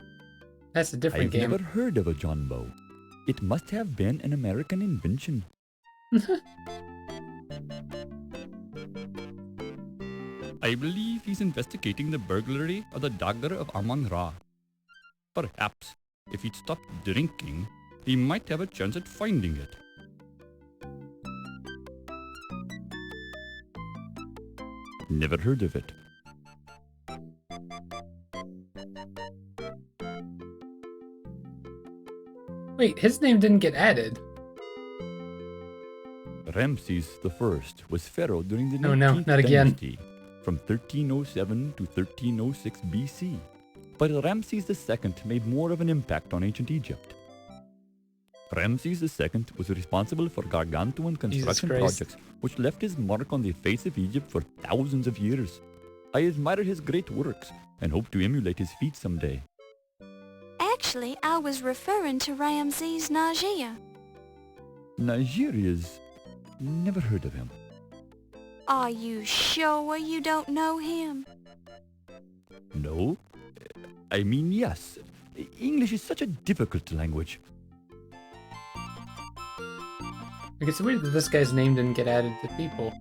That's a different I've game. never heard of a John Bow. It must have been an American invention. I believe he's investigating the burglary of the Dagger of Amon-Ra. Perhaps, if he'd stopped drinking, he might have a chance at finding it. Never heard of it. Wait, his name didn't get added. Ramses I was pharaoh during the Oh no, 19th not again. dynasty, from 1307 to 1306 BC. But Ramses II made more of an impact on ancient Egypt. Ramses II was responsible for gargantuan construction projects which left his mark on the face of Egypt for thousands of years. I admire his great works and hope to emulate his feats someday. Actually, I was referring to Ramses Najia. Nigeria's never heard of him. Are you sure you don't know him? No? I mean, yes. English is such a difficult language. Like, it's weird that this guy's name didn't get added to people.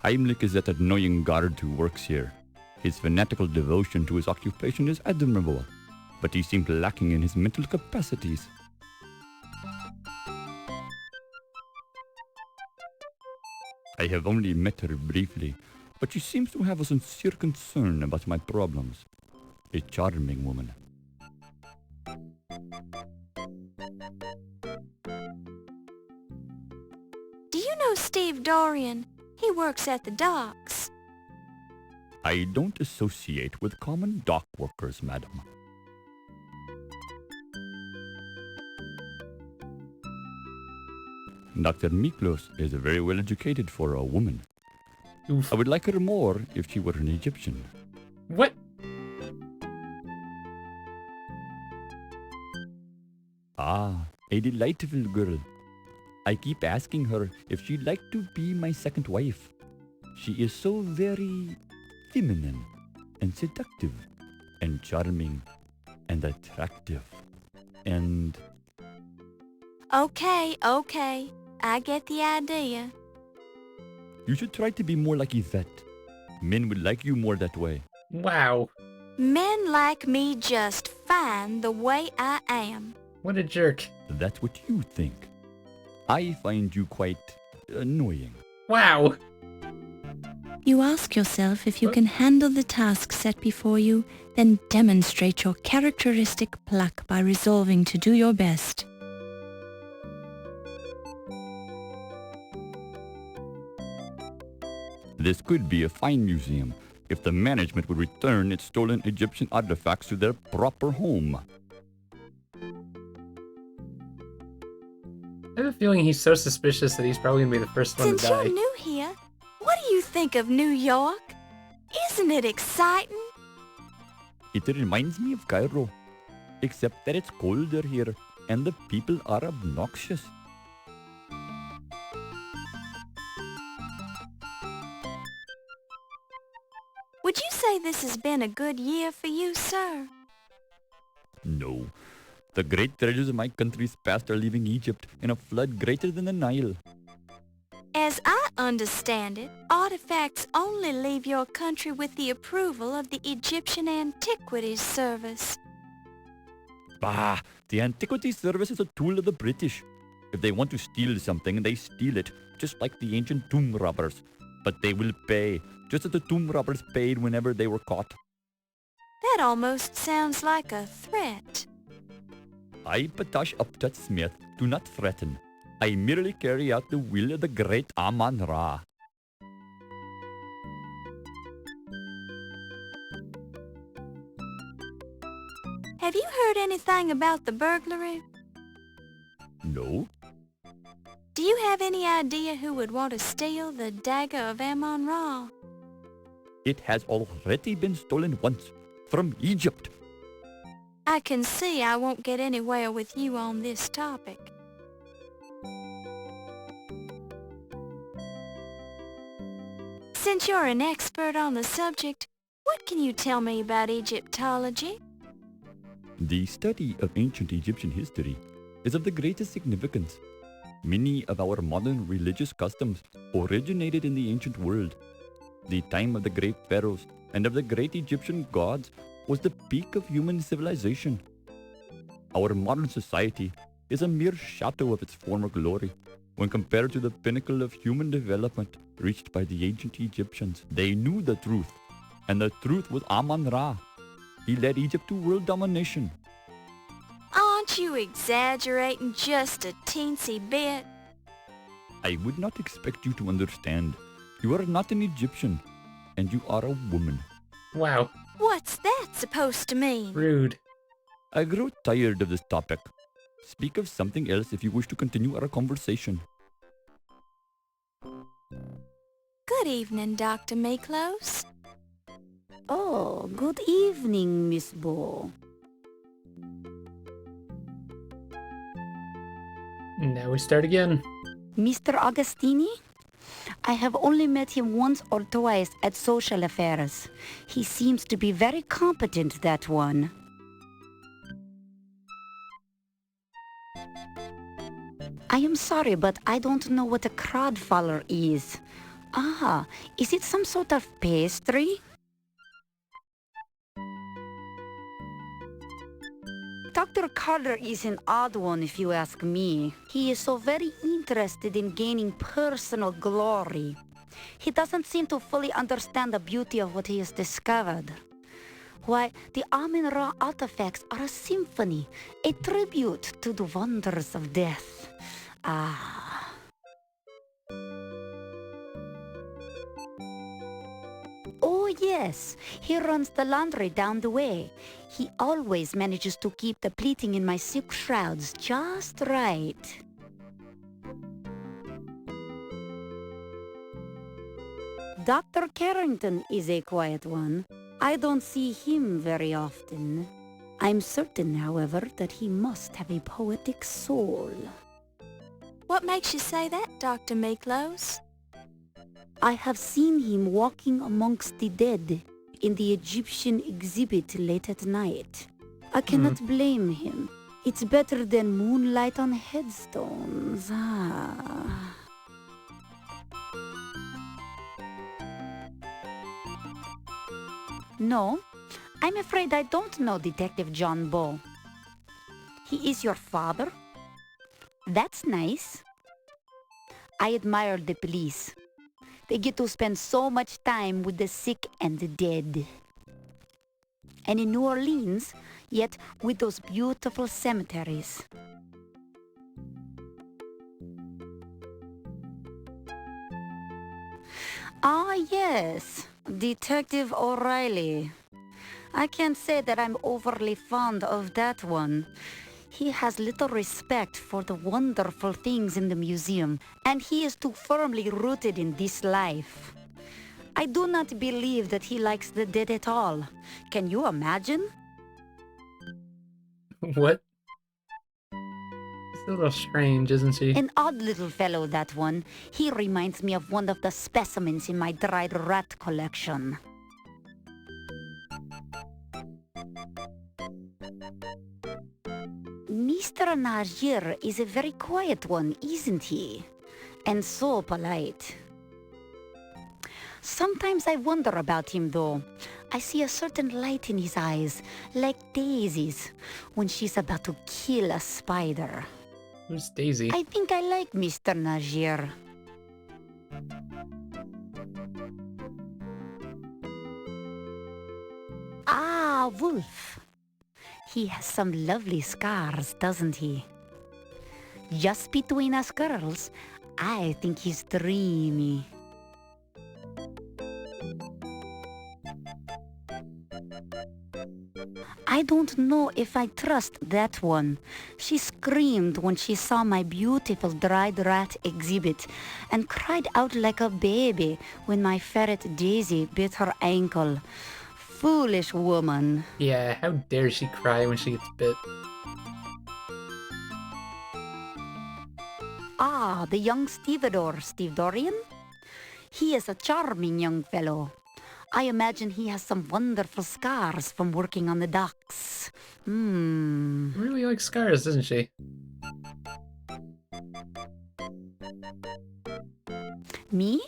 Heimlich is that annoying guard who works here. His fanatical devotion to his occupation is admirable, but he seemed lacking in his mental capacities. I have only met her briefly, but she seems to have a sincere concern about my problems. A charming woman. Do you know Steve Dorian? He works at the docks. I don't associate with common dock workers, madam. Dr. Miklos is very well educated for a woman. Oof. I would like her more if she were an Egyptian. What? Ah, a delightful girl. I keep asking her if she'd like to be my second wife. She is so very feminine and seductive and charming and attractive. And... Okay. I get the idea. You should try to be more like Yvette. Men would like you more that way. Wow. Men like me just fine the way I am. What a jerk. That's what you think. I find you quite annoying. Wow. You ask yourself if you can handle the task set before you, then demonstrate your characteristic pluck by resolving to do your best. This could be a fine museum if the management would return its stolen Egyptian artifacts to their proper home. I have a feeling he's so suspicious that he's probably going to be the first one Since to die. you're new here, what do you think of New York? Isn't it exciting? It reminds me of Cairo, except that it's colder here and the people are obnoxious. Would you say this has been a good year for you, sir? No. The great treasures of my country's past are leaving Egypt in a flood greater than the Nile. As I understand it, artifacts only leave your country with the approval of the Egyptian Antiquities Service. Bah! The Antiquities Service is a tool of the British. If they want to steal something, they steal it, just like the ancient tomb robbers. But they will pay, just as the tomb robbers paid whenever they were caught. That almost sounds like a threat. I, Patash Uptut Smith, do not threaten. I merely carry out the will of the great Amon-Ra. Have you heard anything about the burglary? No. Do you have any idea who would want to steal the Dagger of Amon-Ra? It has already been stolen once, from Egypt. I can see I won't get anywhere with you on this topic. Since you're an expert on the subject, what can you tell me about Egyptology? The study of ancient Egyptian history is of the greatest significance. Many of our modern religious customs originated in the ancient world. The time of the great pharaohs and of the great Egyptian gods was the peak of human civilization. Our modern society is a mere shadow of its former glory when compared to the pinnacle of human development reached by the ancient Egyptians. They knew the truth, and the truth was Amon-Ra. He led Egypt to world domination. Aren't you exaggerating just a teensy bit? I would not expect you to understand. You are not an Egyptian, and you are a woman. Wow. What's that supposed to mean? Rude. I grow tired of this topic. Speak of something else if you wish to continue our conversation. Good evening, Dr. Miklos. Oh, good evening, Miss Bo. Now we start again. Mr. Agostini? I have only met him once or twice at social affairs. He seems to be very competent, that one. I am sorry, but I don't know what a crodfaller is. Ah, is it some sort of pastry? Dr. Carter is an odd one, if you ask me. He is so very interested in gaining personal glory. He doesn't seem to fully understand the beauty of what he has discovered. Why, the Amon-Ra artifacts are a symphony, a tribute to the wonders of death. Ah. Oh, yes. He runs the laundry down the way. He always manages to keep the pleating in my silk shrouds just right. Dr. Carrington is a quiet one. I don't see him very often. I'm certain, however, that he must have a poetic soul. What makes you say that, Dr. Miklos? I have seen him walking amongst the dead in the Egyptian exhibit late at night. I cannot blame him. It's better than moonlight on headstones. Ah. No, I'm afraid I don't know Detective John Bow. He is your father? That's nice. I admire the police. They get to spend so much time with the sick and the dead. And in New Orleans, yet with those beautiful cemeteries. Ah, yes, Detective O'Reilly. I can't say that I'm overly fond of that one. He has little respect for the wonderful things in the museum, and he is too firmly rooted in this life. I do not believe that he likes the dead at all. Can you imagine? What? It's a little strange, isn't she? An odd little fellow, that one. He reminds me of one of the specimens in my dried rat collection. Mr. Najir is a very quiet one, isn't he? And so polite. Sometimes I wonder about him, though. I see a certain light in his eyes, like Daisy's, when she's about to kill a spider. Who's Daisy? I think I like Mr. Najir. Ah, Wolf. He has some lovely scars, doesn't he? Just between us girls, I think he's dreamy. I don't know if I trust that one. She screamed when she saw my beautiful dried rat exhibit and cried out like a baby when my ferret Daisy bit her ankle. Foolish woman. Yeah, how dare she cry when she gets bit? Ah, the young stevedore, Steve Dorian? He is a charming young fellow. I imagine he has some wonderful scars from working on the docks. Really likes scars, doesn't she? Me?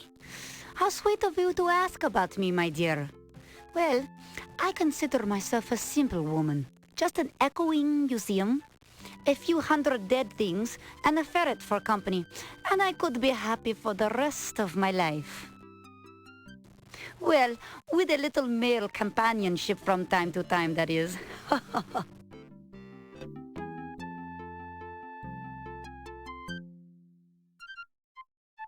How sweet of you to ask about me, my dear. Well, I consider myself a simple woman. Just an echoing museum, a few hundred dead things, and a ferret for company. And I could be happy for the rest of my life. Well, with a little male companionship from time to time, that is.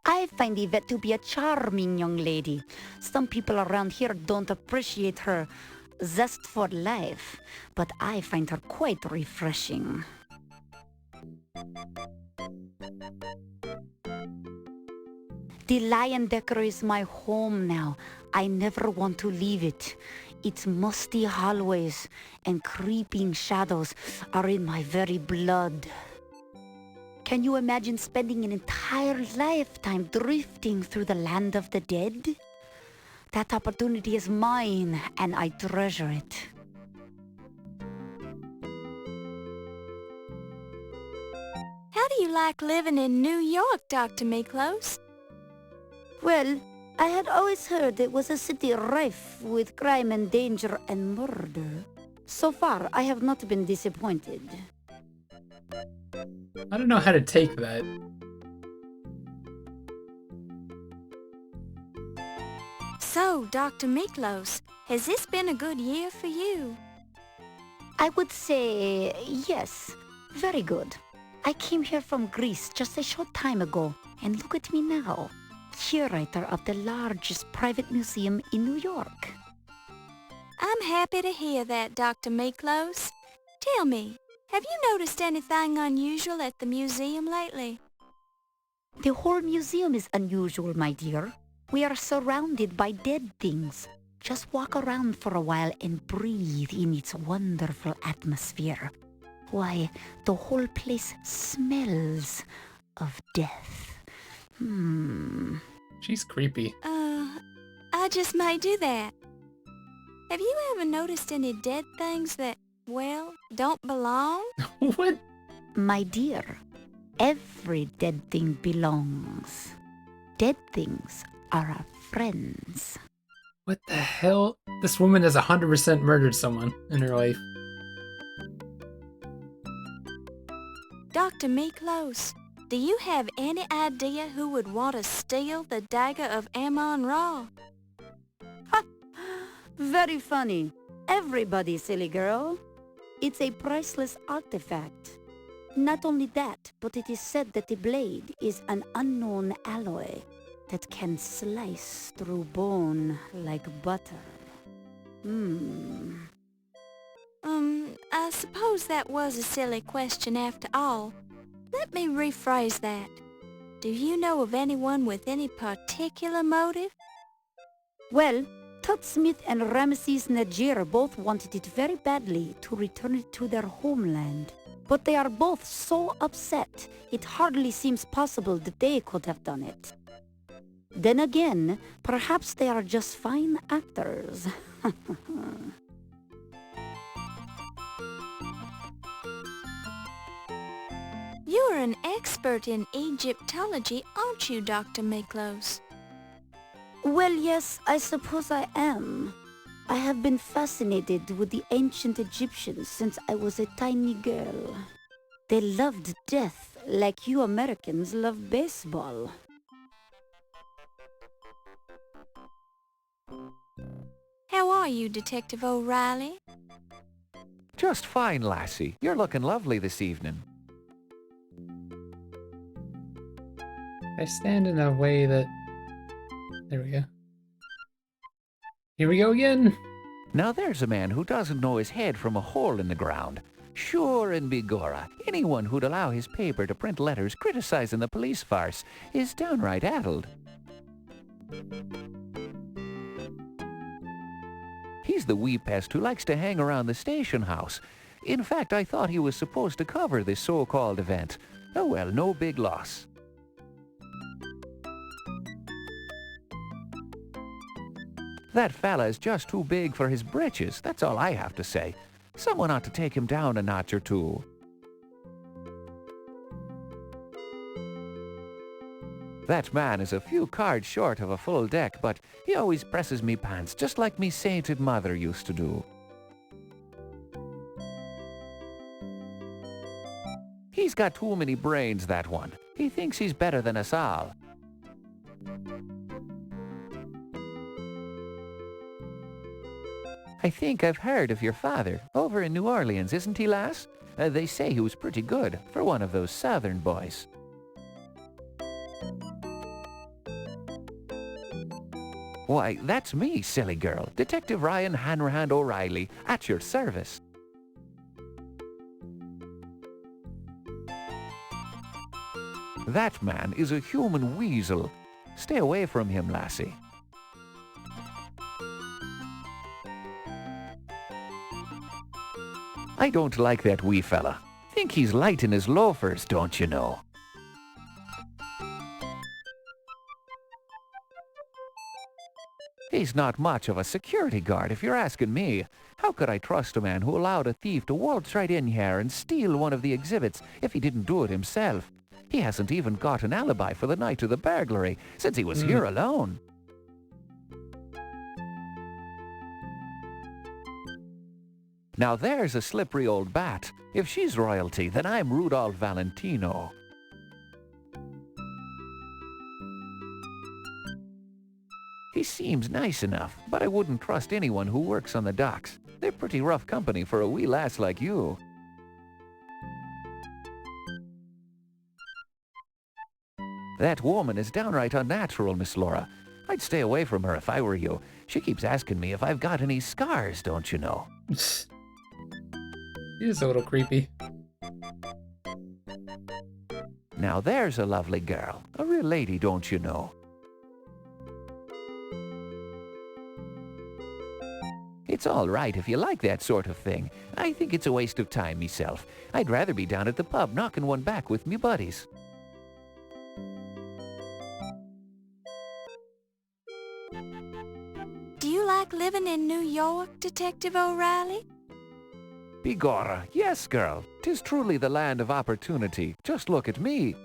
I find Yvette to be a charming young lady. Some people around here don't appreciate her zest for life, but I find her quite refreshing. The Lion Decker is my home now. I never want to leave it. Its musty hallways and creeping shadows are in my very blood. Can you imagine spending an entire lifetime drifting through the land of the dead? That opportunity is mine, and I treasure it. How do you like living in New York, Dr. Miklos? Well, I had always heard it was a city rife with crime and danger and murder. So far, I have not been disappointed. I don't know how to take that. So, Dr. Miklos, has this been a good year for you? I would say yes, very good. I came here from Greece just a short time ago, and look at me now, curator of the largest private museum in New York. I'm happy to hear that, Dr. Miklos. Tell me, have you noticed anything unusual at the museum lately? The whole museum is unusual, my dear. We are surrounded by dead things. Just walk around for a while and breathe in its wonderful atmosphere. Why, the whole place smells of death. She's creepy. I just may do that. Have you ever noticed any dead things that Well, don't belong? What? My dear, every dead thing belongs. Dead things are our friends. What the hell? This woman has 100% murdered someone in her life. Dr. Miklos, do you have any idea who would want to steal the Dagger of Amon Ra? Very funny. Everybody, silly girl. It's a priceless artifact. Not only that, but it is said that the blade is an unknown alloy that can slice through bone like butter. I suppose that was a silly question after all. Let me rephrase that. Do you know of anyone with any particular motive? Well, Tut Smith and Ramesses Najir both wanted it very badly to return it to their homeland. But they are both so upset, it hardly seems possible that they could have done it. Then again, perhaps they are just fine actors. You're an expert in Egyptology, aren't you, Dr. Miklos? Well, yes, I suppose I am. I have been fascinated with the ancient Egyptians since I was a tiny girl. They loved death like you Americans love baseball. How are you, Detective O'Reilly? Just fine, lassie. You're looking lovely this evening. I stand in a way that... There we go. Here we go again! Now there's a man who doesn't know his head from a hole in the ground. Sure and begorra, anyone who'd allow his paper to print letters criticizing the police farce is downright addled. He's the wee pest who likes to hang around the station house. In fact, I thought he was supposed to cover this so-called event. Oh well, no big loss. That fella is just too big for his britches, that's all I have to say. Someone ought to take him down a notch or two. That man is a few cards short of a full deck, but he always presses me pants, just like me sainted mother used to do. He's got too many brains, that one. He thinks he's better than us all. I think I've heard of your father, over in New Orleans, isn't he, lass? They say he was pretty good, for one of those southern boys. Why, that's me, silly girl, Detective Ryan Hanrahan O'Reilly, at your service. That man is a human weasel. Stay away from him, lassie. I don't like that wee fella. Think he's light in his loafers, don't you know? He's not much of a security guard, if you're asking me. How could I trust a man who allowed a thief to waltz right in here and steal one of the exhibits if he didn't do it himself? He hasn't even got an alibi for the night of the burglary, since he was here alone. Now there's a slippery old bat. If she's royalty, then I'm Rudolph Valentino. He seems nice enough, but I wouldn't trust anyone who works on the docks. They're pretty rough company for a wee lass like you. That woman is downright unnatural, Miss Laura. I'd stay away from her if I were you. She keeps asking me if I've got any scars, don't you know? He is a little creepy. Now there's a lovely girl. A real lady, don't you know? It's all right if you like that sort of thing. I think it's a waste of time myself. I'd rather be down at the pub knocking one back with me buddies. Do you like living in New York, Detective O'Reilly? Begorra, yes, girl. 'Tis truly the land of opportunity. Just look at me.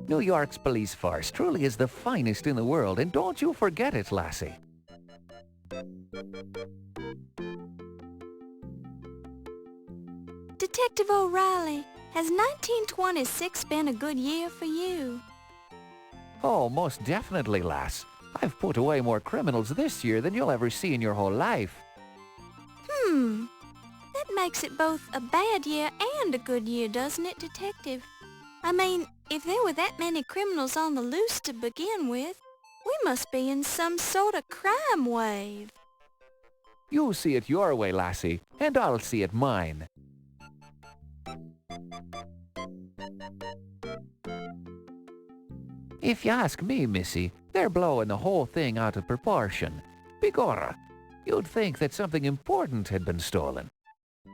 New York's police force truly is the finest in the world, and don't you forget it, lassie. Detective O'Reilly, has 1926 been a good year for you? Oh, most definitely, lass. I've put away more criminals this year than you'll ever see in your whole life. That makes it both a bad year and a good year, doesn't it, Detective? I mean, if there were that many criminals on the loose to begin with, we must be in some sort of crime wave. You see it your way, lassie, and I'll see it mine. If you ask me, missy, they're blowing the whole thing out of proportion. Begorra, you'd think that something important had been stolen.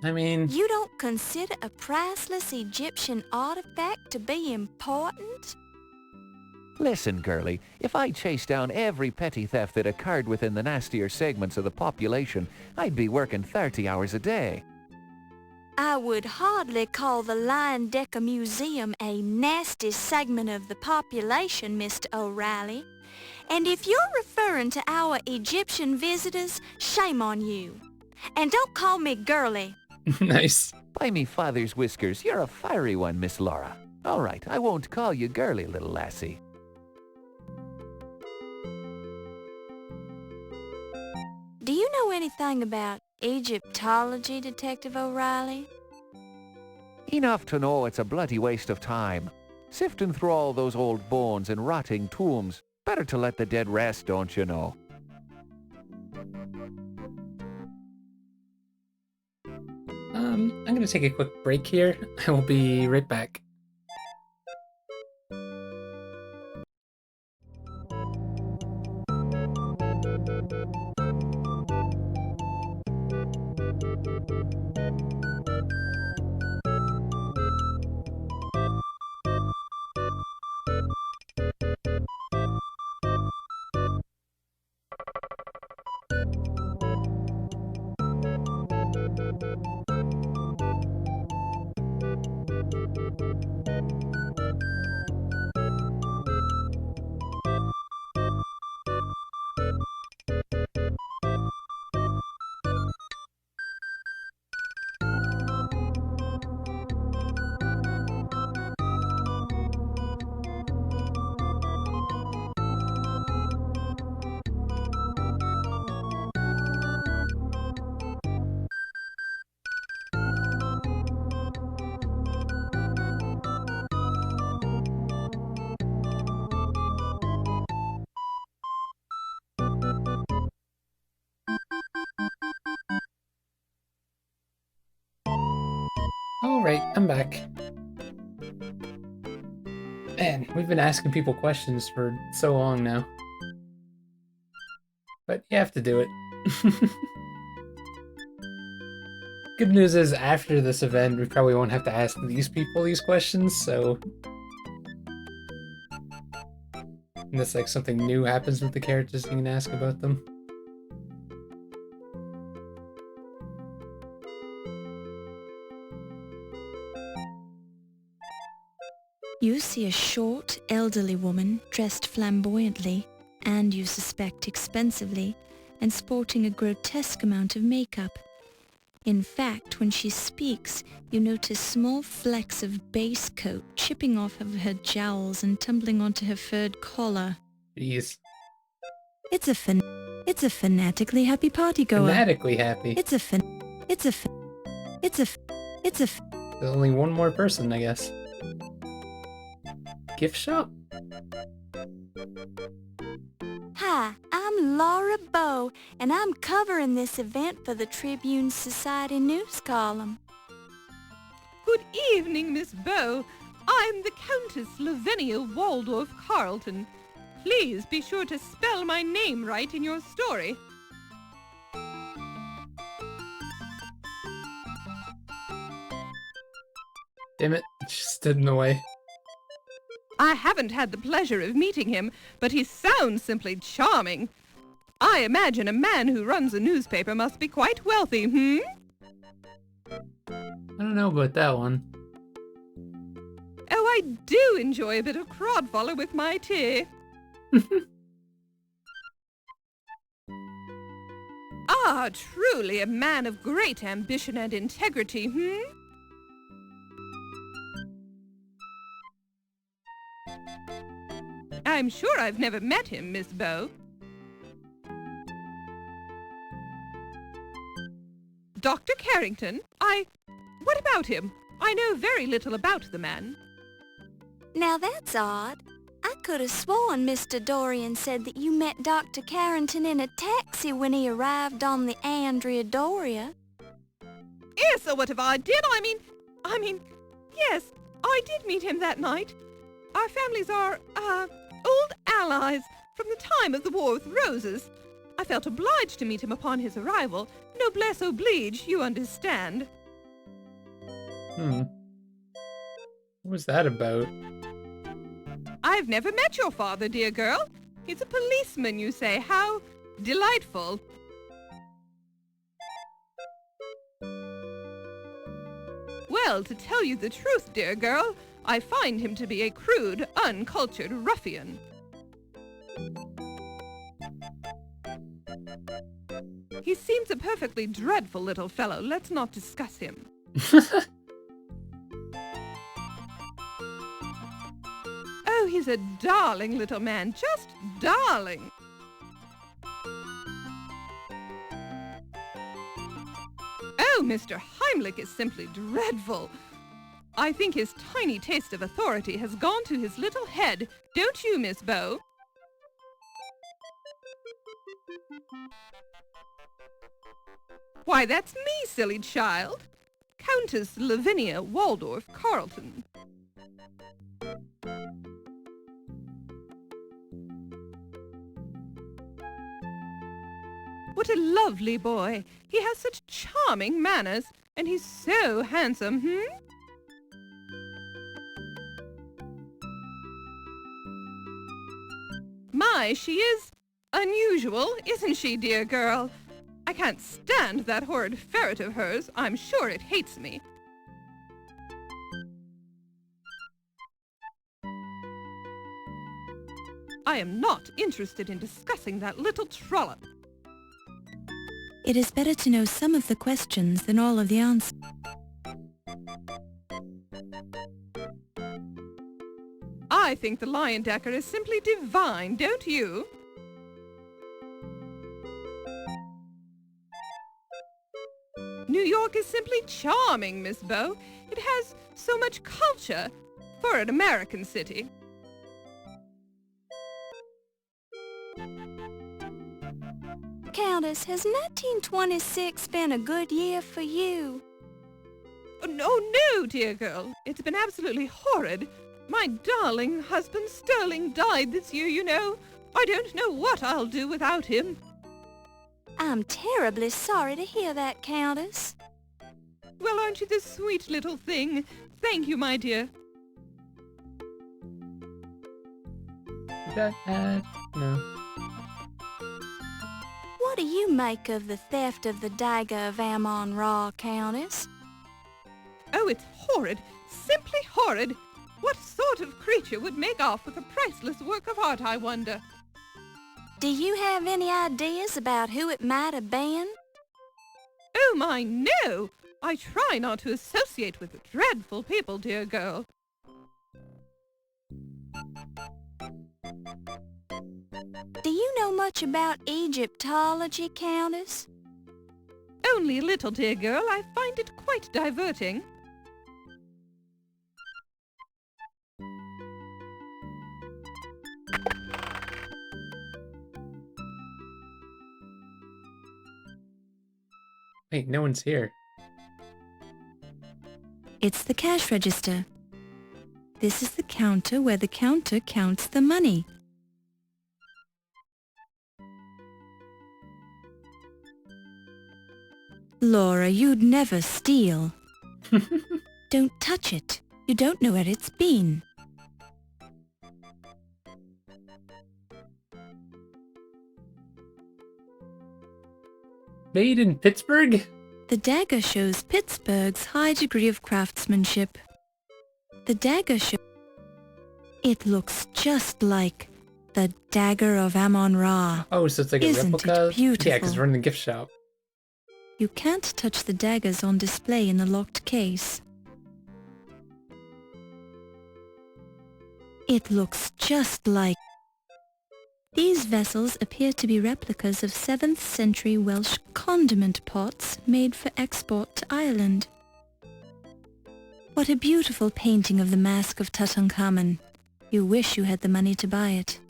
I mean... You don't consider a priceless Egyptian artifact to be important? Listen, girlie, if I chased down every petty theft that occurred within the nastier segments of the population, I'd be working 30 hours a day. I would hardly call the Lion Decker Museum a nasty segment of the population, Mr. O'Reilly. And if you're referring to our Egyptian visitors, shame on you. And don't call me girly. Nice. By me father's whiskers, you're a fiery one, Miss Laura. All right, I won't call you girly, little lassie. Do you know anything about Egyptology, Detective O'Reilly? Enough to know it's a bloody waste of time. Sifting through all those old bones and rotting tombs. Better to let the dead rest, don't you know? I'm gonna take a quick break here. I will be right back. Alright, I'm back. Man, we've been asking people questions for so long now. But you have to do it. Good news is, after this event, we probably won't have to ask these people these questions, so... Unless, like, something new happens with the characters, you can ask about them. You see a short, elderly woman dressed flamboyantly, and you suspect expensively, and sporting a grotesque amount of makeup. In fact, when she speaks, you notice small flecks of base coat chipping off of her jowls and tumbling onto her furred collar. Jeez. It's a fanatically happy partygoer. Fanatically happy? There's only one more person, I guess. Gift shop? Hi, I'm Laura Bow, and I'm covering this event for the Tribune Society news column. Good evening, Miss Bow. I'm the Countess Lavinia Waldorf Carleton. Please be sure to spell my name right in your story. Damn it, it just stood in the way. I haven't had the pleasure of meeting him, but he sounds simply charming. I imagine a man who runs a newspaper must be quite wealthy, hmm? I don't know about that one. Oh, I do enjoy a bit of crodfollow with my tea. Ah, truly a man of great ambition and integrity, hmm? I'm sure I've never met him, Miss Bow. Dr. Carrington? What about him? I know very little about the man. Now that's odd. I could have sworn Mr. Dorian said that you met Dr. Carrington in a taxi when he arrived on the Andrea Doria. Yes, or what if I did? I mean, yes, I did meet him that night. Our families are, old allies from the time of the War with Roses. I felt obliged to meet him upon his arrival. Noblesse oblige, you understand. What was that about? I've never met your father, dear girl. He's a policeman, you say. How delightful. Well, to tell you the truth, dear girl, I find him to be a crude, uncultured ruffian. He seems a perfectly dreadful little fellow. Let's not discuss him. Oh, he's a darling little man, just darling. Oh, Mr. Heimlich is simply dreadful. I think his tiny taste of authority has gone to his little head, don't you, Miss Bow? Why, that's me, silly child. Countess Lavinia Waldorf Carleton. What a lovely boy. He has such charming manners, and he's so handsome, My, she is unusual, isn't she, dear girl? I can't stand that horrid ferret of hers. I'm sure it hates me. I am not interested in discussing that little trollop. It is better to know some of the questions than all of the answers. I think the Lion Decker is simply divine, don't you? New York is simply charming, Miss Bow. It has so much culture for an American city. Countess, has 1926 been a good year for you? Oh, no, dear girl. It's been absolutely horrid. My darling husband Sterling died this year, you know. I don't know what I'll do without him. I'm terribly sorry to hear that, Countess. Well, aren't you the sweet little thing? Thank you, my dear. No. What do you make of the theft of the Dagger of Amon Ra, Countess? Oh, it's horrid. Simply horrid. What sort of creature would make off with a priceless work of art, I wonder? Do you have any ideas about who it might have been? Oh, my, no! I try not to associate with dreadful people, dear girl. Do you know much about Egyptology, Countess? Only a little, dear girl. I find it quite diverting. Wait, no one's here. It's the cash register. This is the counter where the counter counts the money. Laura, you'd never steal. Don't touch it. You don't know where it's been. Made in Pittsburgh? The dagger shows Pittsburgh's high degree of craftsmanship. The dagger shows... It looks just like the Dagger of Amon Ra. Oh, so it's like a replica? Isn't it beautiful? Yeah, because we're in the gift shop. You can't touch the daggers on display in the locked case. It looks just like... These vessels appear to be replicas of 7th century Welsh condiment pots made for export to Ireland. What a beautiful painting of the Mask of Tutankhamun. You wish you had the money to buy it.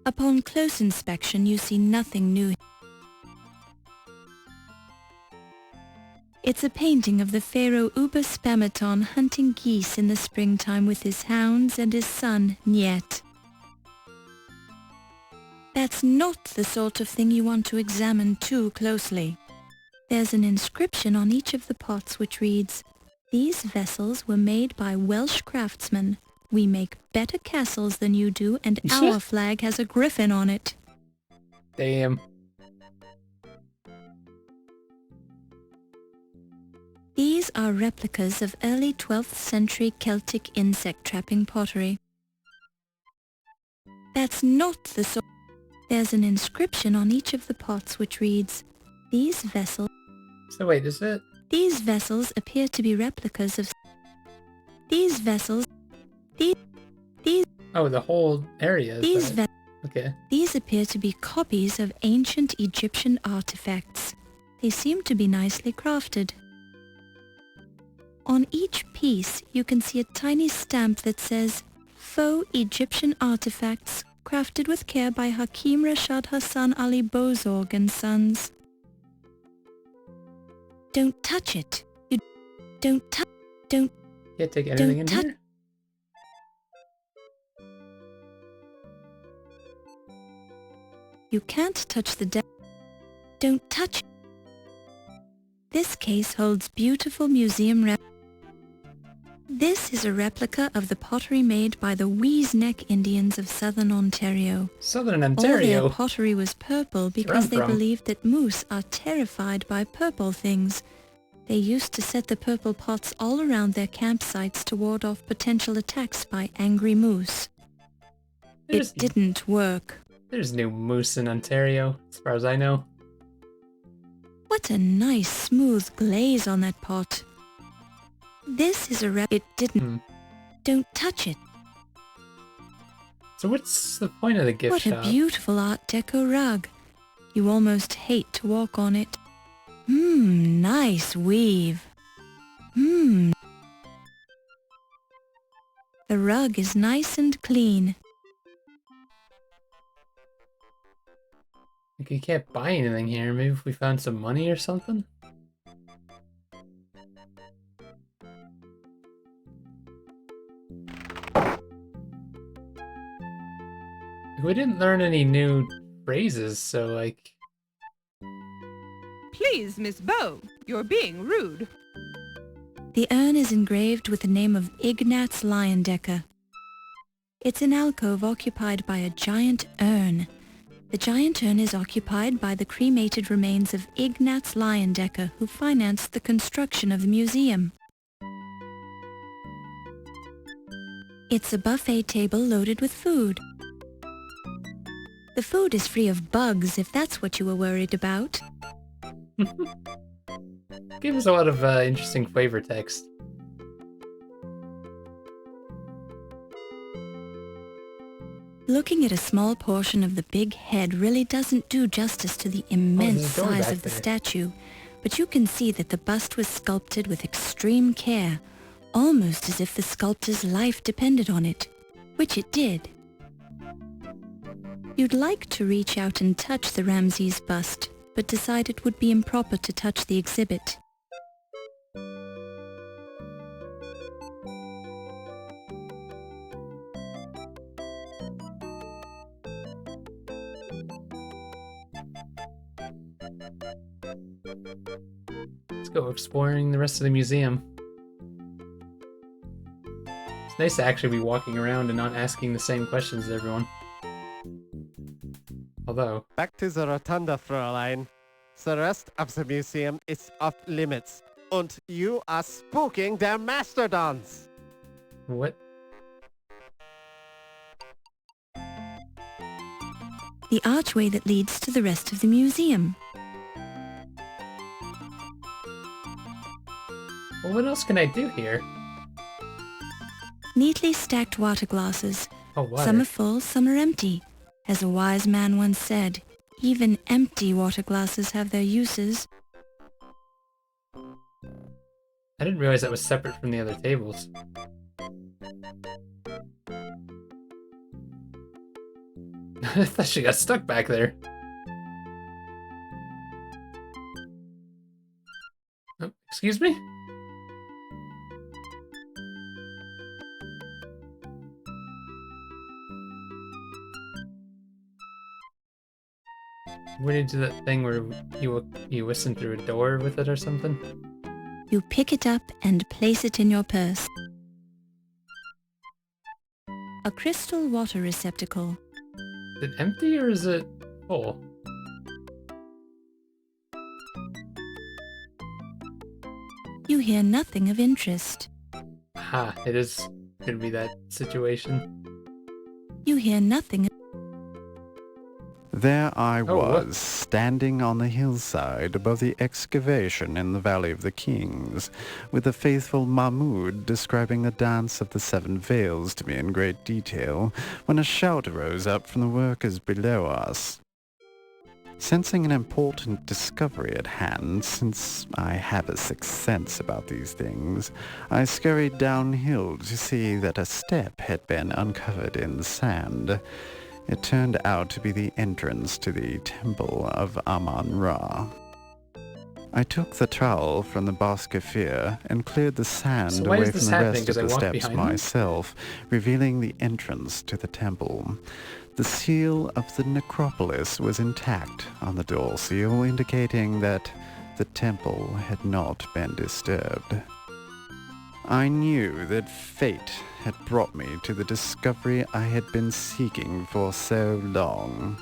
Upon close inspection, you see nothing new. It's a painting of the pharaoh Uba-Spamaton hunting geese in the springtime with his hounds and his son, Niet. That's not the sort of thing you want to examine too closely. There's an inscription on each of the pots which reads, "These vessels were made by Welsh craftsmen. We make better castles than you do, and our flag has a griffin on it." Damn. These are replicas of early 12th century Celtic insect trapping pottery. That's not the sort... There's an inscription on each of the pots which reads, "These vessels..." So wait, is it? These vessels appear to be replicas of... These vessels... These... Oh, the whole area is These that. Okay. These appear to be copies of ancient Egyptian artifacts. They seem to be nicely crafted. On each piece, you can see a tiny stamp that says, "Faux Egyptian artifacts, crafted with care by Hakim Rashad Hassan Ali Bozorg and Sons." Don't touch it. You don't touch... Don't... Can't take anything in here? You can't touch the Don't touch... This case holds beautiful museum This is a replica of the pottery made by the Wheeze Neck Indians of southern Ontario. Southern All Ontario? their pottery was purple because they believed that moose are terrified by purple things. They used to set the purple pots all around their campsites to ward off potential attacks by angry moose. It didn't work. There's no moose in Ontario, as far as I know. What a nice smooth glaze on that pot. This is a It didn't. Don't touch it. So what's the point of the gift shop? What a beautiful Art Deco rug. You almost hate to walk on it. Nice weave. The rug is nice and clean. Like, you can't buy anything here. Maybe if we found some money or something? We didn't learn any new phrases, so like... Please, Miss Bow, you're being rude. The urn is engraved with the name of Ignaz Leyendecker. It's an alcove occupied by a giant urn. The giant urn is occupied by the cremated remains of Ignaz Leyendecker, who financed the construction of the museum. It's a buffet table loaded with food. The food is free of bugs, if that's what you were worried about. Gave us a lot of interesting flavor text. Looking at a small portion of the big head really doesn't do justice to the immense size of the statue, but you can see that the bust was sculpted with extreme care, almost as if the sculptor's life depended on it, which it did. You'd like to reach out and touch the Ramses bust, but decide it would be improper to touch the exhibit. Let's go exploring the rest of the museum. It's nice to actually be walking around and not asking the same questions as everyone. Although... Back to the Rotunda, Fräulein. The rest of the museum is off limits. And you are spooking their mastodons. What? The archway that leads to the rest of the museum. Well, what else can I do here? Neatly stacked water glasses. Oh, water. Some are full, some are empty. As a wise man once said, even empty water glasses have their uses. I didn't realize that was separate from the other tables. I thought she got stuck back there. Oh, excuse me? Where did you do that thing where you whistle through a door with it or something? You pick it up and place it in your purse. A crystal water receptacle. Is it empty or is it full? You hear nothing of interest. Ah, it is gonna be that situation. You hear nothing. There I was, what? standing on the hillside above the excavation in the Valley of the Kings, with the faithful Mahmud describing the dance of the Seven Veils to me in great detail, when a shout rose up from the workers below us. Sensing an important discovery at hand, since I have a sixth sense about these things, I scurried downhill to see that a step had been uncovered in the sand. It turned out to be the entrance to the Temple of Amon-Ra. I took the trowel from the Boskafir and cleared the sand away from the rest of the steps myself, revealing the entrance to the temple. The seal of the necropolis was intact on the door seal, indicating that the temple had not been disturbed. I knew that fate had brought me to the discovery I had been seeking for so long.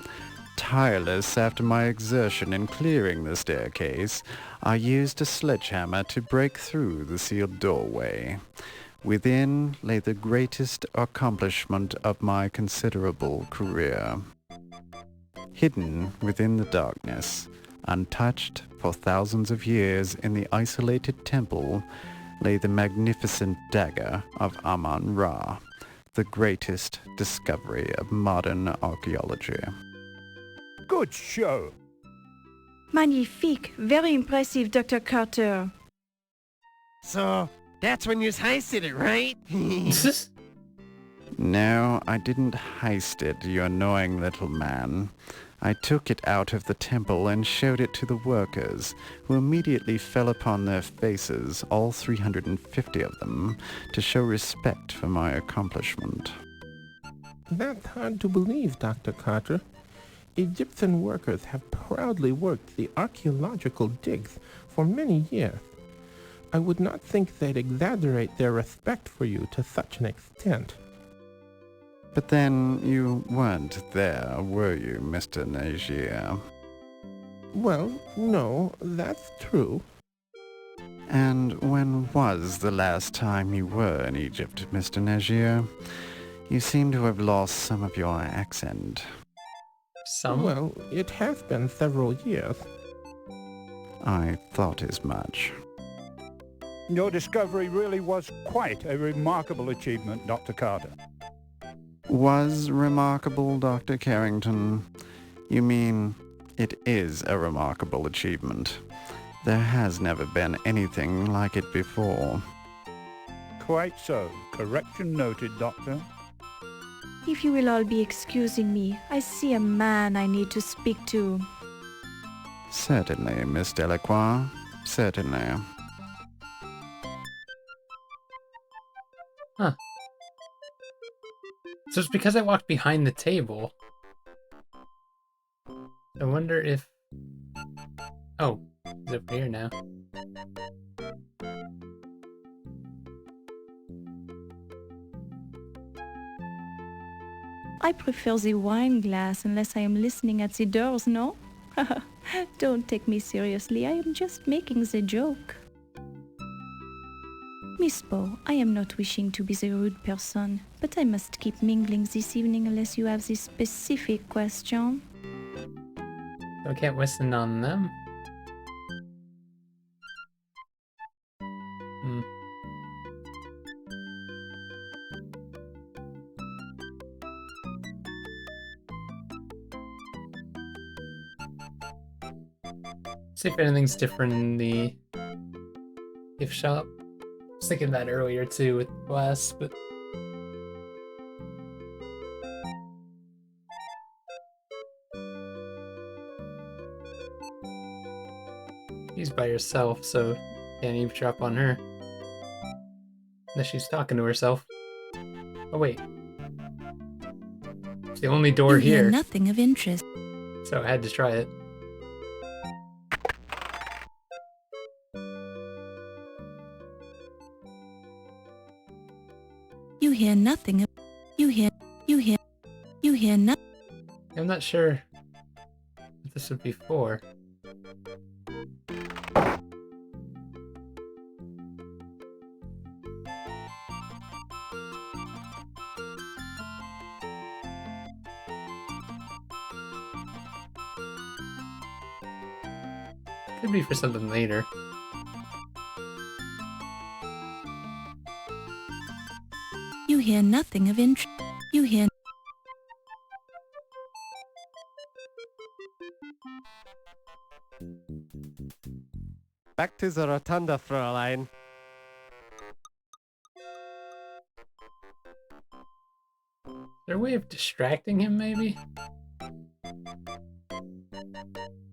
Tireless after my exertion in clearing the staircase, I used a sledgehammer to break through the sealed doorway. Within lay the greatest accomplishment of my considerable career. Hidden within the darkness, untouched for thousands of years in the isolated temple, lay the magnificent Dagger of Amon-Ra, the greatest discovery of modern archaeology. Good show. Magnifique. Very impressive, Dr. Carter. So, that's when you heisted it, right? No, I didn't heist it, you annoying little man. I took it out of the temple and showed it to the workers, who immediately fell upon their faces, all 350 of them, to show respect for my accomplishment. That's hard to believe, Dr. Carter. Egyptian workers have proudly worked the archaeological digs for many years. I would not think they'd exaggerate their respect for you to such an extent. But then you weren't there, were you, Mr. Nagier? Well, no, that's true. And when was the last time you were in Egypt, Mr. Nagier? You seem to have lost some of your accent. Some? Well, it has been several years. I thought as much. Your discovery really was quite a remarkable achievement, Dr. Carter. Was remarkable, Dr. Carrington? You mean it is a remarkable achievement. There has never been anything like it before. Quite so. Correction noted, Doctor. If you will all be excusing me, I see a man I need to speak to. Certainly, Miss Delacroix. Certainly. Huh. So it's because I walked behind the table. I wonder if... Oh, it's over here now. I prefer the wine glass unless I am listening at the doors, no? Don't take me seriously, I am just making the joke. Miss Bow, I am not wishing to be the rude person, but I must keep mingling this evening unless you have this specific question. I can't listen on them. See if anything's different in the gift shop. I was thinking that earlier too with glass, but she's by herself, so can't eavesdrop on her. Unless she's talking to herself. Oh wait. It's the only door you here. Hear nothing of interest. So I had to try it. You hear nothing of... You hear nothing. I'm not sure what this would be for. Could be for something later. You hear nothing of interest. You hear... Back to the rotunda, Fräulein. Is there a way of distracting him, maybe?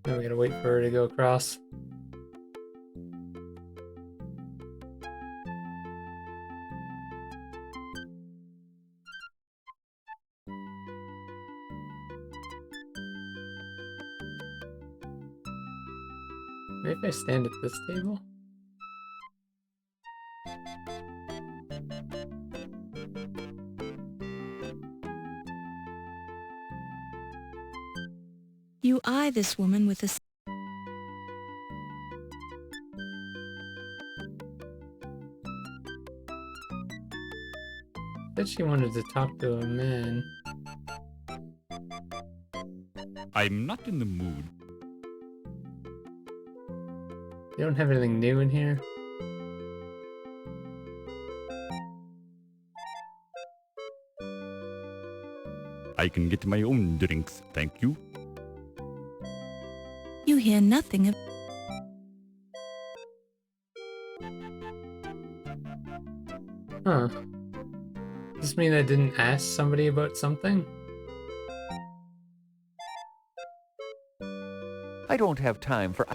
Then we gotta wait for her to go across. Maybe if I stand at this table? You eye this woman with a... Said she wanted to talk to a man. I'm not in the mood. You don't have anything new in here? I can get my own drinks, thank you. You hear nothing of... Huh. Does this mean I didn't ask somebody about something? I don't have time for...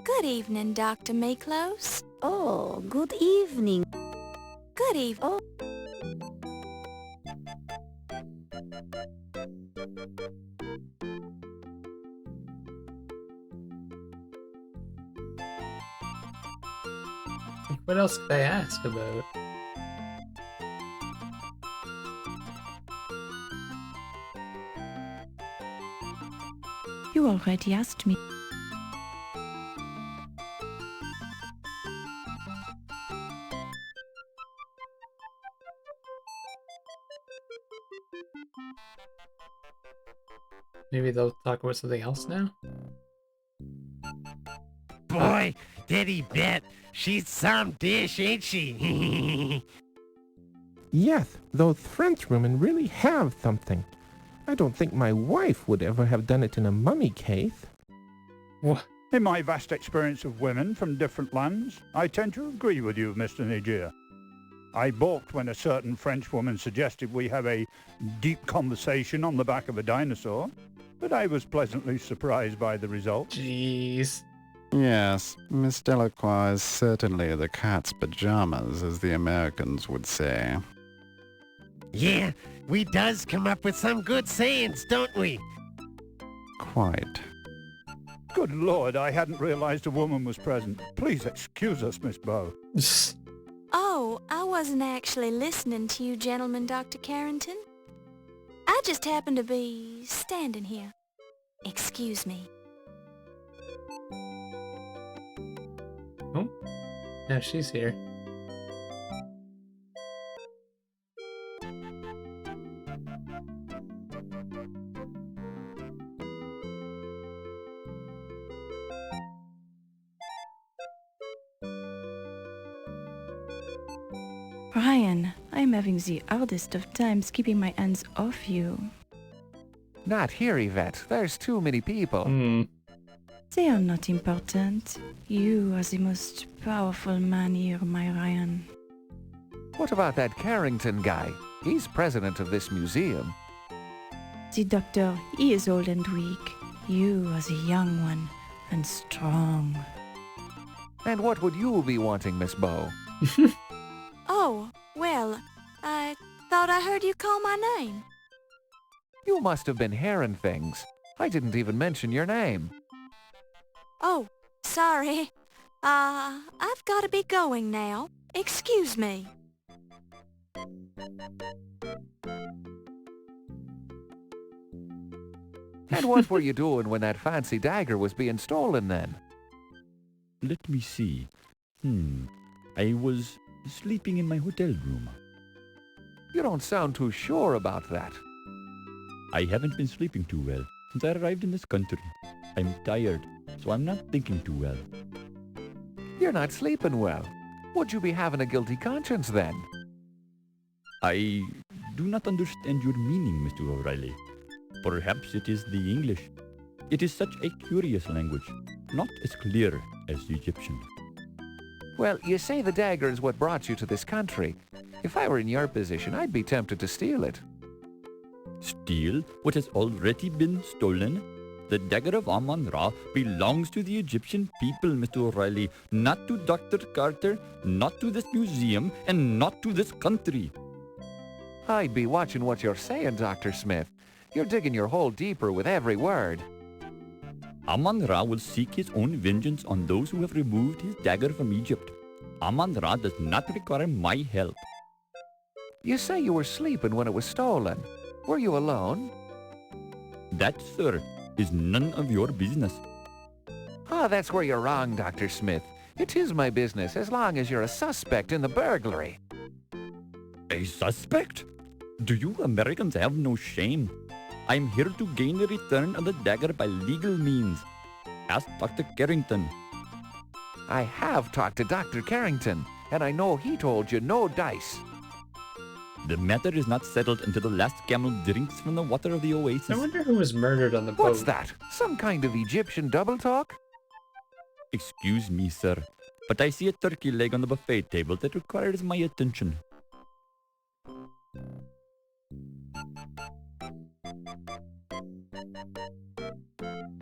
Good evening, Dr. Miklos. Oh, good evening. Good evening. Oh. What else could I ask about? You already asked me. Maybe they'll talk about something else now? Boy, did he bet. She's some dish, ain't she? Yes, those French women really have something. I don't think my wife would ever have done it in a mummy case. What? In my vast experience of women from different lands, I tend to agree with you, Mr. Niger. I balked when a certain French woman suggested we have a deep conversation on the back of a dinosaur, but I was pleasantly surprised by the result. Jeez. Yes, Miss Delacroix is certainly the cat's pajamas, as the Americans would say. Yeah, we does come up with some good sayings, don't we? Quite. Good Lord, I hadn't realized a woman was present. Please excuse us, Miss Bow. Oh, I wasn't actually listening to you gentlemen, Dr. Carrington. I just happen to be standing here. Excuse me. Oh, now she's here. Ryan, I'm having the hardest of times keeping my hands off you. Not here, Yvette. There's too many people. They are not important. You are the most powerful man here, my Ryan. What about that Carrington guy? He's president of this museum. The doctor, he is old and weak. You are the young one and strong. And what would you be wanting, Miss Bow? Oh, well, I thought I heard you call my name. You must have been hearing things. I didn't even mention your name. Oh, sorry. I've got to be going now. Excuse me. And what were you doing when that fancy dagger was being stolen then? Let me see. I was sleeping in my hotel room. You don't sound too sure about that. I haven't been sleeping too well since I arrived in this country. I'm tired, so I'm not thinking too well. You're not sleeping well. Would you be having a guilty conscience then? I do not understand your meaning, Mr. O'Reilly. Perhaps it is the English. It is such a curious language, not as clear as the Egyptian. Well, you say the dagger is what brought you to this country. If I were in your position, I'd be tempted to steal it. Steal what has already been stolen? The Dagger of Amon Ra belongs to the Egyptian people, Mr. O'Reilly, not to Dr. Carter, not to this museum, and not to this country. I'd be watching what you're saying, Dr. Smith. You're digging your hole deeper with every word. Amon Ra will seek his own vengeance on those who have removed his dagger from Egypt. Amon Ra does not require my help. You say you were sleeping when it was stolen. Were you alone? That, sir, is none of your business. Ah, that's where you're wrong, Dr. Smith. It is my business as long as you're a suspect in the burglary. A suspect? Do you Americans have no shame? I'm here to gain the return of the dagger by legal means. Ask Dr. Carrington. I have talked to Dr. Carrington, and I know he told you no dice. The matter is not settled until the last camel drinks from the water of the oasis. I wonder who was murdered on the boat. What's that? Some kind of Egyptian double talk? Excuse me, sir, but I see a turkey leg on the buffet table that requires my attention.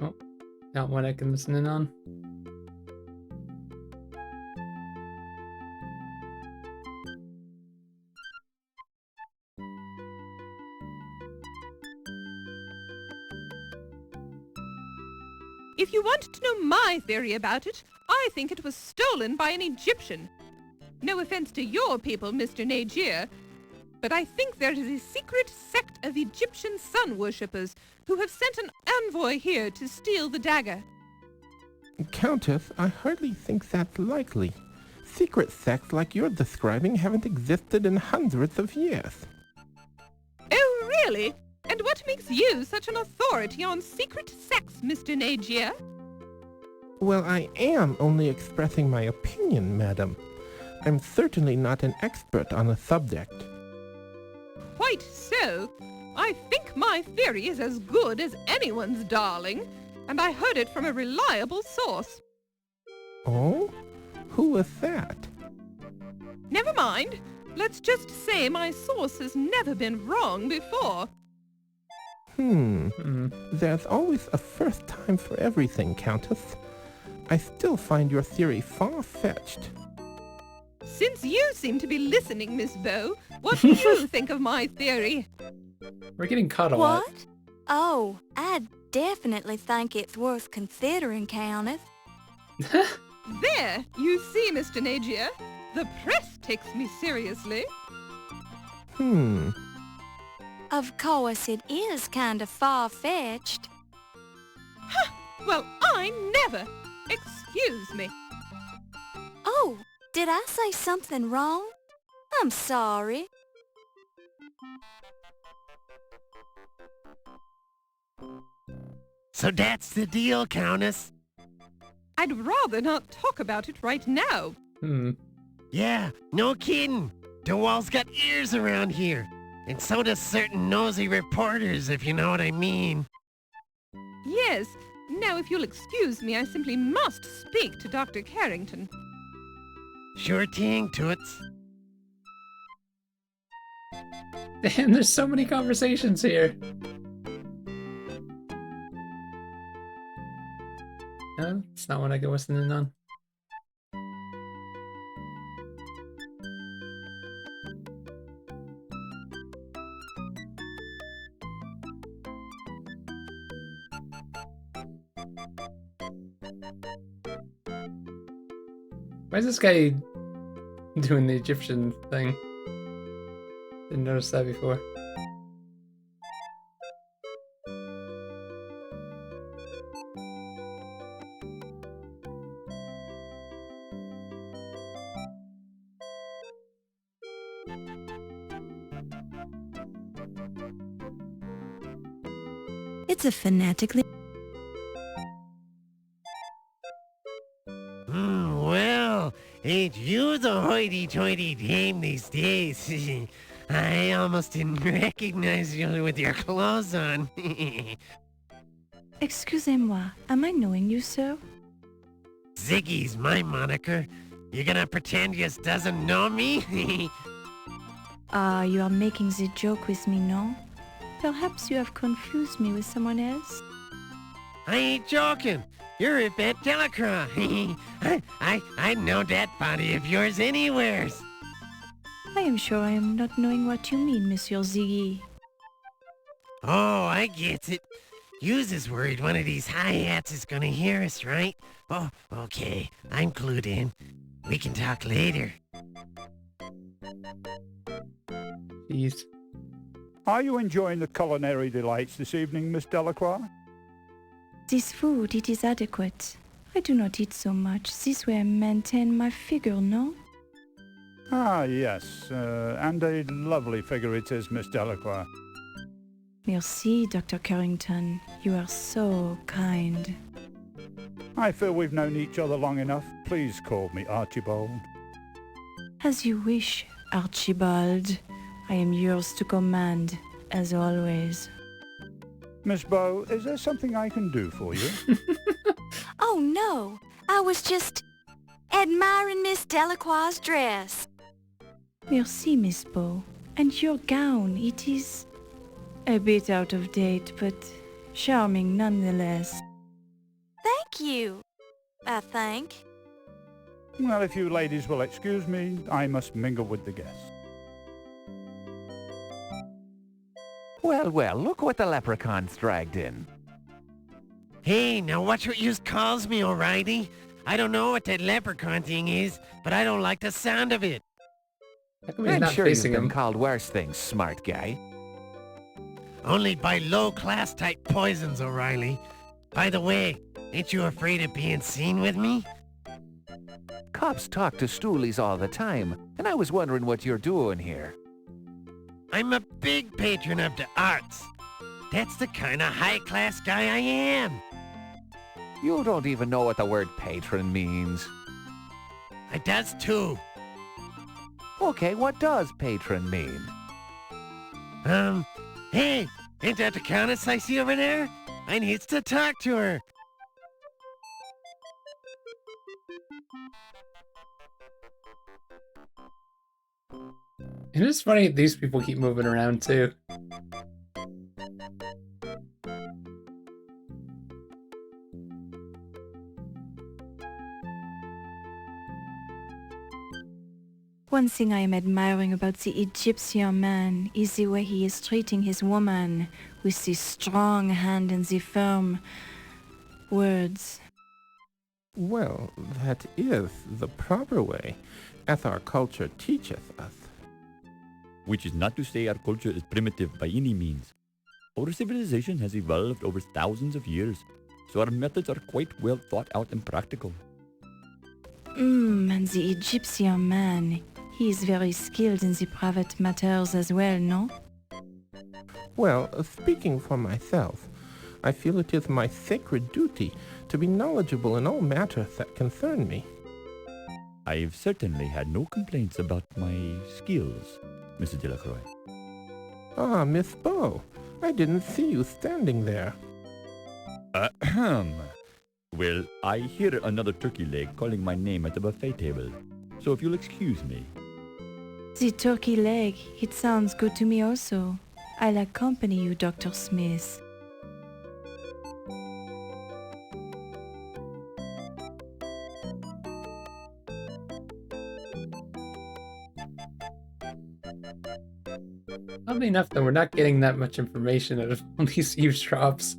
Oh, not one I can listen in on. If you want to know my theory about it, I think it was stolen by an Egyptian. No offense to your people, Mr. Nagier, but I think there is a secret sect of Egyptian sun worshippers who have sent an envoy here to steal the dagger. Countess, I hardly think that's likely. Secret sects like you're describing haven't existed in hundreds of years. Oh, really? And what makes you such an authority on secret sects, Mr. Nagier? Well, I am only expressing my opinion, madam. I'm certainly not an expert on the subject. Quite so. I think my theory is as good as anyone's, darling, and I heard it from a reliable source. Oh? Who was that? Never mind. Let's just say my source has never been wrong before. There's always a first time for everything, Countess. I still find your theory far-fetched. Since you seem to be listening, Miss Bow, what do you think of my theory? We're getting caught a lot. What? Oh, I definitely think it's worth considering, Countess. There, you see, Mr. Nagier, the press takes me seriously. Of course, it is kind of far-fetched. Well, I never. Excuse me. Oh, did I say something wrong? I'm sorry. So that's the deal, Countess. I'd rather not talk about it right now. Yeah, no kidding. DeWall's got ears around here. And so does certain nosy reporters, if you know what I mean. Yes. Now, if you'll excuse me, I simply must speak to Dr. Carrington. Sure thing, Toots. Damn, there's so many conversations here. No, it's not one I can listen in on. Why is this guy doing the Egyptian thing? Didn't notice that before. It's a fanatically... Well, ain't you the hoity-toity dame these days? I almost didn't recognize you with your clothes on. Excusez-moi, am I knowing you, sir? Ziggy's my moniker. You gonna pretend you doesn't know me? Ah, you are making the joke with me, no? Perhaps you have confused me with someone else? I ain't joking. You're Yvette Delacroix. I'd know that body of yours anywheres. I am sure I am not knowing what you mean, Monsieur Ziggy. Oh, I get it. Yous is worried one of these hi-hats is gonna hear us, right? Oh, okay. I'm clued in. We can talk later. Jeez. Are you enjoying the culinary delights this evening, Miss Delacroix? This food, it is adequate. I do not eat so much. This way I maintain my figure, no? Ah, yes. And a lovely figure it is, Miss Delacroix. Merci, Dr. Carrington. You are so kind. I feel we've known each other long enough. Please call me Archibald. As you wish, Archibald. I am yours to command, as always. Miss Bow, is there something I can do for you? Oh, no. I was just admiring Miss Delacroix's dress. Merci, Miss Bow. And your gown, it is a bit out of date, but charming nonetheless. Thank you, I think. Well, if you ladies will excuse me, I must mingle with the guests. Well, well, look what the leprechaun's dragged in. Hey, now watch what yous calls me, O'Reilly. I don't know what that leprechaun thing is, but I don't like the sound of it. I'm sure you've been called worse things, smart guy. Only by low-class type poisons, O'Reilly. By the way, ain't you afraid of being seen with me? Cops talk to stoolies all the time, and I was wondering what you're doing here. I'm a big patron of the arts. That's the kind of high-class guy I am. You don't even know what the word patron means. I does too. Okay, what does patron mean? Hey, ain't that the Countess I see over there? I needs to talk to her. It is funny these people keep moving around too. One thing I am admiring about the Egyptian man is the way he is treating his woman with the strong hand and the firm words. Well, that is the proper way, as our culture teacheth us. which is not to say our culture is primitive by any means. Our civilization has evolved over thousands of years, so our methods are quite well thought out and practical. And the Egyptian man, he is very skilled in the private matters as well, no? Well, speaking for myself, I feel it is my sacred duty to be knowledgeable in all matters that concern me. I've certainly had no complaints about my skills, Mr. Delacroix. Ah, Miss Bow, I didn't see you standing there. Ahem. Well, I hear another turkey leg calling my name at the buffet table, so if you'll excuse me. The turkey leg, it sounds good to me also. I'll accompany you, Dr. Smith. Oddly enough, though, we're not getting that much information out of all these eavesdrops.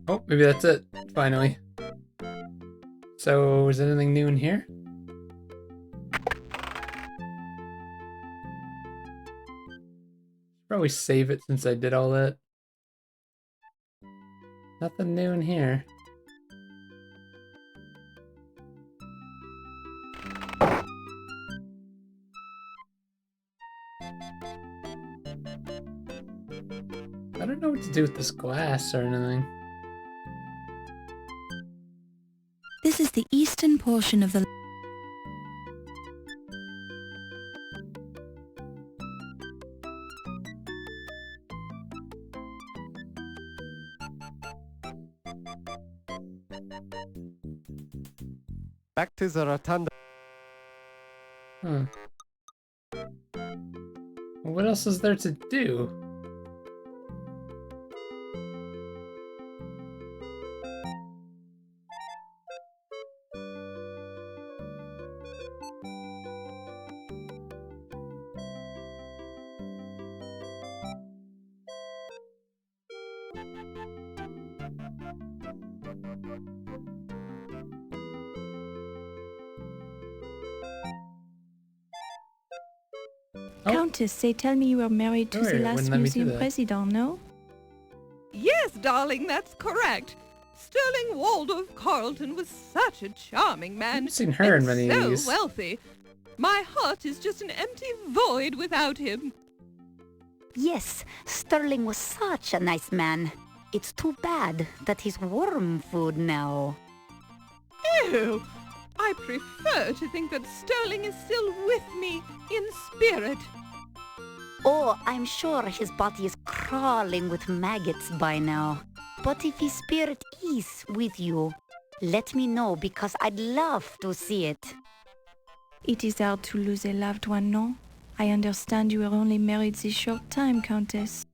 Oh, maybe that's it, finally. So, is there anything new in here? Probably save it since I did all that. Nothing new in here. I don't know what to do with this glass or anything. This is the eastern portion of the... Back to the rotunda. Huh. Well, what else is there to do? Countess, they tell me you were married to the last museum president, no? Yes, darling, that's correct. Sterling Waldorf Carlton was such a charming man. I've seen her in many of these. So wealthy. My heart is just an empty void without him. Yes, Sterling was such a nice man. It's too bad that he's worm food now. Ew! I prefer to think that Sterling is still with me in spirit. Oh, I'm sure his body is crawling with maggots by now. But if his spirit is with you, let me know because I'd love to see it. It is hard to lose a loved one, no? I understand you were only married this short time, Countess.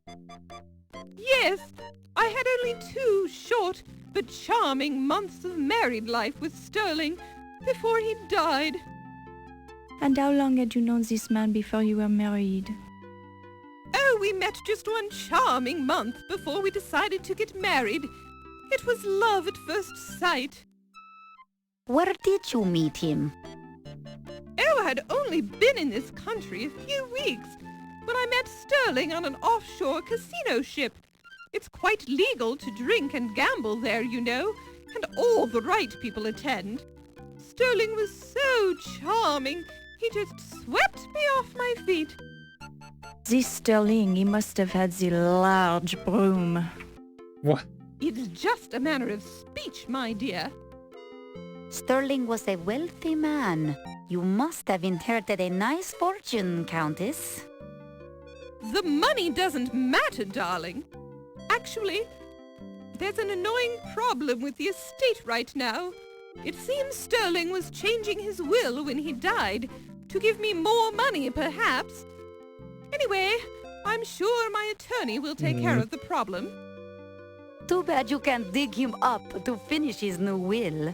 Yes, I had only 2 short but charming months of married life with Sterling before he died. And how long had you known this man before you were married? Oh, we met just 1 charming month before we decided to get married. It was love at first sight. Where did you meet him? Oh, I had only been in this country a few weeks when I met Sterling on an offshore casino ship. It's quite legal to drink and gamble there, you know, and all the right people attend. Sterling was so charming, he just swept me off my feet. This Sterling, he must have had the large broom. What? It's just a manner of speech, my dear. Sterling was a wealthy man. You must have inherited a nice fortune, Countess. The money doesn't matter, darling. Actually, there's an annoying problem with the estate right now. It seems Sterling was changing his will when he died, To give me more money, perhaps. Anyway, I'm sure my attorney will take care of the problem. Too bad you can't dig him up to finish his new will.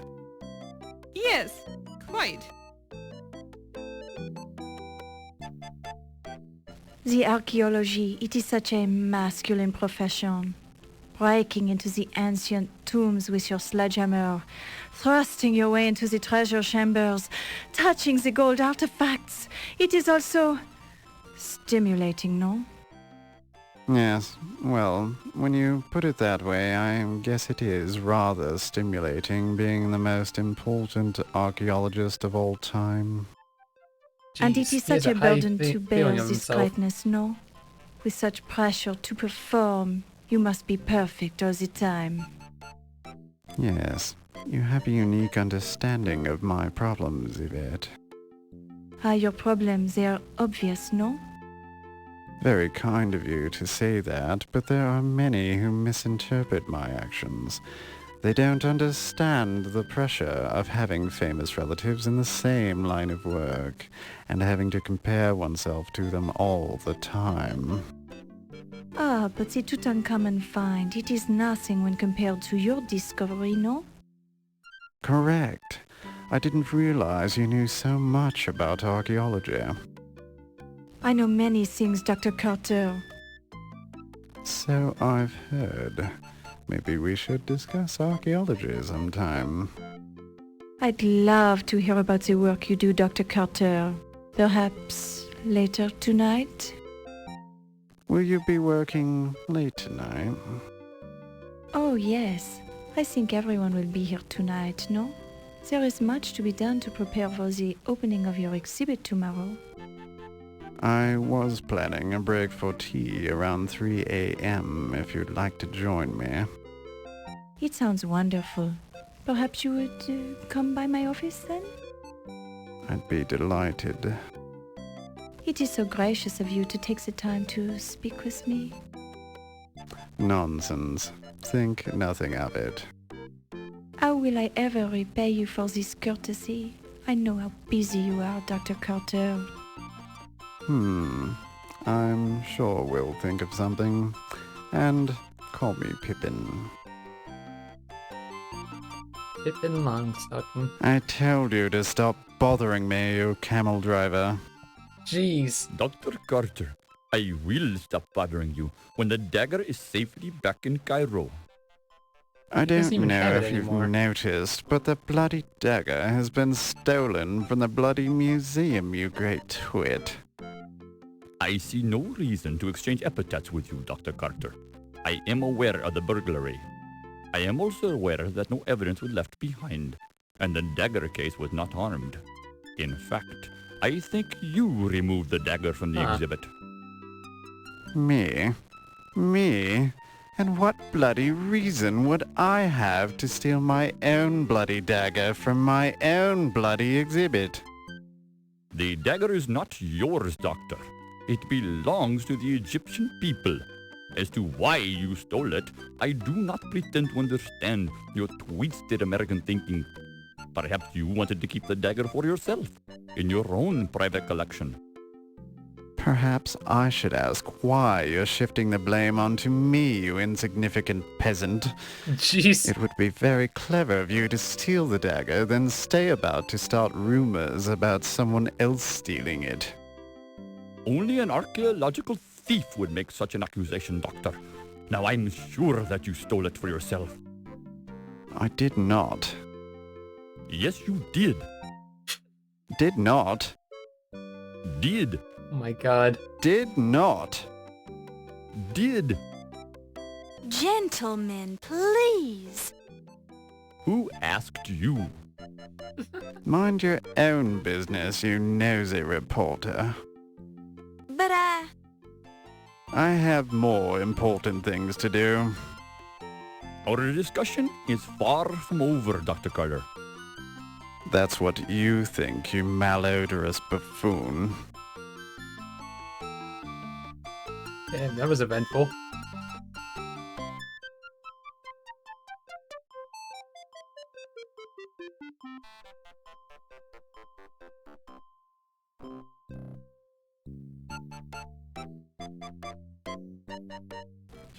Yes, quite. The archaeology, it is such a masculine profession. Breaking into the ancient tombs with your sledgehammer, thrusting your way into the treasure chambers, touching the gold artifacts. It is also stimulating, no? Yes, well, when you put it that way, I guess it is rather stimulating being the most important archaeologist of all time. And it is such a burden to bear feeling of this himself. greatness, no? With such pressure to perform, you must be perfect all the time. Yes, you have a unique understanding of my problems, Yvette. Your problems, they are obvious, no? Very kind of you to say that, but there are many who misinterpret my actions. They don't understand the pressure of having famous relatives in the same line of work, and having to compare oneself to them all the time. But the Tutankhamun find, it is nothing when compared to your discovery, no? Correct. I didn't realize you knew so much about archaeology. I know many things, Dr. Carter. So I've heard. Maybe we should discuss archaeology sometime. I'd love to hear about the work you do, Dr. Carter. Perhaps later tonight? Will you be working late tonight? Oh, yes. I think everyone will be here tonight, no? There is much to be done to prepare for the opening of your exhibit tomorrow. I was planning a break for tea around 3 a.m. if you'd like to join me. It sounds wonderful. Perhaps you would come by my office then? I'd be delighted. It is so gracious of you to take the time to speak with me. Nonsense. Think nothing of it. How will I ever repay you for this courtesy? I know how busy you are, Dr. Carter. I'm sure we'll think of something. And call me Pippin. Pippin Longstocking. I told you to stop bothering me, you camel driver. Jeez. Dr. Carter, I will stop bothering you when the dagger is safely back in Cairo. I don't even know have it if you've anymore. noticed, but the bloody dagger has been stolen from the bloody museum, you great twit. I see no reason to exchange epithets with you, Dr. Carter. I am aware of the burglary. I am also aware that no evidence was left behind, and the dagger case was not harmed. In fact, I think you removed the dagger from the exhibit. Me? Me? And what bloody reason would I have to steal my own bloody dagger from my own bloody exhibit? The dagger is not yours, Doctor. It belongs to the Egyptian people. As to why you stole it, I do not pretend to understand your twisted American thinking. Perhaps you wanted to keep the dagger for yourself, in your own private collection. Perhaps I should ask why you're shifting the blame onto me, you insignificant peasant. Jeez. It would be very clever of you to steal the dagger, then stay about to start rumors about someone else stealing it. Only an archaeological thief would make such an accusation, Doctor. Now I'm sure that you stole it for yourself. I did not. Yes, you did. Did not? Did. Oh my god. Did not. Did. Gentlemen, please. Who asked you? Mind your own business, you nosy reporter. But I have more important things to do. Our discussion is far from over, Dr. Carter. That's what you think, you malodorous buffoon. Damn, that was eventful.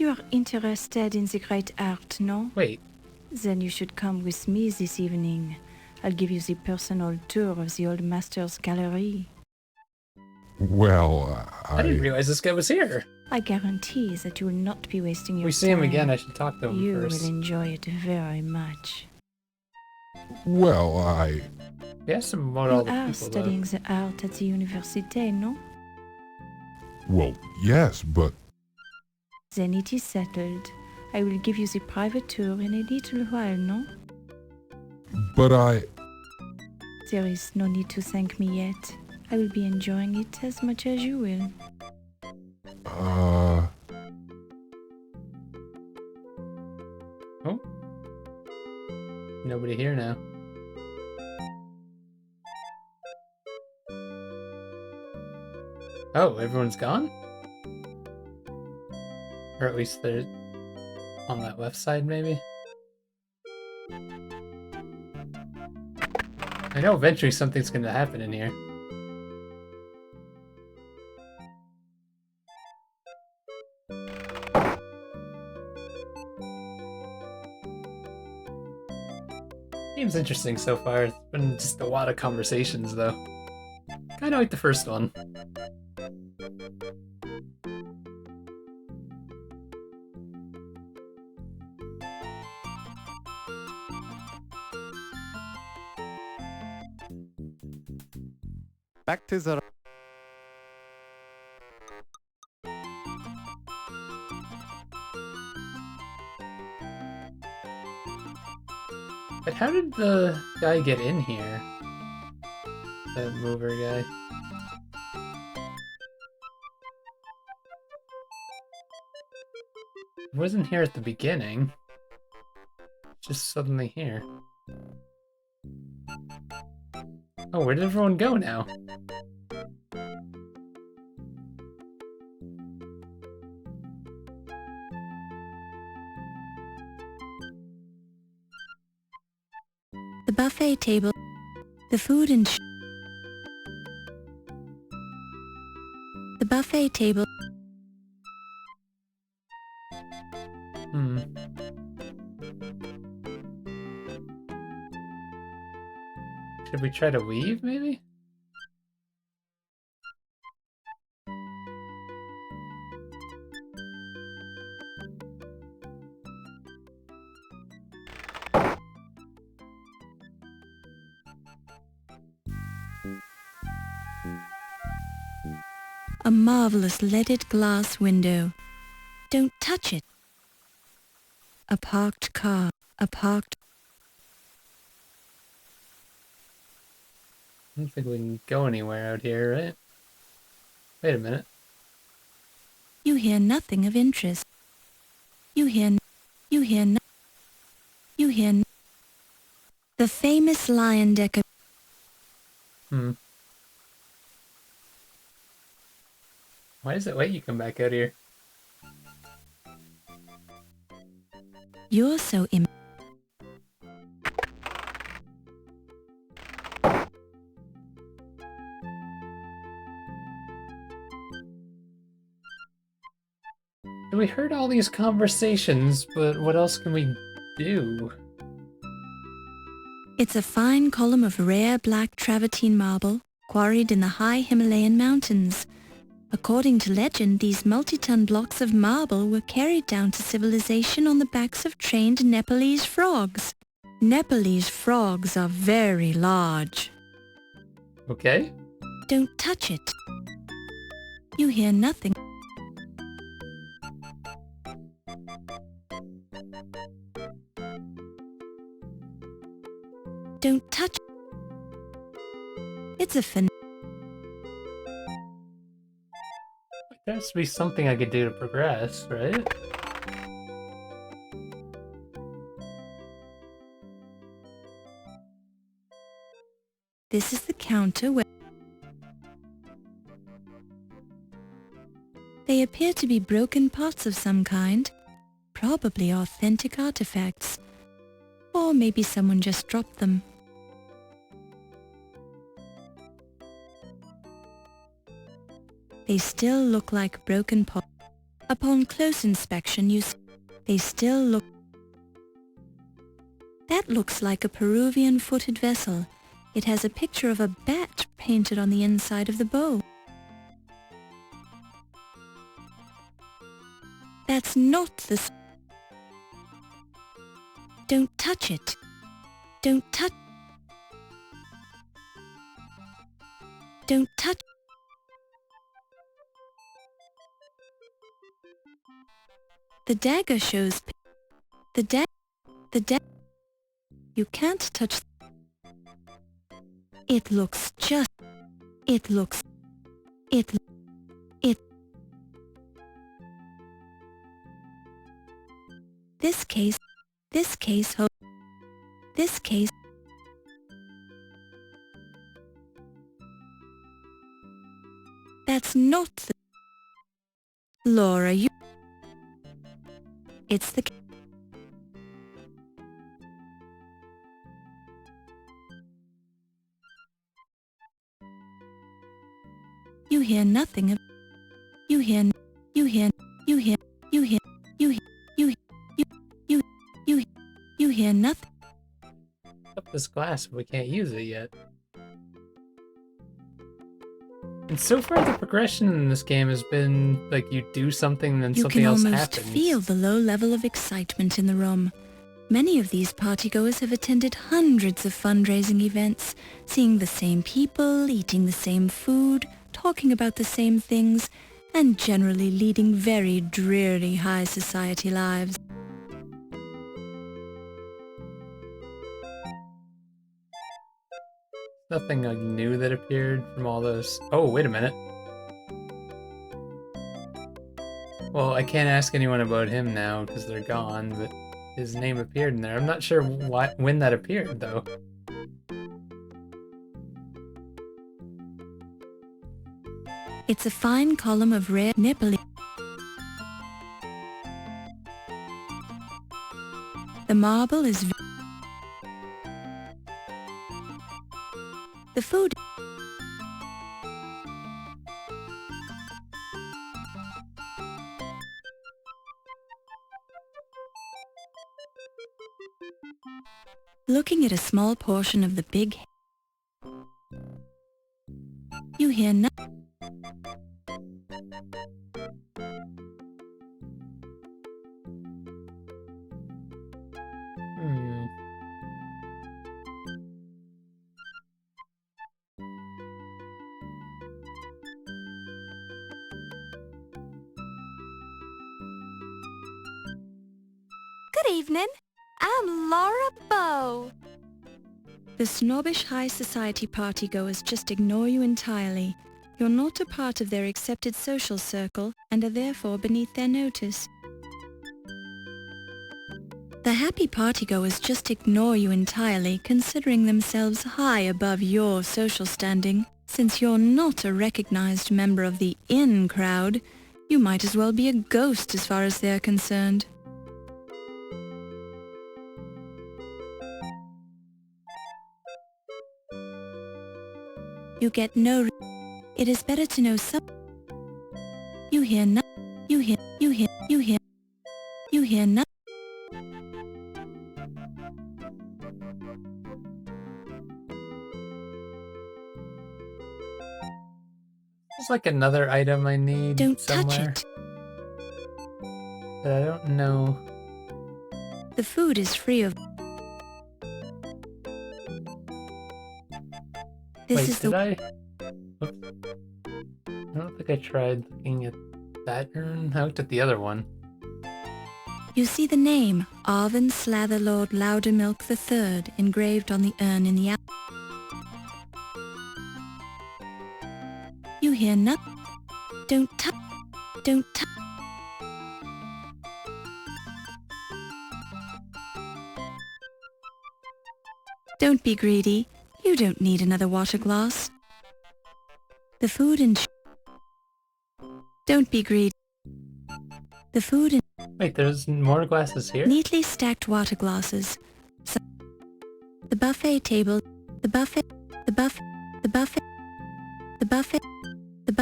You are interested in the great art, no? Wait. Then you should come with me this evening. I'll give you the personal tour of the old master's gallery. Well, I didn't realize this guy was here. I guarantee that you will not be wasting your time. We see him again, I should talk to him you first. You will enjoy it very much. Well, Yes, about all the You are people, studying the art at the université, no? Well, yes, but... Then it is settled. I will give you the private tour in a little while, no? But I... There is no need to thank me yet. I will be enjoying it as much as you will. Oh? Nobody here now. Oh, everyone's gone? Or at least they're on that left side, maybe? I know eventually something's gonna happen in here. Game's interesting so far. It's been just a lot of conversations, though. Kinda like the first one. Back to the... But how did the guy get in here? That mover guy. He wasn't here at the beginning. Just suddenly here. Oh, where did everyone go now? The buffet table. The food and the buffet table. Should we try to leave, maybe? A marvelous leaded glass window. Don't touch it. A parked car. A parked... I don't think we can go anywhere out here, right? Wait a minute. You hear nothing of interest. You hear... The famous lion decker... Why does it let you come back out here? You're so We heard all these conversations, but what else can we do? It's a fine column of rare black travertine marble, quarried in the high Himalayan mountains. According to legend, these multi-ton blocks of marble were carried down to civilization on the backs of trained Nepalese frogs. Nepalese frogs are very large. Okay. Don't touch it. You hear nothing. Don't touch. It's a fin. There has to be something I could do to progress, right? This is the counter where they appear to be broken pots of some kind, probably authentic artifacts, or maybe someone just dropped them. They still look like broken pots. Upon close inspection, you see they still look... That looks like a Peruvian-footed vessel. It has a picture of a bat painted on the inside of the bow. That's not the... Don't touch it. Don't touch... Don't touch... The dagger shows... The dagger... You can't touch... It looks just... It looks... It... This case... That's not the... Laura, you... It's the... You hear nothing of... You hear nothing up this glass, but we can't use it yet. And so far the progression in this game has been like you do something, then something else happens. You can almost feel the low level of excitement in the room. Many of these partygoers have attended hundreds of fundraising events, seeing the same people, eating the same food, talking about the same things, and generally leading very dreary high society lives. Nothing like new that appeared from all those... Oh, wait a minute. Well, I can't ask anyone about him now because they're gone, but his name appeared in there. I'm not sure when that appeared, though. It's a fine column of rare Nepali. The marble is... The food... Looking at a small portion of the big... You hear nothing. Good evening. I'm Laura Bow. The snobbish high society partygoers just ignore you entirely. You're not a part of their accepted social circle and are therefore beneath their notice. The happy partygoers just ignore you entirely, considering themselves high above your social standing. Since you're not a recognized member of the in crowd, you might as well be a ghost as far as they're concerned. You get no... It is better to know some... You hear no... You hear no... There's like another item I need Don't somewhere. touch it. But I don't know. The food is free of... Wait, did I? Oops. I don't think I tried looking at that urn. I looked at the other one. You see the name, Arvin Slatherlord Loudermilk III, engraved on the urn in the... You hear nothing. Don't touch. Don't touch. Don't be greedy. You don't need another water glass. The food and... Don't be greedy. The food and... Wait, there's more glasses here? Neatly stacked water glasses. The buffet table... The buffet... The buffet... The buffet... The buffet... The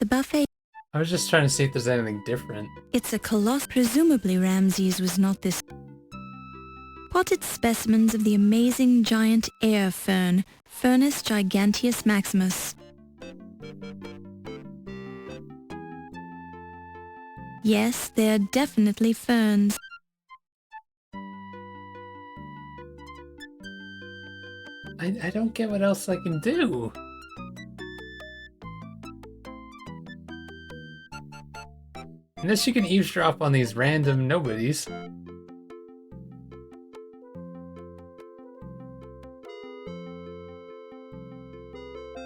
buffet... I was just trying to see if there's anything different. It's a coloss. Presumably Ramses was not this. Potted specimens of the amazing giant air fern, Furnus giganteus maximus. Yes, they're definitely ferns. I don't get what else I can do. Unless you can eavesdrop on these random nobodies.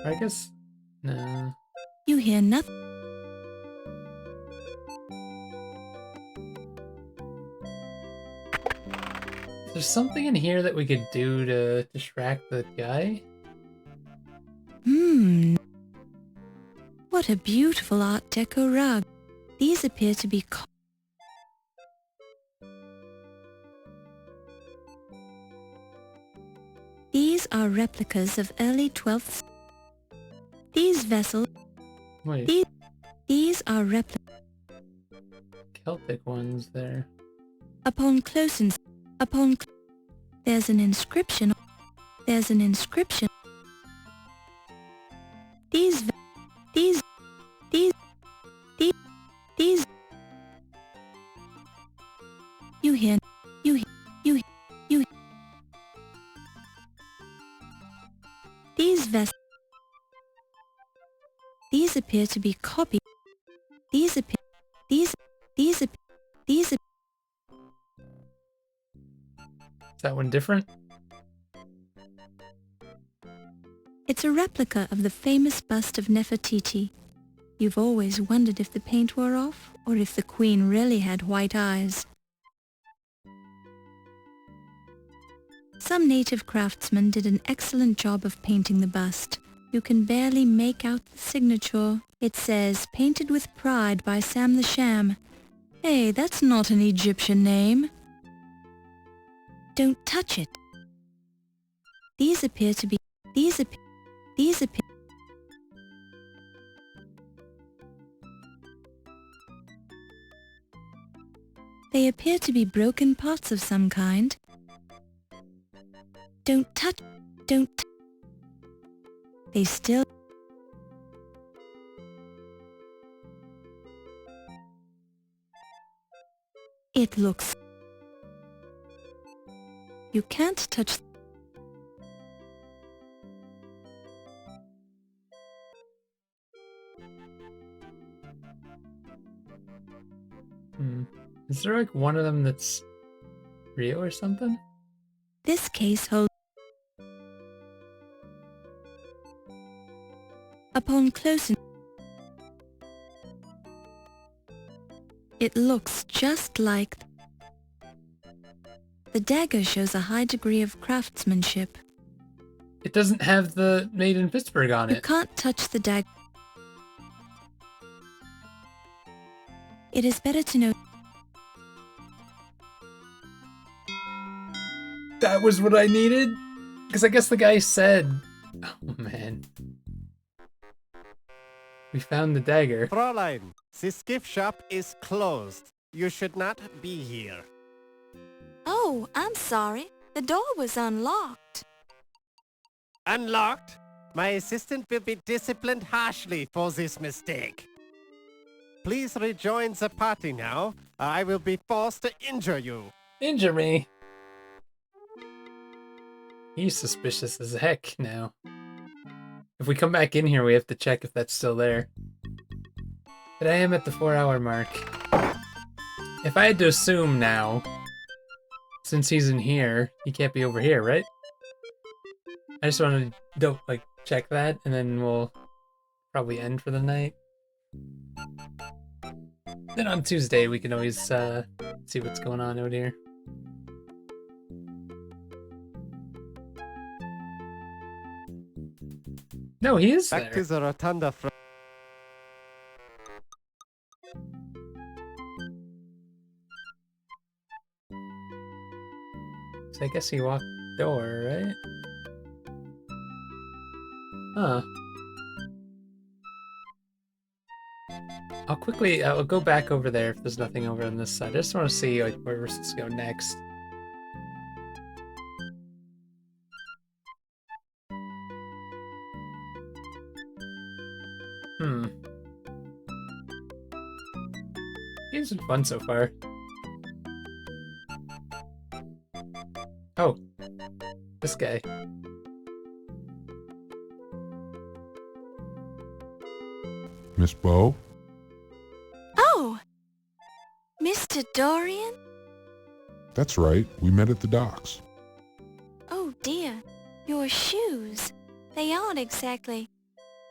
I guess... no. You hear nothing. There's something in here that we could do to distract the guy? What a beautiful Art Deco rug. These appear to be These are replicas of early 12th. These vessels. Wait. These are Celtic ones there. Upon close there's an inscription. There's an inscription. These. You hear. These appear to be copied. These appear. Is that one different? It's a replica of the famous bust of Nefertiti. You've always wondered if the paint wore off, or if the queen really had white eyes. Some native craftsmen did an excellent job of painting the bust. You can barely make out the signature. It says, "Painted with pride by Sam the Sham." Hey, that's not an Egyptian name. Don't touch it. These appear to be... These appear... They appear to be broken parts of some kind. Don't touch... They still... It looks... You can't touch... Is there like one of them that's real or something? This case holds... Upon close... It looks just like... The dagger shows a high degree of craftsmanship. It doesn't have the Made in Pittsburgh on it. You can't touch the dagger. It is better to know... That was what I needed? Because I guess the guy said... Oh, man. We found the dagger. Fräulein, this gift shop is closed. You should not be here. Oh, I'm sorry. The door was unlocked. Unlocked? My assistant will be disciplined harshly for this mistake. Please rejoin the party now. I will be forced to injure you. Injure me? He's suspicious as heck now. If we come back in here, we have to check if that's still there. But I am at the 4-hour mark. If I had to assume now, since he's in here, he can't be over here, right? I just want to check that, and then we'll probably end for the night. Then on Tuesday, we can always see what's going on out here. No, he is Back there. to the rotunda. So I guess he walked the door, right? Huh. I'll go back over there if there's nothing over on this side. I just want to see like where we're supposed to go next. Game's been fun so far. Oh, this guy. Miss Bow? Oh, Mr. Dorian? That's right. We met at the docks. Oh dear, your shoes. They aren't exactly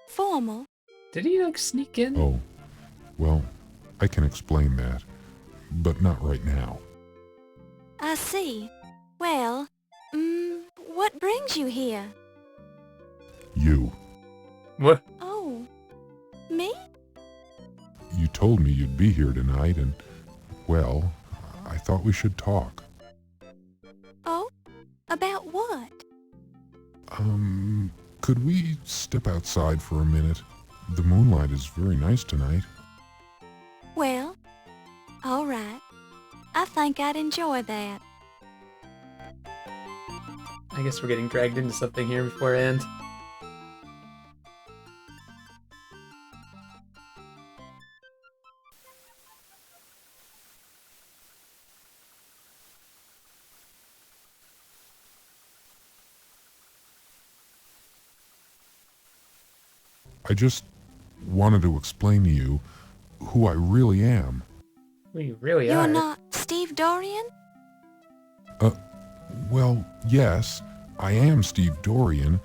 formal. Did he like sneak in? Oh, well, I can explain that, but not right now. I see. Well, what brings you here? You. What? Oh, me? You told me you'd be here tonight, and, well, I thought we should talk. Oh, about what? Could we step outside for a minute? The moonlight is very nice tonight. Well, all right. I think I'd enjoy that. I guess we're getting dragged into something here before it ends. I just wanted to explain to you who I really am. We really You're are. not Steve Dorian? Well, yes, I am Steve Dorian,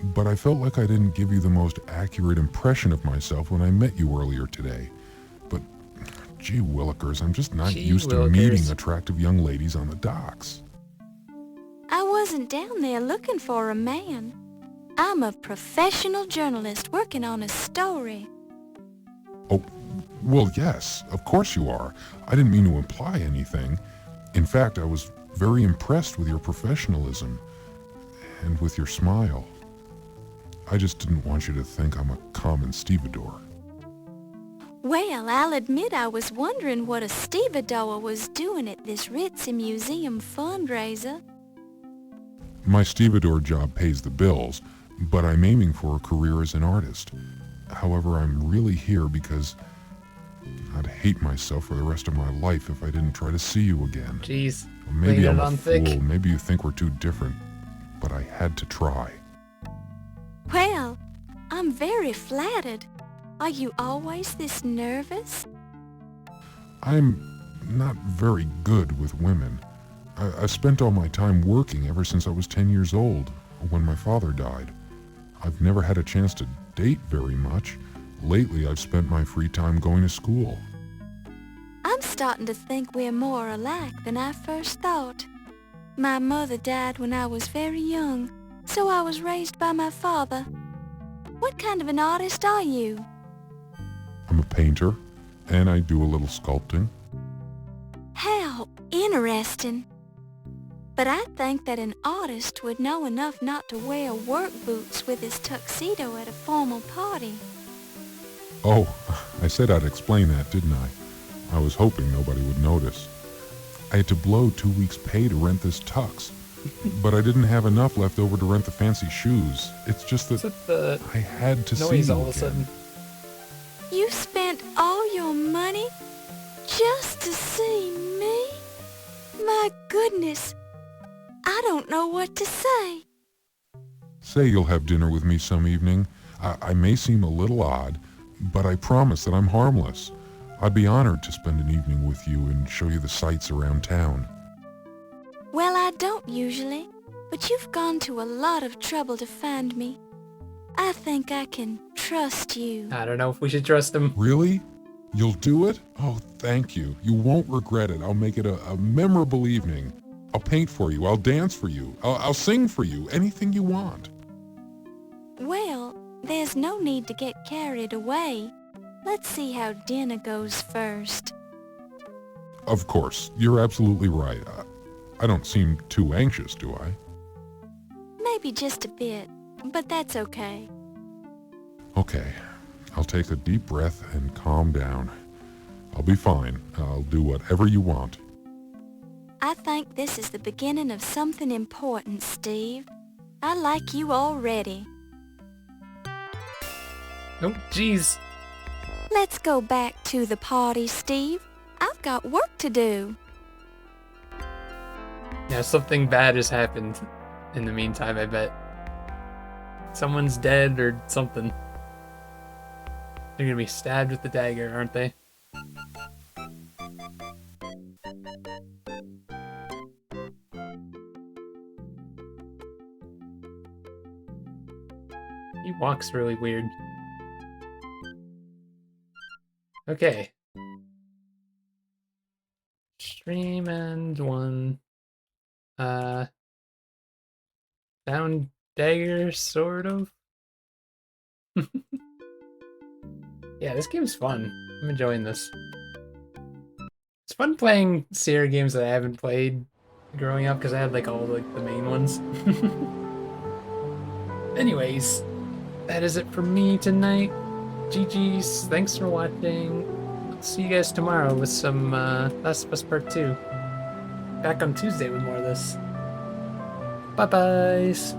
but I felt like I didn't give you the most accurate impression of myself when I met you earlier today. But, gee willikers, I'm just not used to meeting attractive young ladies on the docks. I wasn't down there looking for a man. I'm a professional journalist working on a story. Oh, well, yes, of course you are. I didn't mean to imply anything. In fact, I was very impressed with your professionalism and with your smile. I just didn't want you to think I'm a common stevedore. Well, I'll admit I was wondering what a stevedore was doing at this ritzy museum fundraiser. My stevedore job pays the bills, but I'm aiming for a career as an artist. However, I'm really here because I'd hate myself for the rest of my life if I didn't try to see you again. Jeez. Maybe I'm a fool, maybe you think we're too different, but I had to try. Well, I'm very flattered. Are you always this nervous? I'm not very good with women. I spent all my time working ever since I was 10 years old, when my father died. I've never had a chance to date very much. Lately, I've spent my free time going to school. I'm starting to think we're more alike than I first thought. My mother died when I was very young, so I was raised by my father. What kind of an artist are you? I'm a painter, and I do a little sculpting. How interesting. But I think that an artist would know enough not to wear work boots with his tuxedo at a formal party. Oh, I said I'd explain that, didn't I? I was hoping nobody would notice. I had to blow 2 weeks' pay to rent this tux, but I didn't have enough left over to rent the fancy shoes. It's just that I had to see you all of a again. sudden. You spent all your money just to see me? My goodness, I don't know what to say. Say you'll have dinner with me some evening. I may seem a little odd, but I promise that I'm harmless. I'd be honored to spend an evening with you and show you the sights around town. Well, I don't usually, but you've gone to a lot of trouble to find me. I think I can trust you. I don't know if we should trust him. Really? You'll do it? Oh, thank you. You won't regret it. I'll make it a memorable evening. I'll paint for you. I'll dance for you. I'll sing for you. Anything you want. Well, there's no need to get carried away. Let's see how dinner goes first. Of course. You're absolutely right. I don't seem too anxious, do I? Maybe just a bit, but that's okay. Okay. I'll take a deep breath and calm down. I'll be fine. I'll do whatever you want. I think this is the beginning of something important, Steve. I like you already. Oh, jeez. Let's go back to the party, Steve. I've got work to do. Yeah, something bad has happened in the meantime, I bet. Someone's dead or something. They're gonna be stabbed with the dagger, aren't they? He walks really weird. Okay. Stream and one. Down dagger, sort of. Yeah, this game's fun. I'm enjoying this. It's fun playing Sierra games that I haven't played growing up because I had like all like the main ones. Anyways, that is it for me tonight. GG's, thanks for watching. I'll see you guys tomorrow with some Last of Us Part 2. Back on Tuesday with more of this. Bye-byes.